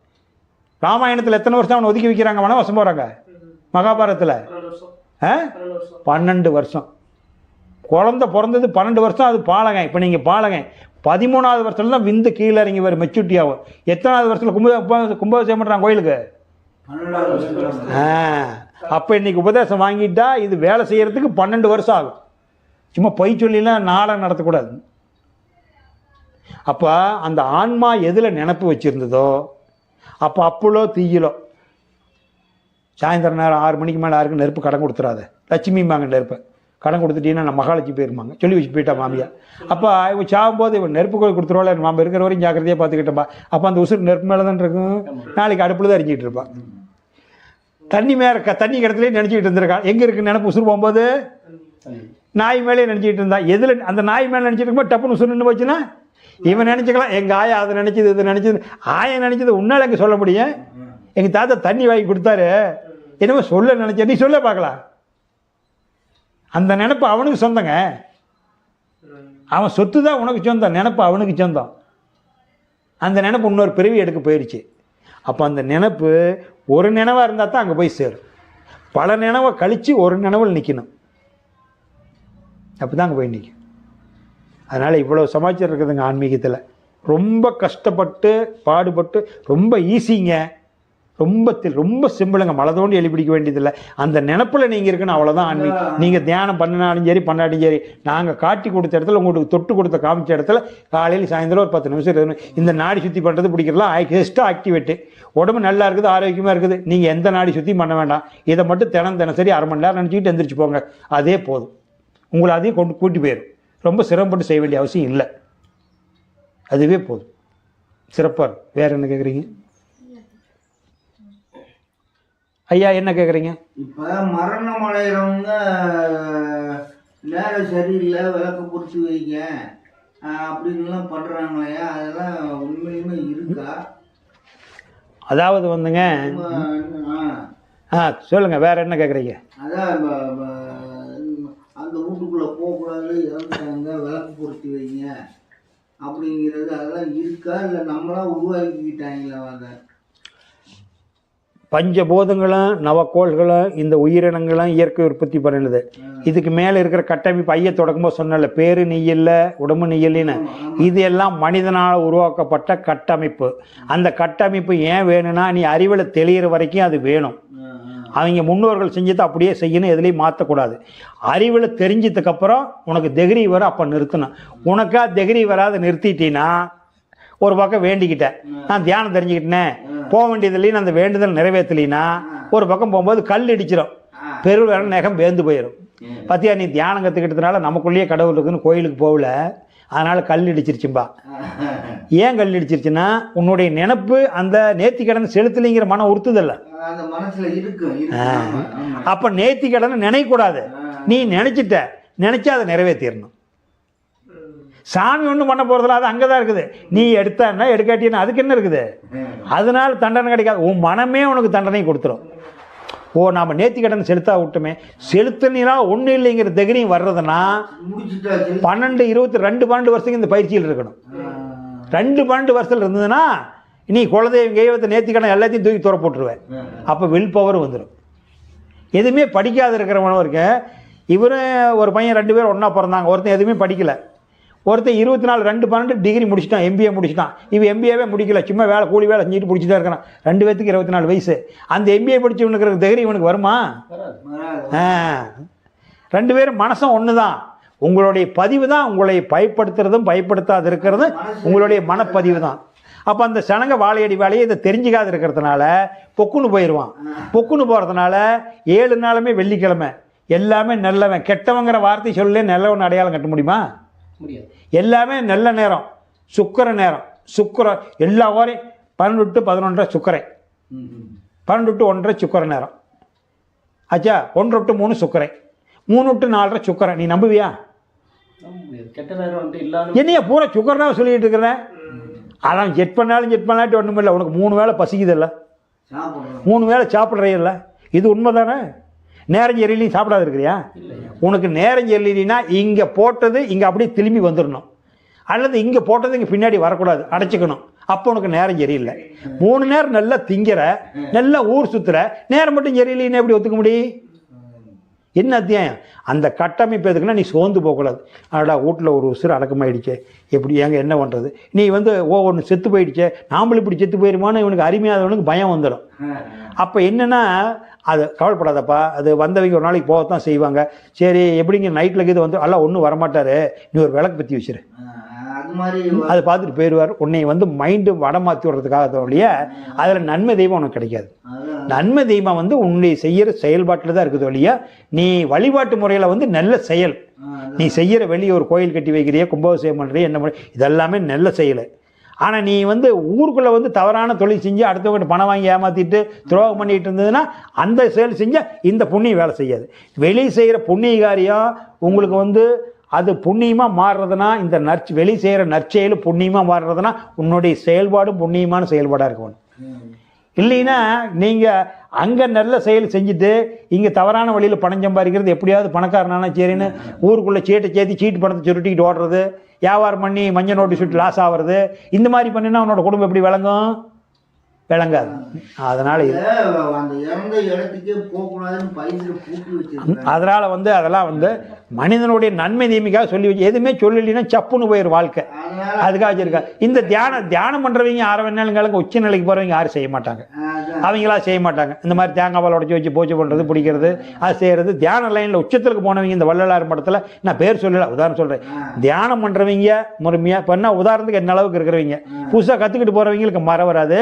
A: ராமாயணத்தில் எத்தனை வருஷம் அவனை ஒதுக்கி வைக்கிறாங்க, வனவாசம் போகிறாங்க. மகாபாரதத்தில் 12 வருஷம். குழந்தை பிறந்தது 12 வருஷம், அது பாலகன். இப்போ நீங்கள் பாலகன் 13வது வருஷத்துல தான் விந்து கீழே இறங்கி வரும், மெச்சூரிட்டி ஆகும். எத்தனாவது வருஷத்தில் கும்பாபிஷேகம் பண்ணுறாங்க கோயிலுக்கு? அப்போ இன்னைக்கு உபதேசம் வாங்கிட்டா இது வேலை செய்யறதுக்கு 12 வருஷம் ஆகும். சும்மா பொய் சொல்லிலாம் நாளை நடத்தக்கூடாது. அப்போ அந்த ஆன்மா எதில் நினப்பு வச்சுருந்ததோ அப்போ அப்பளோ தீயிலோ சாயந்தரம் நேரம் 6 மணிக்கு மேலே யாருக்கும் நெருப்பு கடன் கொடுத்துறாத, லட்சுமிம்பாங்க நெருப்பை கடன் கொடுத்துட்டீங்கன்னா நம்ம மகாலட்சுமி போயிருமாங்க, சொல்லி வச்சு போயிட்டா மாமியா. அப்போ இவன் சாகும்போது இவன் நெருப்பு கோயில் கொடுத்துருவாள், நம்ம இருக்கிற வரையும் ஜாக்கிரதையாக பார்த்துக்கிட்டப்பா. அப்போ அந்த உசுறு நெருப்பு மேலே தான் இருக்கும், நாளைக்கு அடுப்பில் தான் எரிஞ்சிக்கிட்டு இருப்பான். தண்ணி மேலே தண்ணி கிடத்துலேயே நினச்சிக்கிட்டு இருந்திருக்கான். எங்கே இருக்குது நினப்பு? உசுறு போகும்போது நாய் மேலே நினச்சிக்கிட்டு இருந்தான். எதில் அந்த நாய் மேலே நினச்சிட்டு இருக்கும்போது டப்புன்னு உசுறு நின்று போச்சுன்னா இவன் நினச்சிக்கலாம் எங்கள் ஆயா அதை நினச்சிது இது நினச்சிது. ஆயை நினச்சது உன்னால் எங்கே சொல்ல முடியும்? எங்கள் தாத்தா தண்ணி வாங்கி கொடுத்தாரு, என்னமோ சொல்ல நினச்ச, நீ சொல்ல பார்க்கலாம். அந்த நினப்பு அவனுக்கு சொந்தங்க, அவன் சொத்து தான் உனக்கு சொந்தம், நினப்பு அவனுக்கு சொந்தம். அந்த நினப்பு இன்னொரு பிறவி எடுக்க போயிடுச்சு. அப்போ அந்த நினப்பு ஒரு நினைவாக இருந்தால் தான் அங்கே போய் சேரும். பல நினைவை கழித்து ஒரு நினைவில் நிற்கணும், அப்போ தான் அங்கே போய் நிற்கும். அதனால் இவ்வளோ சமாச்சாரம் இருக்குதுங்க ஆன்மீகத்தில். ரொம்ப கஷ்டப்பட்டு பாடுபட்டு ரொம்ப ஈஸிங்க, ரொம்ப சிம்பிளுங்க. மலை தோண்டி எழுப்பிடிக்க வேண்டியதில்லை. அந்த நினப்பில் நீங்கள் இருக்கணும், அவ்வளோதான் ஆன்மீகம். நீங்கள் தியானம் பண்ணினாலும் சரி பண்ணாலும் சரி, நாங்கள் காட்டி கொடுத்த இடத்துல உங்களுக்கு தொட்டு கொடுத்த காமிச்ச இடத்துல காலையில் சாயந்தரம் ஒரு 10 நிமிஷம் இருக்கணும். இந்த நாடி சுற்றி பண்ணுறது பிடிக்கிறலாம் எக்ஸ்ட்ரா ஆக்டிவேட்டு. உடம்பு நல்லா இருக்குது, ஆரோக்கியமாக இருக்குது. நீங்கள் எந்த நாடி சுற்றியும் பண்ண வேண்டாம். இதை மட்டும் தினசரி 1/2 மணி நேரம் நினச்சிக்கிட்டு எந்திரிச்சு போங்க, அதே போதும். உங்களை அதையும் கொண்டு கூட்டி போயிடும். ரொம்ப சிரமப்பட்டு செய்ய வேண்டிய அவசியம் இல்லை, அதுவே போதும். சிறப்பாக இருக்கும். வேறு என்ன கேட்குறீங்க ஐயா? என்ன கேட்குறீங்க?
C: இப்போ மரணம் அடைகிறவங்க நேரம் சரியில்லை விளக்கு பொறுத்து வைங்க அப்படின்லாம் பண்ணுறாங்களையா, அதெல்லாம் உண்மையுமே இருக்கா?
A: அதாவது வந்துங்க, சொல்லுங்கள், வேறு என்ன கேட்குறீங்க?
C: அதான் அந்த வீட்டுக்குள்ளே போகக்கூடாது, இறந்துட்டாங்க விளக்கு பொறுத்து வைங்க அப்படிங்கிறது அதெல்லாம் இருக்கா, இல்லை நம்மளாம் உருவாக்கிக்கிட்டாங்களா? அதை
A: பஞ்சபூதங்களும் நவக்கோள்களும் இந்த உயிரினங்களும் இயற்கை உற்பத்தி பண்ணினது. இதுக்கு மேலே இருக்கிற கட்டமைப்பு ஐய தொடக்கும்போது சொன்னல, பேரு நீ இல்லை உடம்பு நீ இல்லைன்னு, இது எல்லாம் மனிதனால் உருவாக்கப்பட்ட கட்டமைப்பு. அந்த கட்டமைப்பு ஏன் வேணும்னா நீ அறிவில் தெளிகிற வரைக்கும் அது வேணும். அவங்க முன்னோர்கள் செஞ்சதை அப்படியே செய்யணும், எதுலேயும் மாற்றக்கூடாது. அறிவில் தெரிஞ்சதுக்கப்புறம் உனக்கு தெகிரி வரும், அப்போ நிறுத்தணும். உனக்கா தெகிரி வராத நிறுத்திட்டீன்னா ஒரு பக்கம் வேண்டிக்கிட்டேன், நான் தியானம் தெரிஞ்சுக்கிட்டேன் போக வேண்டியதுலையும் அந்த வேண்டுதல் நிறைவேற்றலினா ஒரு பக்கம் போகும்போது கல் இடிச்சிடும், பெருவேற நகம் வேந்து போயிடும். பார்த்தியா, நீ தியானம் கற்றுக்கிட்டதுனால நமக்குள்ளேயே கடவுள் இருக்குன்னு கோயிலுக்கு போகல, அதனால் கல் இடிச்சிருச்சும்பா. ஏன் கல் இடிச்சிருச்சுன்னா உன்னுடைய நினப்பு அந்த நேர்த்தி கடன் செலுத்தலைங்கிற மனம் உறுத்துதல்ல. அப்போ நேர்த்தி கடனை நினைக்கக்கூடாது, நீ நினச்சிட்ட நினச்சா அதை நிறைவேற்றிடணும். சாமி ஒன்றும் பண்ண போகிறதில்ல, அது அங்கே தான் இருக்குது. நீ எடுத்தான்னா எடுக்காட்டினா அதுக்கு என்ன இருக்குது? அதனால தண்டனை கிடைக்காது. உன் மனமே உனக்கு தண்டனை கொடுத்துரும். ஓ நாம் நேர்த்தி கடன் செலுத்தா விட்டுமே, செலுத்தினா ஒன்றும் இல்லைங்கிற தைரியம் வர்றதுன்னா 12, 22 வருஷத்துக்கு இந்த பயிற்சியில் இருக்கணும். 2-12 வருஷத்தில் இருந்ததுன்னா நீ குலதெய்வம் தெய்வத்தை நேர்த்தி கடன் எல்லாத்தையும் தூக்கி துற போட்டுருவேன். அப்போ வில் பவர் வந்துடும். எதுவுமே படிக்காத இருக்கிறவனும் இருக்க. இவரும் ஒரு பையன் 2 பேர் ஒன்றா பிறந்தாங்க. ஒருத்தன் எதுவுமே படிக்கலை. ஒருத்தன் 24, 12 டிகிரி முடிச்சிட்டான், MBA முடிச்சிட்டான். இவன் MBAவே முடிக்கல, சும்மா வேலை கூலி வேலை செஞ்சுட்டு பிடிச்சிட்டா இருக்கிறான். 2 பேத்துக்கு 24 வயசு. அந்த MBA படிச்சவனுக்கு தைரியம் இவனுக்கு வருமா? 2 பேரும் மனசும் ஒன்று தான். உங்களுடைய பதிவு தான் உங்களை பயப்படுத்துறதும் பயப்படுத்தாது இருக்கிறதும் உங்களுடைய மனப்பதிவு தான். அப்போ அந்த சனங்க வாழையடி வாழையை இதை தெரிஞ்சிக்காது இருக்கிறதுனால பொக்குன்னு போயிடுவான். பொக்குன்னு போகிறதுனால 7 நாளுமே வெள்ளிக்கிழமை எல்லாமே நல்லவன். கெட்டவங்கிற வார்த்தை சொல்லலே நல்லவன் அடையாளம் கட்ட முடியுமா?
B: முடியாது.
A: எல்லாமே நல்ல நேரம், சுக்கர நேரம். சுக்கர எல்லா வாரையும் 12 to 11 சுக்கரை, 12 to 1 சுக்கர நேரம் ஆச்சா. 1 to 3 சுக்கரை, 3 to 4 சுக்கரை. நீ நம்புவியா?
B: கெட்ட நேரம் வந்து இல்லாத
A: என்னையா பூரா சுக்கரனாக சொல்லிட்டு இருக்கிறேன். அதான் ஜெட் பண்ணாட்டி ஒன்றும் இல்லை. உனக்கு 3 வேளை பசிக்குதில்ல, 3 வேளை சாப்பிட்றையில்ல, இது உண்மை தானே? நேரம் சரியில்லையும் சாப்பிடாது இருக்கிறியா? உனக்கு நேரம் சரியில்லைன்னா இங்கே போட்டது இங்கே அப்படியே திரும்பி வந்துடணும், அல்லது இங்கே போட்டது இங்கே பின்னாடி வரக்கூடாது, அடைச்சிக்கணும். அப்போ உனக்கு நேரம் சரியில்லை. 3 நேரம் நல்லா திங்கிற, நல்லா ஊர் சுற்றுற, நேரம் மட்டும் சரியில்லைன்னு எப்படி ஒத்துக்க முடியும்? என்ன அத்தியாயம்? அந்த கட்டமைப்பு எதுக்குன்னா நீ சோர்ந்து போகக்கூடாது. அதோட வீட்டில் ஒரு உசுறு அடக்கமாயிடுச்சே, எப்படி ஏங்க என்ன பண்ணுறது? நீ வந்து ஒன்று செத்து போயிடுச்சே, நாமளும் இப்படி செத்து போயிருமான்னு இவனுக்கு அருமையாதவனுக்கு பயம் வந்துடும். அப்போ என்னென்னா அது கவலைப்படாதப்பா, அது வந்தவங்க ஒரு நாளைக்கு போகத்தான் செய்வாங்க. சரி எப்படிங்க நைட்டில் இது வந்து எல்லாம் ஒன்றும் வரமாட்டார், நீ ஒரு விளக்கு பற்றி வச்சிரு, அதை பார்த்துட்டு போயிடுவார். உன்னை வந்து மைண்டு வடமாற்றி விடுறதுக்காக ஒழிய அதில் நன்மை தெய்வம் உனக்கு கிடைக்காது. நன்மை தெய்வம் வந்து உன்னை செய்கிற செயல்பாட்டில் தான் இருக்குது ஒழிய நீ வழிபாட்டு முறையில் வந்து நல்ல செயல். நீ செய்கிற வெளியே ஒரு கோயில் கட்டி வைக்கிறிய, கும்பாபிஷேகம் பண்ணுறிய, என்ன பண்ண, இதெல்லாமே நல்ல செயல். ஆனால் நீ வந்து ஊருக்குள்ளே வந்து தவறான தொழில் செஞ்சு அடுத்தவங்கிட்ட பணம் வாங்கி ஏமாற்றிட்டு துரோகம் பண்ணிகிட்டு இருந்ததுன்னா அந்த செயல் செஞ்சால் இந்த புண்ணியம் வேலை செய்யாது. வெளியே செய்கிற புண்ணிய காரியம் உங்களுக்கு வந்து அது புண்ணியமாக மாறுறதுனா, இந்த வெளி செய்கிற நற்செயல் புண்ணியமாக மாறுறதுனா உன்னுடைய செயல்பாடும் புண்ணியமான செயல்பாடாக இருக்கணும். இல்லைன்னா நீங்கள் அங்கே நல்ல செயல் செஞ்சுட்டு இங்கே தவறான வழியில் பணம் சம்பாதிக்கிறது, எப்படியாவது பணக்காரனானா சரின்னு ஊருக்குள்ளே சீட்டு பணத்தை சுருட்டிக்கிட்டு ஓடுறது, வியாபாரம் பண்ணி மஞ்சள் நோட்டு சுட்டு லாஸ் ஆகிறது, இந்த மாதிரி பண்ணினா உன்னோட குடும்பம் எப்படி விளங்கும்? விளங்காது. அதனால் அதனால் வந்து அதெல்லாம் வந்து மனிதனுடைய நன்மை தீமைக்காக சொல்லி வச்சு எதுவுமே சொல்லலைன்னா சப்புன்னு போயிடும் வாழ்க்கை. அதுக்காக வச்சிருக்கா. இந்த தியானம் பண்ணுறவங்க யாரை வேணாலும் உச்ச நிலைக்கு போகிறவங்க யாரும் செய்ய மாட்டாங்க, அவங்களா செய்ய மாட்டாங்க. இந்த மாதிரி தேங்காய் பால் உடச்சி வச்சு பூஜை பண்ணுறது, பிடிக்கிறது, அது செய்கிறது. தியான லைனில் உச்சத்துக்கு போனவங்க இந்த வள்ளலார் மடத்தில் நான் பேர் சொல்லலை, உதாரணம் சொல்கிறேன். தியானம் பண்ணுறவங்க முறைமையாக இப்போ என்ன உதாரணத்துக்கு என்ன அளவுக்கு இருக்கிறவங்க, புதுசாக கற்றுக்கிட்டு போகிறவங்களுக்கு மரம் வராது.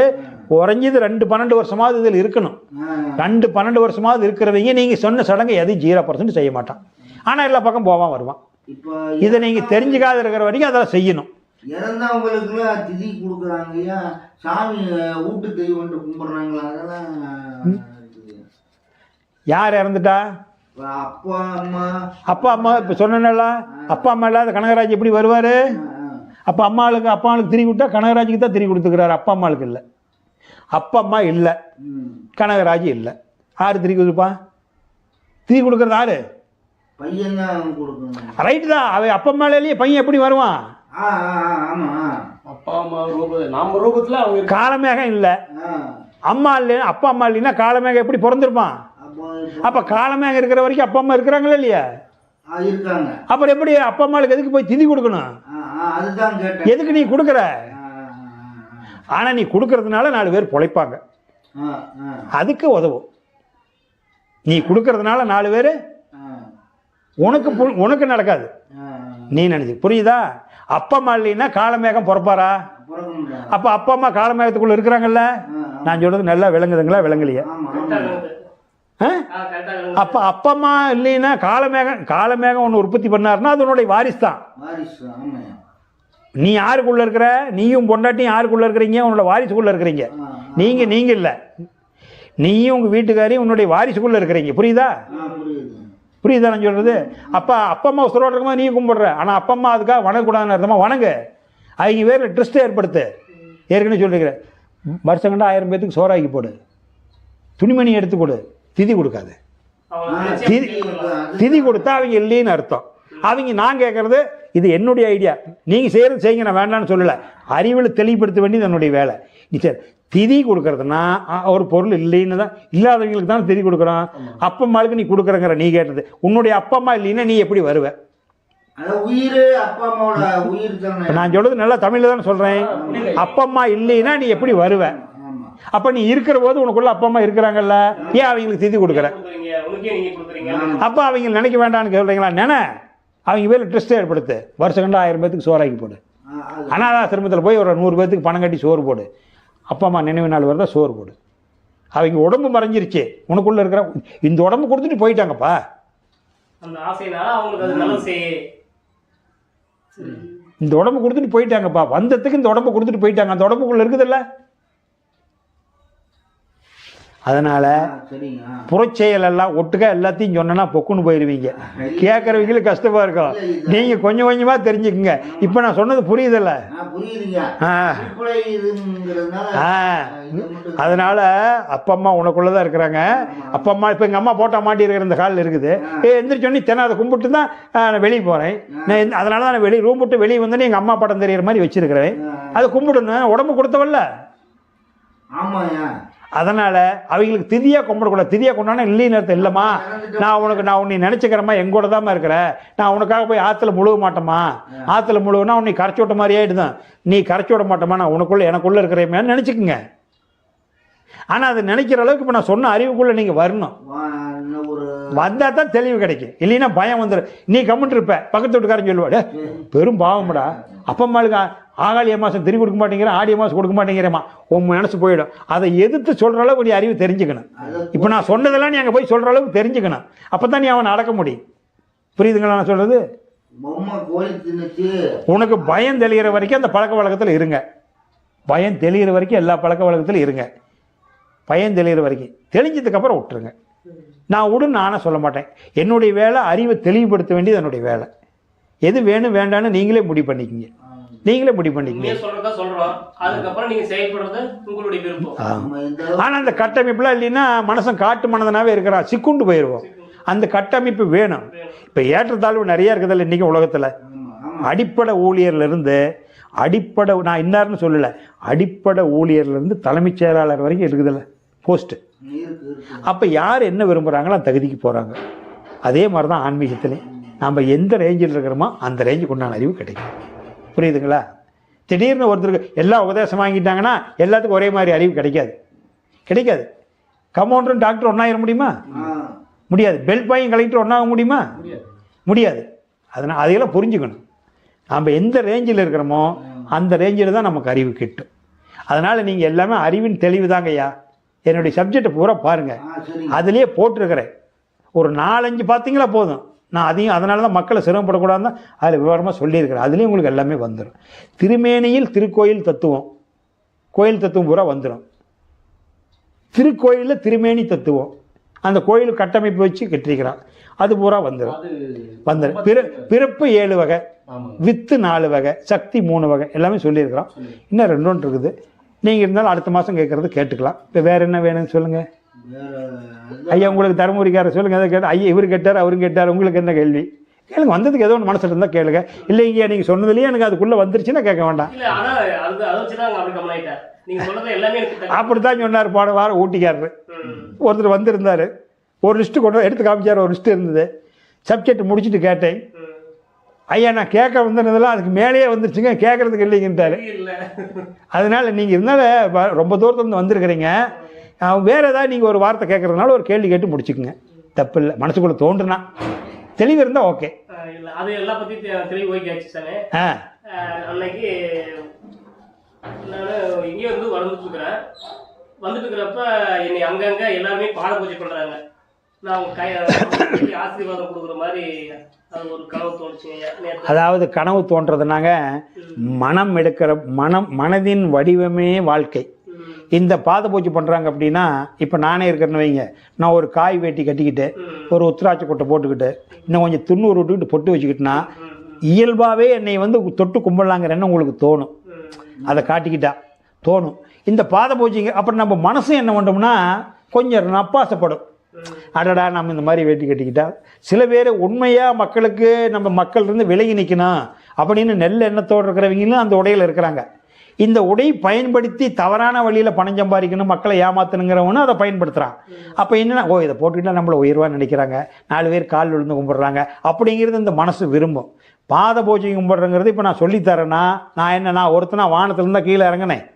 A: குறைஞ்சது 2-12 வருஷமாவது இதில் இருக்கணும். 2-12 வருஷமாவது இருக்கிறவங்க நீங்கள் சொன்ன சடங்கு எதுவும் 0% செய்ய மாட்டான். ஆனால் எல்லா பக்கம் போவான் வருவான். இதை நீங்கள் தெரிஞ்சுக்காத இருக்கிற வரைக்கும் அதெல்லாம் செய்யணும்.
C: இறந்தவங்களுக்கு திதி கொடுக்குறாங்க, சாமி வீட்டு தெய்வம் கும்பிட்றாங்களா, அதெல்லாம்
A: யார் இறந்துட்டா? அப்பா அம்மா. இப்போ சொன்னல அப்பா அம்மா இல்லாத கனகராஜ் எப்படி வருவார்? அப்போ அப்பாவுக்கு திரி கொடுத்தா கனகராஜுக்கு தான் திரி கொடுத்துக்கிறாரு, அப்பா அம்மாவுக்கு இல்லை. அப்பா அம்மா இல்லை, கனகராஜ் இல்லை, யார் திரி கொடுப்பான்? திரி கொடுக்குறது யாரு?
C: பையன் தான் கொடுக்கணும்.
A: ரைட்டு தான். அவன் அப்பா அம்மா இல்லையே பையன் எப்படி வருவான்?
B: அப்பா அம்மா நம்ம ரூபத்தில் அவங்க
A: காலமேகம் இல்லை, அம்மா இல்லைன்னா அப்பா அம்மா இல்லைன்னா காலமேகம் எப்படி பிறந்திருப்பான்? அப்போ காலமேகம் இருக்கிற வரைக்கும் அப்பா அம்மா இருக்கிறாங்களா இல்லையா?
C: இருக்காங்க.
A: அப்புறம் எப்படி அப்பா அம்மாவுக்கு எதுக்கு போய் திதி கொடுக்கணும்? எதுக்கு நீ கொடுக்குற? ஆனால் நீ கொடுக்கறதுனால 4 பேர் பிழைப்பாங்க, அதுக்கு உதவும். நீ கொடுக்கறதுனால 4 பேர் உனக்கு நடக்காது. நீ நினைச்சு புரியுதா? அப்பா அம்மா இல்லைன்னா காலமேகம் பிறப்பாரா? அப்போ அப்பா அம்மா காலமேகத்துக்குள்ள இருக்கிறாங்கல்ல? நான் சொல்றது நல்லா விளங்குதுங்களா? விளங்கலையா? அப்போ அப்பா அம்மா இல்லைன்னா காலமேகம் ஒன்று உற்பத்தி பண்ணாருன்னா அது உன்னுடைய வாரிசு தான். நீ யாருக்குள்ள இருக்கிற? நீயும் பொண்டாட்டியும் யாருக்குள்ள இருக்கிறீங்க? உன்னோட வாரிசுக்குள்ள இருக்கிறீங்க. நீங்க இல்லை, நீயும் உங்கள் வீட்டுக்காரையும் உன்னுடைய வாரிசுக்குள்ள இருக்கிறீங்க. புரியுதா? புரியுதா நான் சொல்கிறது? அப்பா அம்மா உசுரோடு இருக்கும்போது நீ கும்பிடுற, ஆனால் அப்பா அம்மா அதுக்காக வணங்கக்கூடாதுன்னு அர்த்தமாக வணங்கு. அவங்க வேறு ட்ரெஸ்ட்டை ஏற்படுத்து. ஏற்கனவே சொல்லியிருக்கிறேன், வருஷம் கண்டா 1000 பேத்துக்கு சோறாக்கி போடு, துணிமணி எடுத்து கொடு, திதி கொடுக்காது. திதி கொடுத்தா அவங்க இல்லைன்னு அர்த்தம். அவங்க நான் கேட்குறது இது என்னுடைய ஐடியா, நீங்கள் செய்கிறது செய்யுங்க, நான் வேண்டான்னு சொல்லலை. அறிவில் தெளிவுபடுத்த வேண்டியது என்னுடைய வேலை. சரி, திதி கொடுக்கறதுனா ஒரு பொருள் இல்லைன்னு தான், இல்லாதவங்களுக்கு தான் திதி கொடுக்குறோம். அப்பா அம்மாவுக்கு நீ கொடுக்குறங்கிற நீ கேட்டது. உன்னுடைய அப்பா அம்மா இல்லைன்னா நீ எப்படி வருவ? நான் சொல்றது நல்லா தமிழில் தான் சொல்கிறேன். அப்பா அம்மா இல்லைன்னா நீ எப்படி வருவ? அப்போ நீ இருக்கிற போது உனக்குள்ள அப்பா அம்மா இருக்கிறாங்கல்ல, ஏன் அவங்களுக்கு திதி கொடுக்குற? அப்போ அவங்க நினைக்க வேண்டாம்னு சொல்கிறீங்களா? அவங்க பேர் ட்ரெஸ்ட்டை ஏற்படுத்து, வருஷம் கண்டா 1000 பேத்துக்கு சோறாக்கி போடு. அனாதாசிரமத்தில் போய் ஒரு 100 பேத்துக்கு பணம் கட்டி சோறு போடு. அப்பா அம்மா நினைவு நாள் வரதான் சோறு போடு. அவங்க உடம்பு மறைஞ்சிருச்சு, உனக்குள்ளே இருக்கிற இந்த உடம்பு கொடுத்துட்டு போயிட்டாங்கப்பா. இந்த உடம்பு கொடுத்துட்டு போயிட்டாங்கப்பா, வந்ததுக்கு இந்த உடம்பு கொடுத்துட்டு போயிட்டாங்க, அந்த உடம்புக்குள்ளே இருக்குதுல்ல. அதனால் புறச்செயல் எல்லாம் ஒட்டுக்கா எல்லாத்தையும் சொன்னா பொக்குன்னு போயிடுவீங்க. கேட்குறவங்களுக்கு கஷ்டமாக இருக்கும். நீங்கள் கொஞ்சம் கொஞ்சமாக தெரிஞ்சுக்குங்க. இப்போ நான் சொன்னது புரியுதில்ல? அதனால் அப்பா அம்மா உனக்குள்ளே தான் இருக்கிறாங்க. அப்பா அம்மா இப்போ எங்கள் அம்மா போட்டா மாட்டி இருக்கிற இந்த காலில் இருக்குது. எந்திரிச்சோன்னே தினம் அதை கும்பிட்டு தான் நான் வெளியே போகிறேன். நான் அதனால தான் நான் வெளியே ரூம் விட்டு வெளியே வந்தோன்னே எங்கள் அம்மா படம் தெரிகிற மாதிரி வச்சுருக்கிறேன். அதை கும்பிடணும், உடம்பு கொடுத்தவல்ல. அதனால் அவங்களுக்கு திதியாக கும்பிடக்கூடாது. திதியாக கொண்டானா இல்லைன்னு அர்த்தம். இல்லைம்மா, நான் உன்னை நினச்சிக்கிறேம்மா, எங்கூட தாம்மா இருக்கிறேன், நான் உனக்காக போய் ஆற்றுல முழுக மாட்டேம்மா. ஆற்றுல முழுகுனா உன்னை கரைச்சி விட்ட மாதிரி ஆகிடுதான். நீ கரைச்சி விட மாட்டேம்மா, நான் எனக்குள்ளே இருக்கிறேன்னு நினச்சிக்குங்க. ஆனால் அது நினைக்கிற அளவுக்கு இப்போ நான் சொன்ன அறிவுக்குள்ளே நீங்கள் வரணும். வந்தால் தான் தெளிவு கிடைக்கும். இல்லைன்னா பயம் வந்துடும். நீ கம்மிட்டு இருப்ப, பக்கத்து வீட்டுக்காரன் சொல்லுவாடே பெரும் பாவம்டா, அப்பா அம்மாளுக்கு ஆகாளிய மாதம் திரி கொடுக்க மாட்டேங்கிறேன், ஆடிய மாதம் கொடுக்க மாட்டேங்கிறேம்மா, உன் மனசு போயிடும். அதை எதிர்த்து சொல்கிற அளவுக்கு நீ அறிவு தெரிஞ்சுக்கணும். இப்போ நான் சொன்னதெல்லாம் நீ அங்கே போய் சொல்கிற அளவுக்கு தெரிஞ்சுக்கணும். அப்போ தான் நீ அவனை அடக்க முடியும். புரியுதுங்களா நான் சொல்கிறது? உனக்கு பயம் தெளிகிற வரைக்கும் அந்த பழக்க வழக்கத்தில் இருங்க. பயம் தெளிகிற வரைக்கும் எல்லா பழக்க வழக்கத்திலும் இருங்க. பயம் தெளிகிற வரைக்கும், தெளிஞ்சதுக்கப்புறம் விட்டுருங்க. நான் விடுன்னு நானே சொல்ல மாட்டேன். என்னுடைய வேலை அறிவை தெளிவுபடுத்த வேண்டியது என்னுடைய வேலை. எது வேணும் வேண்டான்னு நீங்களே முடிவு பண்ணிக்கிங்க. ஆனால் அந்த கட்டமைப்புலாம் இல்லைன்னா மனசன் காட்டு மனதனாவே இருக்கிறான், சிக்குண்டு போயிடுவோம். அந்த கட்டமைப்பு வேணும். இப்போ ஏற்றத்தாழ்வு நிறைய இருக்குதில்ல இன்றைக்கி உலகத்தில். அடிப்படை ஊழியர்லேருந்து நான் இன்னார்னு சொல்லலை, அடிப்படை ஊழியர்லேருந்து தலைமைச் செயலாளர் வரைக்கும் இருக்குதில்ல போஸ்ட்டு. அப்போ யார் என்ன விரும்புகிறாங்களோ அந்த தகுதிக்கு போகிறாங்க. அதே மாதிரி தான் ஆன்மீகத்திலையும் நம்ம எந்த ரேஞ்சில் இருக்கிறோமோ அந்த ரேஞ்சுக்கு உண்டான அறிவு கிடைக்கும். புரியுதுங்களா? திடீர்னு ஒருத்தருக்கு எல்லா உபதேசம் வாங்கிட்டாங்கன்னா எல்லாத்துக்கும் ஒரே மாதிரி அறிவு கிடைக்காது. கம்பவுண்டரும் டாக்டர் ஒன்றாயிர முடியுமா? முடியாது. பெல் பாயும் கலெக்டர் ஒன்றாக முடியுமா? முடியாது. அதனால் அதையெல்லாம் புரிஞ்சுக்கணும். நம்ம எந்த ரேஞ்சில் இருக்கிறோமோ அந்த ரேஞ்சில் தான் நமக்கு அறிவு கிட்டும். அதனால் நீங்கள் எல்லாமே அறிவின் தெளிவு தாங்கய்யா. என்னுடைய சப்ஜெக்டை பூரா பாருங்கள், அதுலேயே போட்டிருக்கிறேன். ஒரு 4-5 பார்த்தீங்களா போதும். நான் அதையும் அதனால தான் மக்களை சிரமப்படக்கூடாதுன்னு தான் அதில் விவரமாக சொல்லியிருக்கிறேன். அதுலேயும் உங்களுக்கு எல்லாமே வந்துடும். திருமேனியில் திருக்கோயில் தத்துவம், கோயில் தத்துவம் பூரா வந்துடும். திருக்கோயிலில் திருமேனி தத்துவம், அந்த கோயில் கட்டமைப்பு வச்சு கட்டிருக்கிறான், அது பூரா வந்துடும். பிறப்பு 7 வகை, வித்து 4 வகை, சக்தி 3 வகை, எல்லாமே சொல்லியிருக்கிறோம். இன்னும் 2 இருக்குது. நீங்கள் இருந்தாலும் அடுத்த மாதம் கேட்குறது கேட்டுக்கலாம். இப்போ வேறு என்ன வேணும்னு சொல்லுங்கள் ஐயா. உங்களுக்கு தருமபுரிக்காரர் சொல்லுங்கள், அதை கேட்டு ஐயா இவர் கேட்டார் அவரும் கேட்டார், உங்களுக்கு என்ன கேள்வி கேளுங்க. வந்ததுக்கு ஏதோ ஒன்று மனசில் இருந்தால் கேளுங்க. இல்லைங்க நீங்கள் சொன்னதுலேயே எனக்கு அதுக்குள்ளே வந்துருச்சுன்னா கேட்க வேண்டாம். அப்படித்தான் சொன்னார் போன வாரம் ஊட்டிக்காரர். ஒருத்தர் வந்திருந்தார், ஒரு லிஸ்ட்டு கொண்டு எடுத்து காமிச்சார். ஒரு லிஸ்ட்டு இருந்தது. சப்ஜெக்ட் முடிச்சுட்டு கேட்டேன், ஐயா நான் கேட்க வந்ததெல்லாம் அதுக்கு மேலேயே வந்துருச்சுங்க, கேட்குறதுக்கு இல்லைங்கன்ட்டார். அதனால் நீங்கள் இருந்தாலும் ரொம்ப தூரத்துலேருந்து வந்திருக்கிறீங்க, வேறு ஏதாவது நீங்கள் ஒரு வார்த்தை கேட்குறதுனால ஒரு கேள்வி கேட்டு முடிச்சுக்குங்க, தப்பு இல்லை. மனசுக்குள்ளே தோன்றுனா தெளிவு இருந்தால் ஓகே.
D: அது எல்லாம் பற்றி தெளிவு ஓகேச்சு சார். அன்னைக்கு நான் இங்கே வந்துட்டு இருக்கிறப்ப என்னை அங்கங்கே எல்லாருமே பாட பூஜை பண்ணுறாங்க. நான் அவங்க ஆசீர்வாதம் கொடுக்குற மாதிரி அது ஒரு கனவு தோணுச்சுங்க.
A: அதாவது கனவு தோன்றதுனாங்க மனதின் வடிவமே வாழ்க்கை. இந்த பாத பூஜை பண்ணுறாங்க அப்படின்னா இப்போ நானே இருக்கிறேன்னு வைங்க, நான் ஒரு காய் வேட்டி கட்டிக்கிட்டு ஒரு உத்திராட்ச கொட்டை போட்டுக்கிட்டு இன்னும் கொஞ்சம் துண்ணூறு விட்டுக்கிட்டு பொட்டு வச்சுக்கிட்டுனா இயல்பாகவே என்னை வந்து தொட்டு கும்பிடலாங்கிறன்னு உங்களுக்கு தோணும். அதை காட்டிக்கிட்டா தோணும். இந்த பாத பூஜைங்க அப்புறம் நம்ம மனசு என்ன பண்ணுறோம்னா கொஞ்சம் நப்பாசப்படும். அடடா நம்ம இந்த மாதிரி வேட்டி கட்டிக்கிட்டா. சில பேர் உண்மையாக மக்களுக்கு நம்ம மக்கள் இருந்து விலகி நிற்கணும் அப்படின்னு நெல் எண்ணத்தோடு இருக்கிறவங்களும் அந்த உடையில் இருக்கிறாங்க. இந்த உடை பயன்படுத்தி தவறான வழியில் பணம் சம்பாதிக்கணும், மக்களை ஏமாற்றணுங்கிறவனும் அதை பயன்படுத்துகிறான். அப்போ என்னென்னா இதை போட்டுக்கிட்டால் நம்மளை உயர்வாக நினைக்கிறாங்க, 4 பேர் கால் விழுந்து கும்பிட்றாங்க அப்படிங்கிறது இந்த மனசு விரும்பும். பாத பூஜை கும்பிட்றங்கிறது இப்போ நான் சொல்லித்தரேன்னா நான் ஒருத்தனா வானத்துலேருந்தா கீழே இறங்கினேன்.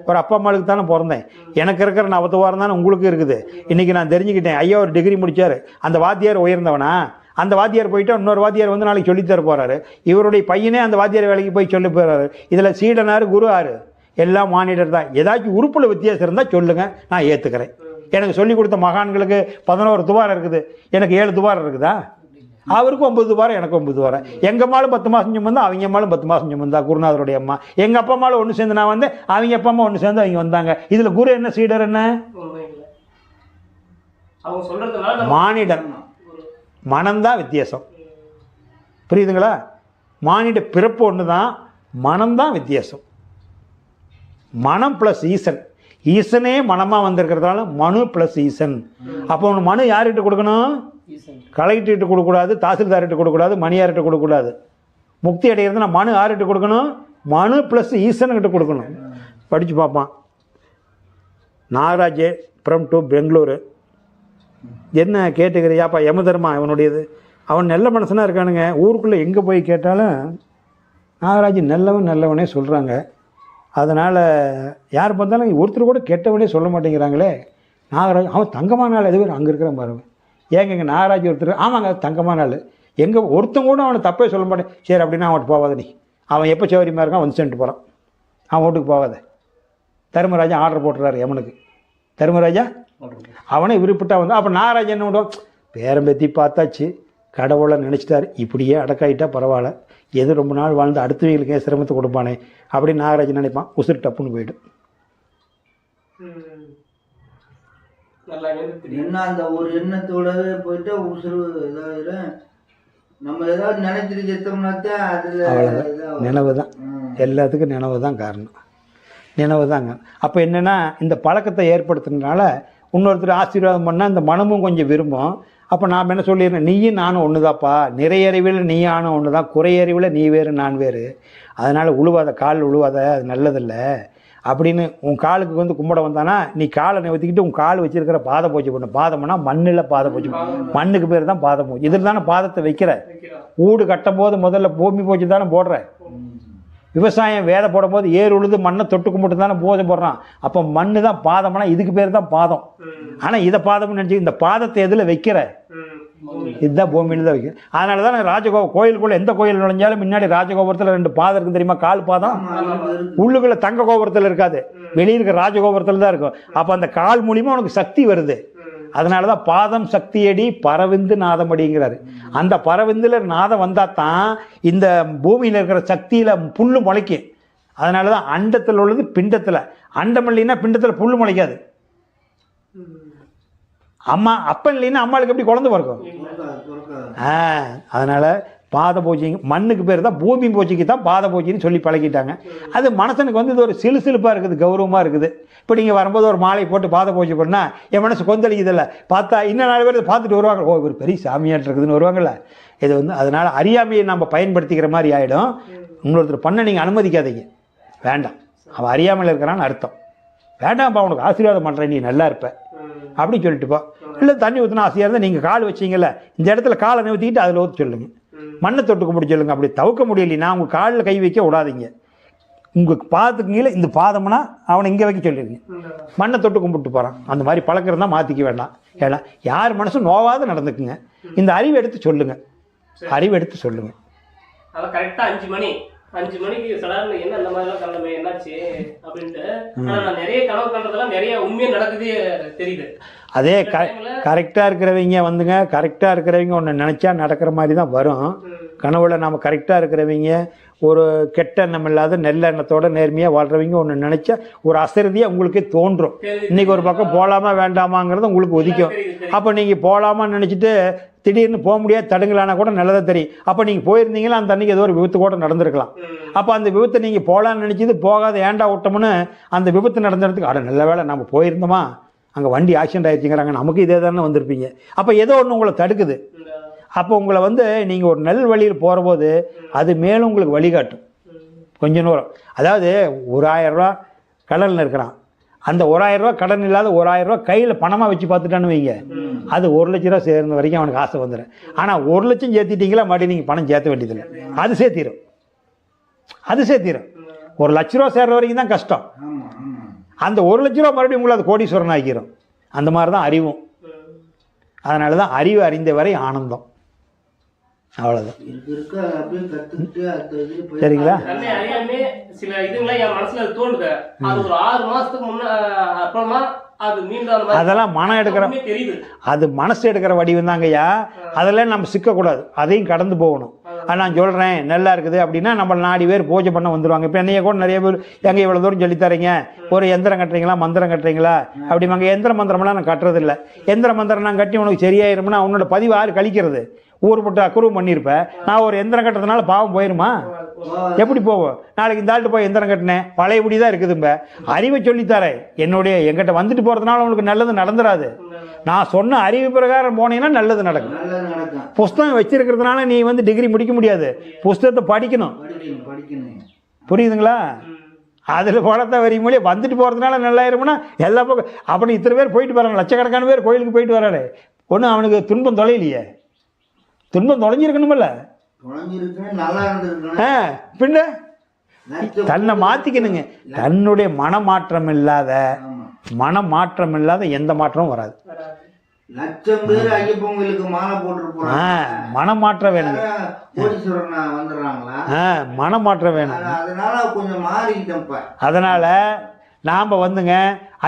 A: ஒரு அப்பா அம்மாளுக்கு தானே பிறந்தேன். எனக்கு இருக்கிற நவத்துவாரம் தானே உங்களுக்கு இருக்குது. இன்றைக்கி நான் தெரிஞ்சுக்கிட்டேன். ஐயா ஒரு டிகிரி முடித்தார், அந்த வாத்தியார் உயர்ந்தவனா? அந்த வாத்தியார் போயிட்டு இன்னொரு வாத்தியார் வந்து நாளைக்கு சொல்லித்தர போகிறாரு. இவருடைய பையனே அந்த வாத்தியார் வேலைக்கு போய் சொல்லி போகிறாரு. இதில் சீடனார் குரு ஆறு எல்லாம் மானிடர் தான். ஏதாச்சும் உறுப்பில் வித்தியாசம் இருந்தால் சொல்லுங்கள், நான் ஏற்றுக்கிறேன். எனக்கு சொல்லிக் கொடுத்த மகான்களுக்கு 11 துவாரம் இருக்குது, எனக்கு 7 துவாரம் இருக்குதா? அவருக்கு 9 துவாரம், எனக்கு 9 துவாரம். எங்கள் அம்மாலும் 10 மாதம் சுமந்தா, அவங்க அம்மாலும் 10 மாதம் சுமந்தா. குருநாதருடைய அம்மா எங்கள் அப்பா அம்மாலும் ஒன்று சேர்ந்து நான் வந்து, அவங்க அப்பா அம்மா ஒன்று சேர்ந்து அவங்க வந்தாங்க. இதில் குரு என்ன, சீடர் என்ன? மானிடன். மனம்தான் வித்தியாசம். புரியுதுங்களா? மானிட பிறப்பு ஒன்று தான், மனம்தான் வித்தியாசம். மனம் ப்ளஸ் ஈசன். ஈசனே மனமாக வந்திருக்கிறதால மனு ப்ளஸ் ஈசன். அப்போ ஒன்று மனு யார்கிட்ட கொடுக்கணும்? கலெக்டர்கிட்ட கொடுக்கக்கூடாது, தாசில்தார்கிட்ட கொடுக்கக்கூடாது, மணியார்கிட்ட கொடுக்கக்கூடாது. முக்தி அடைகிறதுனா மனு யார்கிட்ட கொடுக்கணும்? மனு ப்ளஸ் ஈசன்கிட்ட கொடுக்கணும். படித்து பார்ப்பான். நாகராஜே ஃப்ரம் டு பெங்களூரு. என்ன கேட்டுக்கிறியாப்பா? யமதர்மா இவனுடையது. அவன் நல்ல மனுஷனாக இருக்கானுங்க. ஊருக்குள்ளே எங்கே போய் கேட்டாலும் நாகராஜ் நல்லவனே சொல்கிறாங்க. அதனால் யார் பார்த்தாலும் ஒருத்தர் கூட கெட்டவனே சொல்ல மாட்டேங்கிறாங்களே. நாகராஜ் அவன் தங்கமான ஆள். எது பேர் அங்கே இருக்கிற பாருங்க. ஏங்க இங்கே நாகராஜ் ஒருத்தர், ஆமாங்க தங்கமான ஆள். எங்கே ஒருத்தங்க கூட அவனை தப்பே சொல்ல மாட்டேன். சரி அப்படின்னா அவன்கிட்ட போகாத நீ. அவன் எப்போ சௌரியமாக இருக்கான் வந்து சென்ட்டு போகிறான். அவன் வீட்டுக்கு போகாத. தர்மராஜா ஆர்டர் போட்டுறாரு யமனுக்கு. தர்மராஜா அவனே விருப்பட்டா வந்து, அப்போ நாகராஜ் என்ன பண்ணுவான்? பேரம்பேத்தி பார்த்தாச்சு, கடவுளை நினச்சிட்டாரு, இப்படியே அடக்காயிட்டா பரவாயில்ல, எது ரொம்ப நாள் வாழ்ந்து அடுத்தவங்களுக்கே சிரமத்தை கொடுப்பானே அப்படின்னு நாகராஜ் நினைப்பான். உசுறு டப்புன்னு போயிடும்.
C: என்ன அந்த ஒரு எண்ணத்தோடவே போயிட்டு உசுறு ஏதாவது நம்ம ஏதாவது நினைச்சிட்டு செத்தோம்னாத்தான் அதில்
A: நினைவு தான். எல்லாத்துக்கும் நினைவு தான் காரணம். நினைவு தாங்க. அப்போ என்னென்னா இந்த பழக்கத்தை ஏற்படுத்துறதுனால இன்னொருத்தர் ஆசீர்வாதம் பண்ணால் இந்த மனமும் கொஞ்சம் விரும்பும். அப்போ நாம் என்ன சொல்லிடுறேன், நீயும் நானும் ஒன்று தான்ப்பா, நிறையறிவில் நீ ஆனும் ஒன்று தான், குறையறிவில் நீ வேறு நான் வேறு, அதனால் உழுவாத, கால் உழுவாத, அது நல்லதில்லை அப்படின்னு உன் காலுக்கு வந்து கும்பிட வந்தானா நீ காலை நிறுத்திக்கிட்டு உன் கால் வச்சிருக்கிற பாத பூஜை பண்ணு. பாதம்னா மண்ணில் பாத பூஜை, மண்ணுக்கு பேர் தான் பாத பூஜை. இதில் தானே பாதத்தை வைக்கிற. வீடு கட்டும் போது முதல்ல பூமி பூஜை தானே போடுற. விவசாயம் வேலை போடும் போது ஏர் உழுது மண்ணை தொட்டு கும்பிட்டு தானே பூஜை போடுறான். அப்போ மண்ணு தான் பாதம்னா இதுக்கு பேர் தான் பாதம். ஆனால் இதை பாதம்னு நினச்சி இந்த பாதத்தை எதில் வைக்கிற? இதுதான் பூமியில் தான் வைக்கிற. அதனால தான் கோயிலுக்குள்ளே எந்த கோயில் நுழைஞ்சாலும் முன்னாடி ராஜகோபுரத்தில் 2 பாதம் இருக்கும் தெரியுமா? கால் பாதம். உள்ளுக்குள்ள தங்க கோபுரத்தில் இருக்காது, வெளியே இருக்க ராஜகோபுரத்தில் தான் இருக்கும். அப்போ அந்த கால் மூலியமாக உனக்கு சக்தி வருது. அதனால தான் பாதம் சக்தியடி பரவிந்து நாதமடிங்கிறாரு. அந்த பரவிந்தில் நாதம் வந்தால் தான் இந்த பூமியில் இருக்கிற சக்தியில் புல் முளைக்கும். அதனால தான் அண்டத்தில் உள்ளது பிண்டத்தில். அண்டம் இல்லைன்னா பிண்டத்தில் புல் முளைக்காது. அம்மா அப்பன் இல்லைன்னா அம்மாளுக்கு எப்படி குழந்தை பிறக்கும்? அதனால் பாத பூஜை மண்ணுக்கு பேர் தான், பூமி பூஜைக்கு தான் பாத பூஜைன்னு சொல்லி பழகிட்டாங்க. அது மனசனுக்கு வந்து இது ஒரு சிலுசிலுப்பாக இருக்குது, கௌரவமாக இருக்குது. இப்போ நீங்கள் வரும்போது ஒரு மாலை போட்டு பாத பூஜை பண்ணால் என் மனசு கொந்தளிக்குதில்ல. பார்த்தா இன்னும் 4 பேர் பார்த்துட்டு வருவாங்க, ஓ ஒரு பெரிய சாமியாட்டு இருக்குதுன்னு வருவாங்கள்ல. இது வந்து அதனால் அறியாமையை நம்ம பயன்படுத்திக்கிற மாதிரி ஆகிடும். இன்னொருத்தர் பண்ண நீங்கள் அனுமதிக்காதீங்க, வேண்டாம். அவன் அறியாமல் இருக்கிறான்னு அர்த்தம். வேண்டாம்ப்பா உனக்கு ஆசீர்வாதம் பண்ணுறேன், நீ நல்லா இருப்ப அப்படின்னு சொல்லிட்டுப்பா. இல்லை தண்ணி ஊற்றினா ஆசையாக இருந்தால் நீங்கள் கால் வச்சிங்கல்ல, இந்த இடத்துல காலை நிறுத்திக்கிட்டு அதில் ஊற்றி சொல்லுங்கள், மண்ணை தொட்டுக்க முடிய சொல்லுங்கள். அப்படி தவிர்க்க முடியலைன்னா உங்கள் காலில் கை வைக்க விடாதீங்க. உங்கள் பாதத்துக்கு கீழே இந்த பாதம்னா அவனை இங்கே வைக்க சொல்லிடுங்க. மண்ணை தொட்டு கும்பிட்டு போகிறான். அந்த மாதிரி பழக்கம் தான் மாற்றிக்க வேண்டாம். ஏன்னா யார் மனசும் நோவாத நடந்துக்குங்க. இந்த அறிவு எடுத்து சொல்லுங்கள், அறிவு எடுத்து சொல்லுங்கள்.
D: அதான் கரெக்டாக 5 மணிக்கு சடார்னு என்ன அந்த மாதிரிலாம் கண்டமே என்னாச்சு அப்படின்ட்டு. ஆனால் நான் நிறைய கனவு கண்டதெல்லாம் நிறைய உண்மையாக நடக்குதே தெரியுது.
A: அதே கரெக்டாக இருக்கிறவங்க வந்துங்க, கரெக்டாக இருக்கிறவங்க ஒன்று நினச்சா நடக்கிற மாதிரி தான் வரும். கனவுல நாம் கரெக்டாக இருக்கிறவங்க ஒரு கெட்ட எண்ணம் இல்லாத நல்ல எண்ணத்தோட நேர்மையாக வாழ்றவங்க ஒன்று நினச்சா ஒரு அசரதியாக உங்களுக்கே தோன்றும். இன்றைக்கி ஒரு பக்கம் போகலாமா வேண்டாமாங்கிறது உங்களுக்கு ஒதிக்கும். அப்போ நீங்கள் போகலாமான்னு நினச்சிட்டு திடீர்னு போக முடியாது தடுங்களானா கூட நல்லதாக தெரியும். அப்போ நீங்கள் போயிருந்தீங்களா அந்த அன்றைக்கி ஏதோ ஒரு விபத்து கூட நடந்திருக்கலாம். அப்போ அந்த விபத்தை நீங்கள் போகலான்னு நினச்சிது போகாத ஏண்டா விட்டோம்னு அந்த விபத்து நடந்துறதுக்கு அட நல்ல வேளை நம்ம போயிருந்தோமா, அங்கே வண்டி ஆக்சிடென்ட் ஆகிடுச்சுங்கிறாங்க, நமக்கு இதே தானே வந்திருப்பீங்க. அப்போ ஏதோ ஒன்று உங்களை தடுக்குது. அப்போ உங்களை நீங்கள் ஒரு நல் வழியில் போகிற போது அது மேலும் உங்களுக்கு வழிகாட்டும் கொஞ்ச நேரம். அதாவது 1000 ரூபா கடனில் இருக்கிறான், அந்த 1000 ரூபா கடன் இல்லாத 1000 ரூபா கையில் பணமாக வச்சு பார்த்துட்டான்னு வைங்க, அது 1 லட்ச ரூபா சேர்ந்த வரைக்கும் அவனுக்கு ஆசை வந்துடும். ஆனால் 1 லட்சம் சேர்த்திட்டீங்களா மறுபடியும் நீங்கள் பணம் சேர்த்த வேண்டியதில்லை, அது சேர்த்திடும். ஒரு 1 லட்ச ரூபா சேர்ற வரைக்கும் தான் கஷ்டம். அந்த 1 லட்ச ரூபா மறுபடியும் உங்களை அது கோடீஸ்வரன் ஆக்கிடும். அந்த மாதிரி தான் அறிவும். அதனால தான் அறிவு அறிந்த வரை ஆனந்தம். அவ்வளோதான். சரிங்களா?
D: சில இதுங்களாம் என் மனசுல தோணுது. அது ஒரு 6 மாசத்துக்கு அப்புறமா அது மீண்டும்
A: அதெல்லாம் மனம் எடுக்கிற
D: தெரியுது.
A: அது மனசு எடுக்கிற வடிவம் தாங்கய்யா. அதெல்லாம் நம்ம சிக்கக்கூடாது, அதையும் கடந்து போகணும். நான் சொல்கிறேன் நல்லா இருக்குது அப்படின்னா நம்மளை 4 பேர் பூஜை பண்ண வந்துடுவாங்க. இப்போ என்னைய கூட நிறைய பேர் எங்கே இவ்வளோ தூரம் சொல்லித்தரீங்க, ஒரு எந்திரம் கட்டுறீங்களா மந்திரம் கட்டுறீங்களா அப்படிம்பாங்க. எந்திர மந்திரமெல்லாம் நான் கட்டுறதில்லை. எந்திர மந்திரம் நான் கட்டி உனக்கு சரியாயிரும்னா உன்னோட பதிவு யார் கழிக்கிறது? ஊர்பட்டு அக்குறவு பண்ணியிருப்பேன். நான் ஒரு எந்திரம் கட்டுறதுனால பாவம் போயிருமா? எப்படி போவோம்? நாளைக்கு இந்த ஆள்கிட்ட போய் எந்திரம் கட்டினேன் பழையபடி தான் இருக்குதும்ப. அறிவை சொல்லித்தரேன். என்கிட்ட வந்துட்டு போகிறதுனால உங்களுக்கு நல்லது நடந்துடாது. நான் சொன்ன அறிவு பிரகாரம் போனீங்கன்னா நல்லது நடக்கும். புஸ்தகம் வச்சிருக்கிறதுனால நீ டிகிரி முடிக்க முடியாது, புஸ்தகத்தை படிக்கணும். புரியுதுங்களா? அதில் பணத்தை வரி மொழி வந்துட்டு போகிறதுனால நல்லாயிரும்னா எல்லா பக்கம் அப்படி இத்தனை பேர் போயிட்டு வராங்க, லட்சக்கணக்கான பேர் கோயிலுக்கு போயிட்டு வரானே, ஒன்றும் அவனுக்கு துன்பம் தொலையிலையே. துன்பம் தொலைஞ்சிருக்கணுமில்ல, பின்ன தன்னை மாற்றிக்கணுங்க. தன்னுடைய மனமாற்றம் இல்லாத எந்த மாற்றமும் வராது.
C: லட்சம் பேர் ஐயப்பன் கோயிலுக்கு மாலை போட்டு
A: மனமாற்றம் வேணுங்க. மனமாற்றம் வேணும்.
C: அதனால கொஞ்சம் மாறிக்கிட்டேன்.
A: அதனால நாம்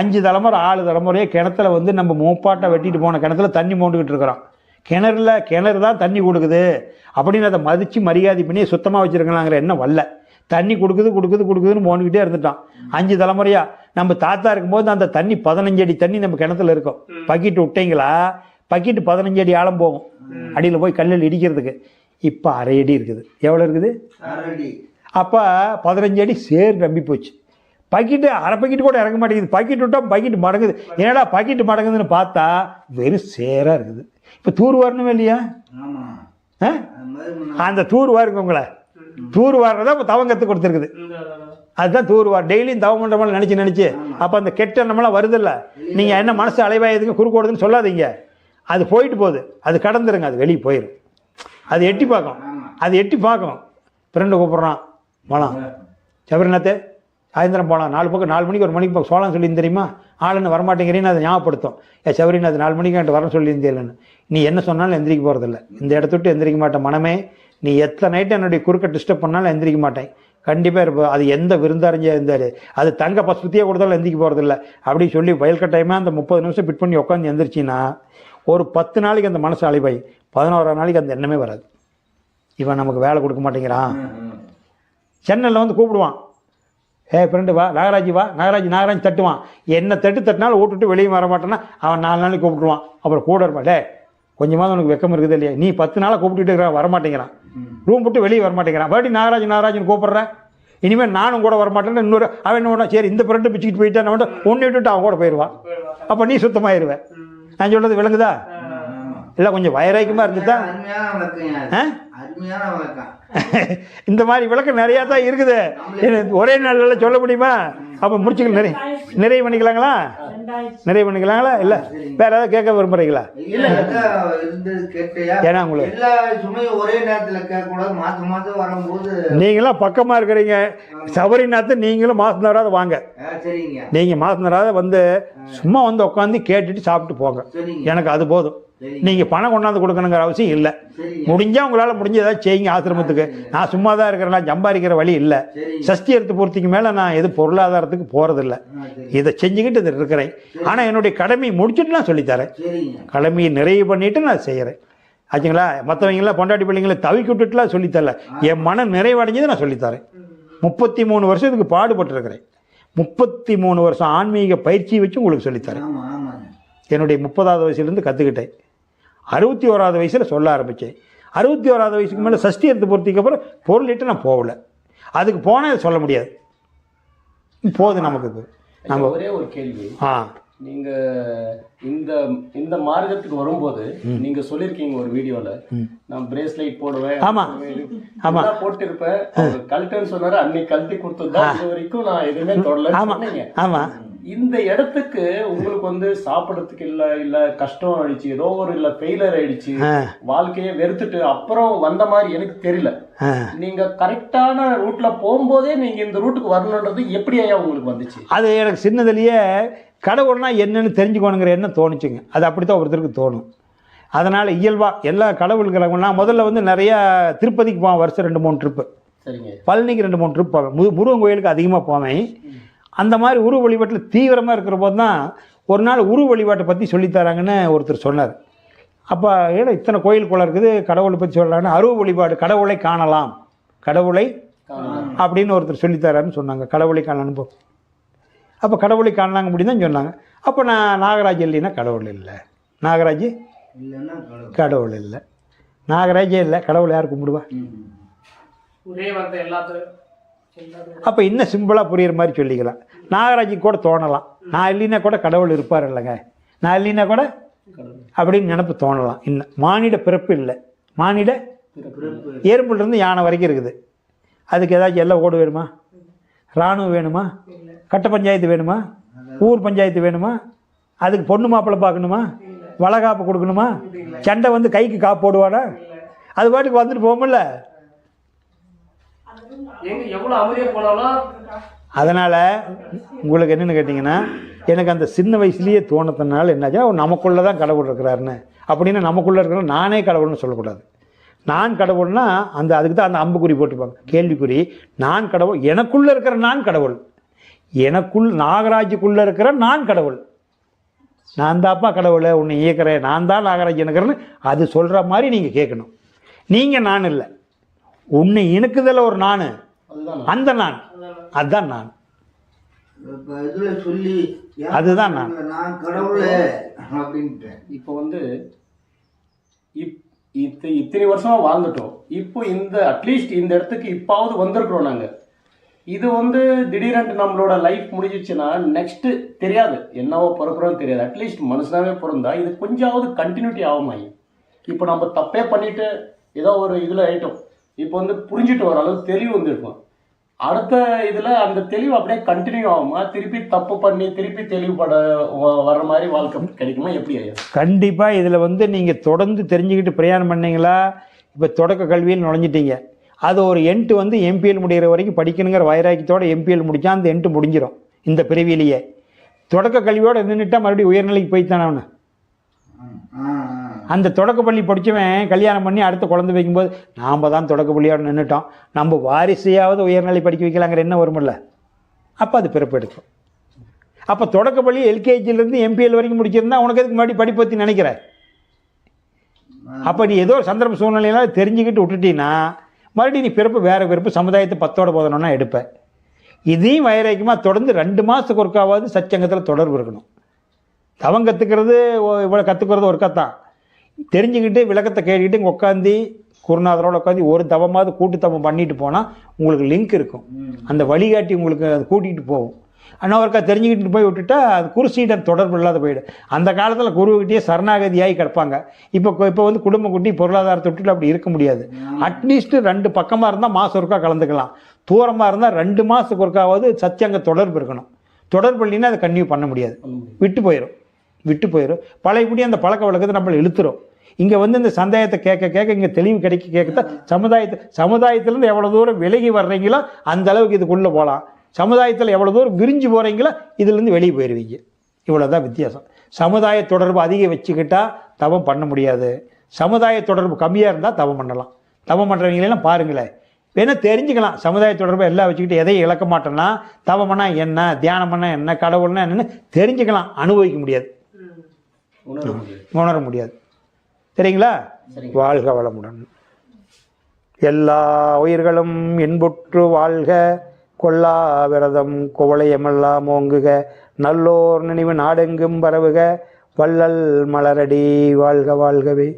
A: 5 தலைமுறை 6 தலைமுறையே கிணத்துல நம்ம மூப்பாட்டை வெட்டிட்டு போன கிணத்துல தண்ணி மோண்டுக்கிட்டு இருக்கிறோம். கிணறு தான் தண்ணி கொடுக்குது அப்படின்னு அதை மதித்து மரியாதை பண்ணி சுத்தமாக வச்சுருக்கலாங்கிற எண்ணம் வரல. தண்ணி கொடுக்குதுன்னு மோண்டுக்கிட்டே இருந்துட்டான் 5 தலைமுறையாக. நம்ம தாத்தா இருக்கும்போது அந்த தண்ணி 15 அடி தண்ணி நம்ம கிணத்துல இருக்கும். பக்கெட்டு விட்டீங்களா, பக்கெட்டு 15 அடி ஆழம் போகும் அடியில் போய் கல்லில் இடிக்கிறதுக்கு. இப்போ 1/2 அடி இருக்குது. எவ்வளோ இருக்குது? அப்போ 15 அடி சேர் நம்பி போச்சு. பக்கெட்டு 1/2 பக்கெட்டு கூட இறங்க மாட்டேங்குது. பக்கெட்டு விட்டால் பக்கெட்டு மடங்குது. ஏன்னா பக்கெட்டு மடங்குதுன்னு பார்த்தா வெறும் சேராக இருக்குது. இப்போ தூர் வரணுமே இல்லையா? அந்த தூர் வாருங்க உங்களை. தூர் வாரதான் இப்போ தவம் கற்று கொடுத்துருக்குது. அதுதான் தூர் வார். டெய்லியும் தவம் பண்ணுற மாதிரி நினச்சி அப்போ அந்த கெட்ட எண்ணமெல்லாம் வருதில்ல. நீங்கள் என்ன மனசு அலைவாயதுக்கு குறுக்கோடுதுன்னு சொல்லாதீங்க. அது போயிட்டு போகுது, அது கடந்துருங்க, அது வெளியே போயிடும். அது எட்டி பார்க்கும். ஃப்ரெண்டு கூப்பிட்றான் போகலாம் சபரிநாத்து சாயந்தரம் போகலாம், 4 பக்கம் 4 மணிக்கு 1 மணிக்கு பக்கம் சோழம் சொல்லியிருந்தேன் தெரியுமா, ஆளுன்னு வரமாட்டேங்கிறீன்னு அதை ஞாபகப்படுத்தும். சபரிநாத் 4 மணிக்கு என்கிட்ட வரேன் சொல்லியிருந்தேன்னு. நீ என்ன சொன்னாலும் எந்திரிக்க போகிறதில்ல. இந்த இடத்த விட்டு எந்திரிக்க மாட்டேன் மனமே. நீ எத்தனை நைட்டு என்னுடைய குறுக்க டிஸ்டர்ப் பண்ணாலும் எந்திரிக்க மாட்டேன். கண்டிப்பாக இருப்போம். அது எந்த விருந்தாரிஞ்சாக இருந்தார், அது தங்க பசுபத்தியாக கொடுத்தாலும் எந்திரிக்க போகிறதில்ல அப்படின்னு சொல்லி வயல்கட்டாயமாக அந்த 30 நிமிஷம் பிட் பண்ணி உட்காந்து எந்திரிச்சின்னா ஒரு 10 நாளைக்கு அந்த மனசு அலைவாய், 11ஆம் நாளைக்கு அந்த எண்ணமே வராது. இவன் நமக்கு வேலை கொடுக்க மாட்டேங்கிறான். சென்னையில் கூப்பிடுவான், ஃப்ரெண்டு வா நாகராஜ் தட்டுவான். என்ன தட்டினாலும் விட்டுட்டு வெளியே வர மாட்டேன்னா அவன் 4 நாளைக்கு கூப்பிட்டுருவான். அப்புறம் கூட இருப்பான், கொஞ்சமாவது உனக்கு வெக்கம் இருக்குது இல்லையா, நீ 10 நாளாக கூப்பிட்டுட்டு இருக்கிற வரமாட்டேங்கிறான், ரூம் விட்டு வெளியே வரமாட்டேங்கிறான். மறுபடியும் நாகராஜன் கூப்பிட்றேன், இனிமேல் நானும் கூட வரமாட்டேன்னு இன்னொரு அவன் என்ன பண்ணா, சரி இந்த ஃப்ரெண்டு பிச்சுக்கிட்டு போயிட்டான் ஒன்று விட்டுட்டு அவன் கூட போயிடுவான். அப்போ நீ சுத்தமாயிருவேன். நான் சொல்கிறது விளங்குதா? இல்லை கொஞ்சம் வயராய்க்குமா இருந்துட்டா இந்த மாதிரி விளக்கம் நிறையா தான் இருக்குது. ஒரே நாளில் சொல்ல முடியுமா? அப்போ முடிச்சுக்கலாம். நிறைய பண்ணிக்கலாங்களா? இல்லை வேற ஏதாவது கேட்க விரும்புறீங்களா? ஏன்னா உங்களுக்கு நீங்களும் பக்கமாக இருக்கிறீங்க. சபரிநாத்து நீங்களும் மாசம் தராத வாங்க. நீங்கள் மாசம் தராத சும்மா உட்காந்து கேட்டுட்டு சாப்பிட்டு போங்க. எனக்கு அது போதும். நீங்கள் பணம் கொண்டாந்து கொடுக்கணுங்கிற அவசியம் இல்லை. முடிஞ்சால் உங்களால் முடிஞ்ச ஏதாவது செய்யுங்க ஆசிரமத்துக்கு. நான் சும்மா தான் இருக்கிறேன், நான் சம்பாதிக்கிற வழி இல்லை. சஷ்டி எடுத்து பூர்த்திக்கு மேலே நான் எது பொருளாதாரத்துக்கு போகிறதில்ல. இதை செஞ்சுக்கிட்டு இது இருக்கிறேன். ஆனால் என்னுடைய கடமையை முடிச்சுட்டு நான் சொல்லித்தரேன். கடமையை நிறைவு பண்ணிவிட்டு நான் செய்கிறேன். ஆச்சுங்களா? மற்றவங்களாம் பொண்டாட்டி பிள்ளைங்களை தவிக்கி விட்டுட்டுலாம் சொல்லித்தரல. என் மனம் நிறைவடைஞ்சது நான் சொல்லித்தரேன். 33 வருஷத்துக்கு பாடுபட்டுருக்கிறேன். 33 வருஷம் ஆன்மீக பயிற்சியை வச்சு உங்களுக்கு சொல்லித்தரேன்.
C: ஆமாம் ஆமாங்க.
A: என்னுடைய 30வது வயசுலேருந்து கற்றுக்கிட்டேன். 61வது வயசில் சொல்ல ஆரம்பித்தேன். 61வது வயசுக்கு மேலே சஷ்டி எடுத்து பொறுத்திக்கு அப்புறம் பொருளிட்டு நான் போகல. அதுக்கு போனால் சொல்ல முடியாது. போகுது நமக்கு. இது நம்ம
B: ஒரே ஒரு கேள்வி.
A: ஆ
B: நீங்க இந்த இந்த மார்க்கத்துக்கு வரும்போது நீங்க சொல்லிருக்கீங்க ஒரு வீடியோல, நான் பிரேஸ்லைட் போடுவேன்,
A: ஆமா. ஆமா.
B: போட்டு இருப்பேன், கழட்டுன்னு சொன்னாரு. அன்னைக்கு கழட்டி கொடுத்ததுதான் இது வரைக்கும் நான் எதுவுமே தொடல சொன்னீங்க.
A: ஆமா.
B: இந்த இடத்துக்கு உங்களுக்கு வந்து சாப்பிடறதுக்கு இல்ல கஷ்டம் ஆயிடுச்சு, ஏதோ ஒரு இல்ல ஃபெயிலியர் ஆயிடுச்சு, வாழ்க்கையை வெறுத்துட்டு அப்புறம் வந்த மாதிரி எனக்கு தெரியல. நீங்க கரெக்டான ரூட்ல போகும்போதே நீங்க இந்த ரூட்டுக்கு வரணுன்றது எப்படி ஐயா உங்களுக்கு வந்துச்சு?
A: அது எனக்கு சின்னதுலேயே கடவுள்னா என்னன்னு தெரிஞ்சுக்கணுங்கிற எண்ணம் தோணுச்சுங்க. அது அப்படித்தான் ஒருத்தருக்கு தோணும். அதனால் இயல்பாக எல்லா கடவுள்களுக்கு நான் முதல்ல வந்து நிறையா திருப்பதிக்கு போவேன். வருஷம் 2-3 ட்ரிப்பு.
B: சரிங்க.
A: பழனிக்கு 2-3 ட்ரிப் போவேன். முருகன் கோயிலுக்கு அதிகமாக போவேன். அந்த மாதிரி உருவ வழிபாட்டில் தீவிரமாக இருக்கிற போது தான் ஒரு நாள் உருவ வழிபாட்டை பற்றி சொல்லித்தராங்கன்னு ஒருத்தர் சொன்னார். அப்போ ஏன்னா இத்தனை கோயிலுக்குள்ளே இருக்குது, கடவுளை பற்றி சொல்கிறாங்கன்னு அருவ வழிபாடு, கடவுளை காணலாம், கடவுளை அப்படின்னு ஒருத்தர் சொல்லித்தராருன்னு சொன்னாங்க. கடவுளை காணலான்னு போ. அப்போ கடவுளை காணலாங்க அப்படின்னு தான் சொன்னாங்க. அப்போ நான் நாகராஜ் இல்லைன்னா கடவுள் இல்லை, நாகராஜ்
C: இல்லைன்னா
A: கடவுள் இல்லை, நாகராஜே இல்லை, கடவுள் யார் கும்பிடுவா?
D: ஒரே வார்த்தை எல்லாத்துக்கும்.
A: அப்போ இன்னும் சிம்பிளாக புரியுற மாதிரி சொல்லிக்கலாம். நாகராஜுக்கு கூட தோணலாம், நான் இல்லைன்னா கூட கடவுள் இருப்பார் இல்லைங்க, நான் இல்லைன்னா கூட அப்படின்னு நினப்பு தோணலாம். இன்னும் மானிட பிறப்பு இல்லை, மானிட எறும்புலேருந்து யானை வரைக்கும் இருக்குது. அதுக்கு ஏதாச்சும் எல்லாம் ஓடு வேணுமா? இராணுவம் வேணுமா? கட்ட பஞ்சாயத்து வேணுமா? ஊர் பஞ்சாயத்து வேணுமா? அதுக்கு பொண்ணு மாப்பிள்ளை பார்க்கணுமா? வளகாப்பு கொடுக்கணுமா? சண்டை வந்து கைக்கு காப்பு போடுவானா? அது பாட்டுக்கு வந்துட்டு போகும்ல.
D: எவ்வளோ அமைதியாக போனாலும்.
A: அதனால் உங்களுக்கு என்னென்னு கேட்டிங்கன்னா, எனக்கு அந்த சின்ன வயசுலேயே தோணத்தினால என்னாச்சா நமக்குள்ளே தான் கடவுள் இருக்கிறாருன்னு. அப்படின்னா நமக்குள்ளே இருக்கிற நானே கடவுள்னு சொல்லக்கூடாது. நான் கடவுள்னா அந்த அதுக்கு தான் அந்த அம்புக்குறி போட்டுப்பாங்க, கேள்விக்குறி. நான் கடவுள், எனக்குள்ளே இருக்கிற நான் கடவுள், எனக்குள் நாகராஜுக்குள்ளே இருக்கிற நான் கடவுள். நான் தான்ப்பா கடவுளை உன்னை இயக்கிறேன், நான் தான் நாகராஜ் எனக்கிறேன்னு அது சொல்கிற மாதிரி நீங்கள் கேட்கணும். நீங்கள் நான் இல்லை, உன்னை இணுக்குதல ஒரு நான், அந்த நான், அதுதான் நான்,
C: சொல்லி
A: அதுதான் நான்,
C: நான் கடவுளே அப்படின்ட்டு.
B: இப்போ வந்து இத்தனை வருஷமா வாழ்ந்துட்டோம். இப்போ இந்த அட்லீஸ்ட் இந்த இடத்துக்கு இப்பாவது வந்திருக்கிறோம் நாங்க. இது வந்து திடீரென்று நம்மளோட லைஃப் முடிஞ்சிச்சுன்னா நெக்ஸ்ட் தெரியாது, என்னவோ பிறக்கிறோம் தெரியாது. அட்லீஸ்ட் மனுஷனாவே பிறந்தா இது கொஞ்சமாவது கண்டினியூட்டி ஆகுமாயி. இப்போ நம்ம தப்பே பண்ணிட்டு ஏதோ ஒரு இதில் ஆயிட்டோம், இப்போ வந்து புரிஞ்சுட்டு வர அளவுக்கு தெளிவு வந்துருக்கும். அடுத்த இதில் அந்த தெளிவு அப்படியே கண்டினியூ ஆகுமா? திருப்பி தப்பு பண்ணி திருப்பி தெளிவுபட வர்ற மாதிரி வாழ்க்கை கிடைக்குமா? எப்படி ஐயா?
A: கண்டிப்பாக இதில் வந்து நீங்கள் தொடர்ந்து தெரிஞ்சுக்கிட்டு பிரயாணம் பண்ணீங்களா? இப்போ தொடக்க கல்வியில் நுழைஞ்சிட்டீங்க, அது ஒரு எண்ட்டு வந்து எம்பிஎல் முடிகிற வரைக்கும் படிக்கணுங்கிற வைராக்கியத்தோடு எம்பிஎல் முடித்தா அந்த எண்ட்டு முடிஞ்சிடும் இந்த பிறவியிலேயே. தொடக்க கல்வியோடு நின்றுட்டா மறுபடியும் உயர்நிலைக்கு போய்த்தானே அவனு. அந்த தொடக்கப்பள்ளி படித்தவன் கல்யாணம் பண்ணி அடுத்த குழந்தை வைக்கும்போது நாம் தான் தொடக்கப்பள்ளியோடு நின்றுட்டோம், நம்ம வாரிசையாவது உயர்நிலை படிக்க வைக்கலாங்கிற என்ன வருமில்ல, அப்போ அது பிறப்பு எடுக்கும். அப்போ தொடக்கப்பள்ளி எல்கேஜிலேருந்து எம்பிஎல் வரைக்கும் முடிச்சிருந்தா உனக்கு எதுக்கு முன்னாடி படிப்பு பற்றி நினைக்கிற? அப்போ நீ ஏதோ ஒரு சந்தர்ப்ப சூழ்நிலையெல்லாம் தெரிஞ்சுக்கிட்டு விட்டுட்டீங்கன்னா மறுபடியும் நீ பிறப்பு வேறு பிறப்பு சமுதாயத்தை 10ஓட போதணும்னா எடுப்பேன். இதையும் வைராக்கியமாக தொடர்ந்து 2 மாதத்துக்கு ஒருக்காவது சச்சங்கத்தில் தொடர்பு இருக்கணும். தவம் கற்றுக்கிறது இவ்வளோ கற்றுக்கிறது ஒருக்கத்தான், தெரிஞ்சுக்கிட்டு விளக்கத்தை கேட்டுக்கிட்டு இங்கே உட்காந்து குருநாதரோட உட்காந்து ஒரு தவமாவது கூட்டு தவம் பண்ணிட்டு போனால் உங்களுக்கு லிங்க் இருக்கும், அந்த வழிகாட்டி உங்களுக்கு அது கூட்டிகிட்டு போகும். ஆனால் ஒருக்கா தெரிஞ்சுக்கிட்டு போய் விட்டுட்டா அது குருசீடன் தொடர்பு இல்லாத போயிடும். அந்த காலத்தில் குருக்கிட்டே சரணாகதியாகி கிடப்பாங்க. இப்போ வந்து குடும்ப குட்டி பொருளாதாரத்தை விட்டுட்டு அப்படி இருக்க முடியாது. அட்லீஸ்ட் 2 பக்கமாக இருந்தால் மாதம் ஒருக்கா கலந்துக்கலாம், தூரமாக இருந்தால் 2 மாதத்துக்கு ஒருக்காவது சத்தியங்க தொடர்பு இருக்கணும். தொடர்பு இல்லைன்னா அதை கன்டினியூ பண்ண முடியாது, விட்டு போயிடும். பழையபடி அந்த பழக்க வழக்கத்தை நம்மளை இழுத்துரும். இங்கே வந்து இந்த சந்தேகத்தை கேட்க இங்கே தெளிவு கேட்கத்தான் சமுதாயத்திலேருந்து எவ்வளோ தூரம் விலகி வர்றீங்களோ அந்த அளவுக்கு இதுக்குள்ளே போகலாம். சமுதாயத்தில் எவ்வளோ தூரம் விரிஞ்சு போகிறீங்களோ இதுலேருந்து வெளியே போயிடுவீங்க. இவ்வளோதான் வித்தியாசம். சமுதாய தொடர்பு அதிகம் வச்சுக்கிட்டால் தவம் பண்ண முடியாது, சமுதாய தொடர்பு கம்மியாக இருந்தால் தவம் பண்ணலாம். தவம் பண்ணுறவங்களெல்லாம் பாருங்களேன், வேணா தெரிஞ்சுக்கலாம். சமுதாய தொடர்பை எல்லாம் வச்சுக்கிட்டு எதையும் இழக்க மாட்டோன்னா தவம்னா என்ன, தியானம்னா என்ன, கடவுள்னா என்னன்னு தெரிஞ்சுக்கலாம், அனுபவிக்க முடியாது, உணர முடியாது. சரிங்களா?
B: சரிங்க.
A: வாழ்க வளமுடன். எல்லா உயிர்களும் இன்புற்று வாழ்க, கொல்லா விரதம் குவளையமெல்லாம் ஓங்குக, நல்லோர் நினைவு நாடெங்கும் பரவுக, வள்ளல் மலரடி வாழ்க வாழ்கவே.